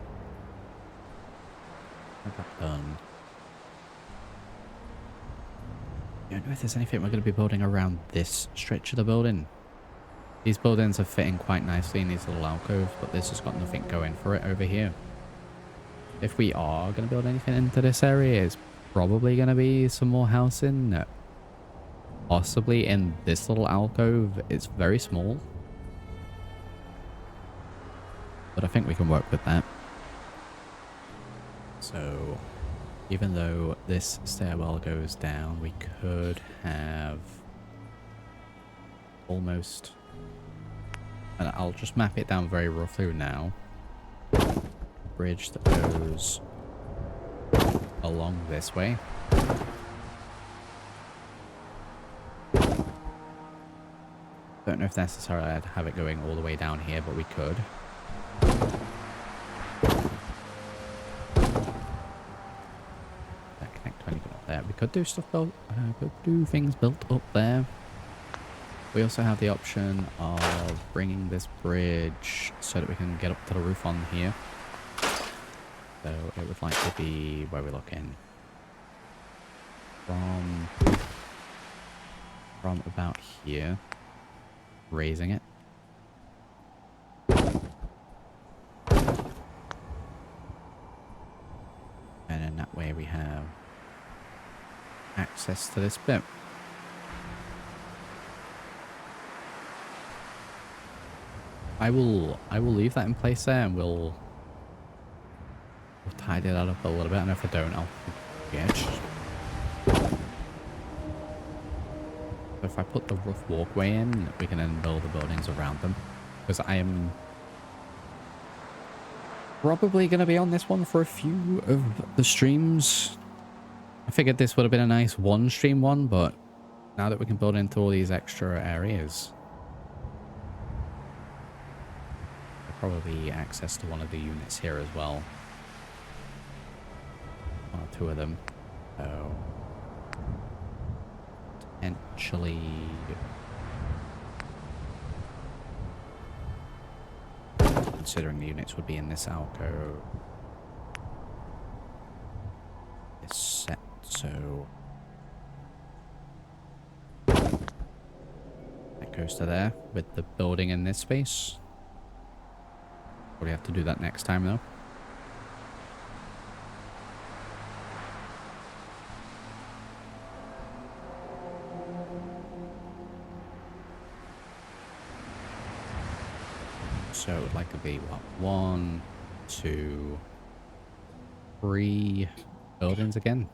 I got done. I don't know if there's anything we're going to be building around this stretch of the building. These buildings are fitting quite nicely in these little alcoves, but this has got nothing going for it over here. If we are going to build anything into this area, it's probably going to be some more housing possibly in this little alcove. It's very small. But I think we can work with that. So, even though this stairwell goes down, we could have almost... And I'll just map it down very roughly now. Bridge that goes along this way. Don't know if necessarily I'd have it going all the way down here, but we could. That connect 20 up there. We could do stuff built, could do things built up there. We also have the option of bringing this bridge so that we can get up to the roof on here. So it would likely be where we're looking from about here, raising it. And in that way we have access to this bit. I will leave that in place there, and we'll tidy that up a little bit, and if I don't, I'll forget. So if I put the rough walkway in, we can then build the buildings around them. Because I am probably going to be on this one for a few of the streams. I figured this would have been a nice one stream one, but now that we can build into all these extra areas, probably access to one of the units here as well. One or two of them. So potentially considering the units would be in this alcove. It's set, so that goes to there with the building in this space. Probably have to do that next time though. So it would likely be what, 1, 2, 3 buildings again.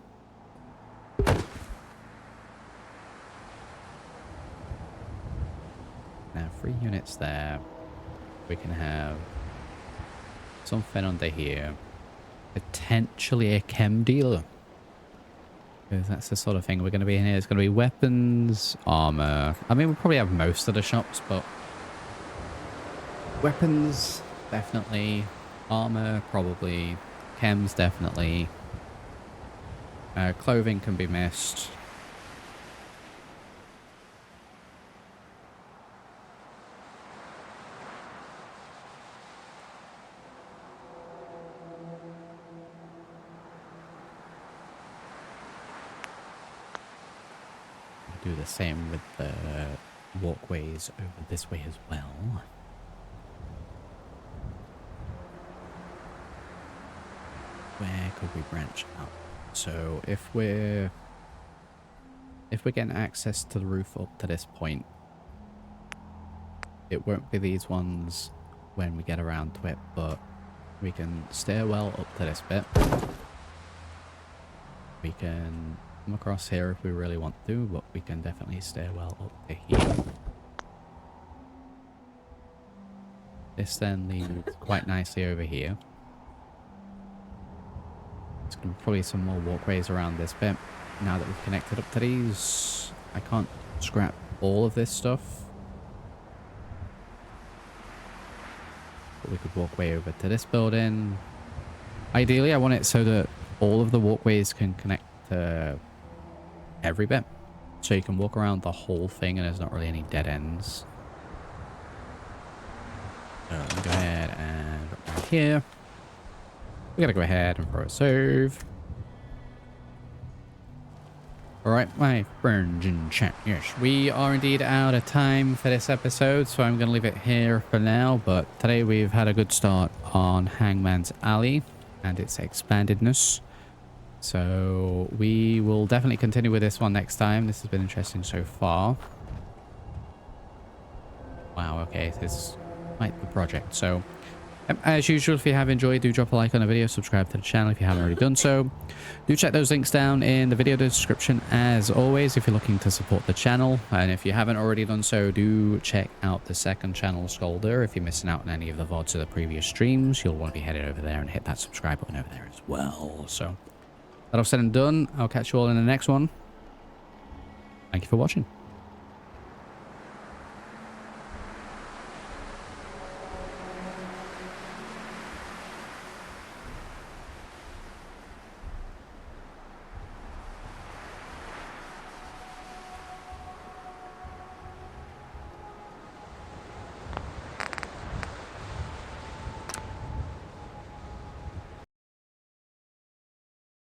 Now 3 units there. We can have something under here. Potentially a chem dealer. Because that's the sort of thing we're going to be in here. It's going to be weapons, armor. I mean, we'll probably have most of the shops, but weapons, definitely. Armor, probably. Chems, definitely. Clothing can be missed. Do the same with the walkways over this way as well. Where could we branch out? So if we're getting access to the roof up to this point, it won't be these ones when we get around to it, but we can stairwell up to this bit. We can come across here if we really want to, but we can definitely stairwell up to here. This then leads quite nicely over here. There's going to be probably some more walkways around this bit. Now that we've connected up to these, I can't scrap all of this stuff. But we could walk way over to this building. Ideally, I want it so that all of the walkways can connect to every bit. So you can walk around the whole thing and there's not really any dead ends. So let me go ahead and drop down here. We gotta go ahead and throw a save. Alright, my friends in chat. Yes, we are indeed out of time for this episode, so I'm gonna leave it here for now. But today we've had a good start on Hangman's Alley and its expandedness. So we will definitely continue with this one next time. This has been interesting so far. Wow, okay, this is quite the project. So as usual, if you have enjoyed, do drop a like on the video, subscribe to the channel if you haven't already done so. Do check those links down in the video description as always if you're looking to support the channel. And if you haven't already done so, do check out the second channel, Skoldeux. If you're missing out on any of the VODs of the previous streams, you'll want to be headed over there and hit that subscribe button over there as well. So that all said and done, I'll catch you all in the next one. Thank you for watching.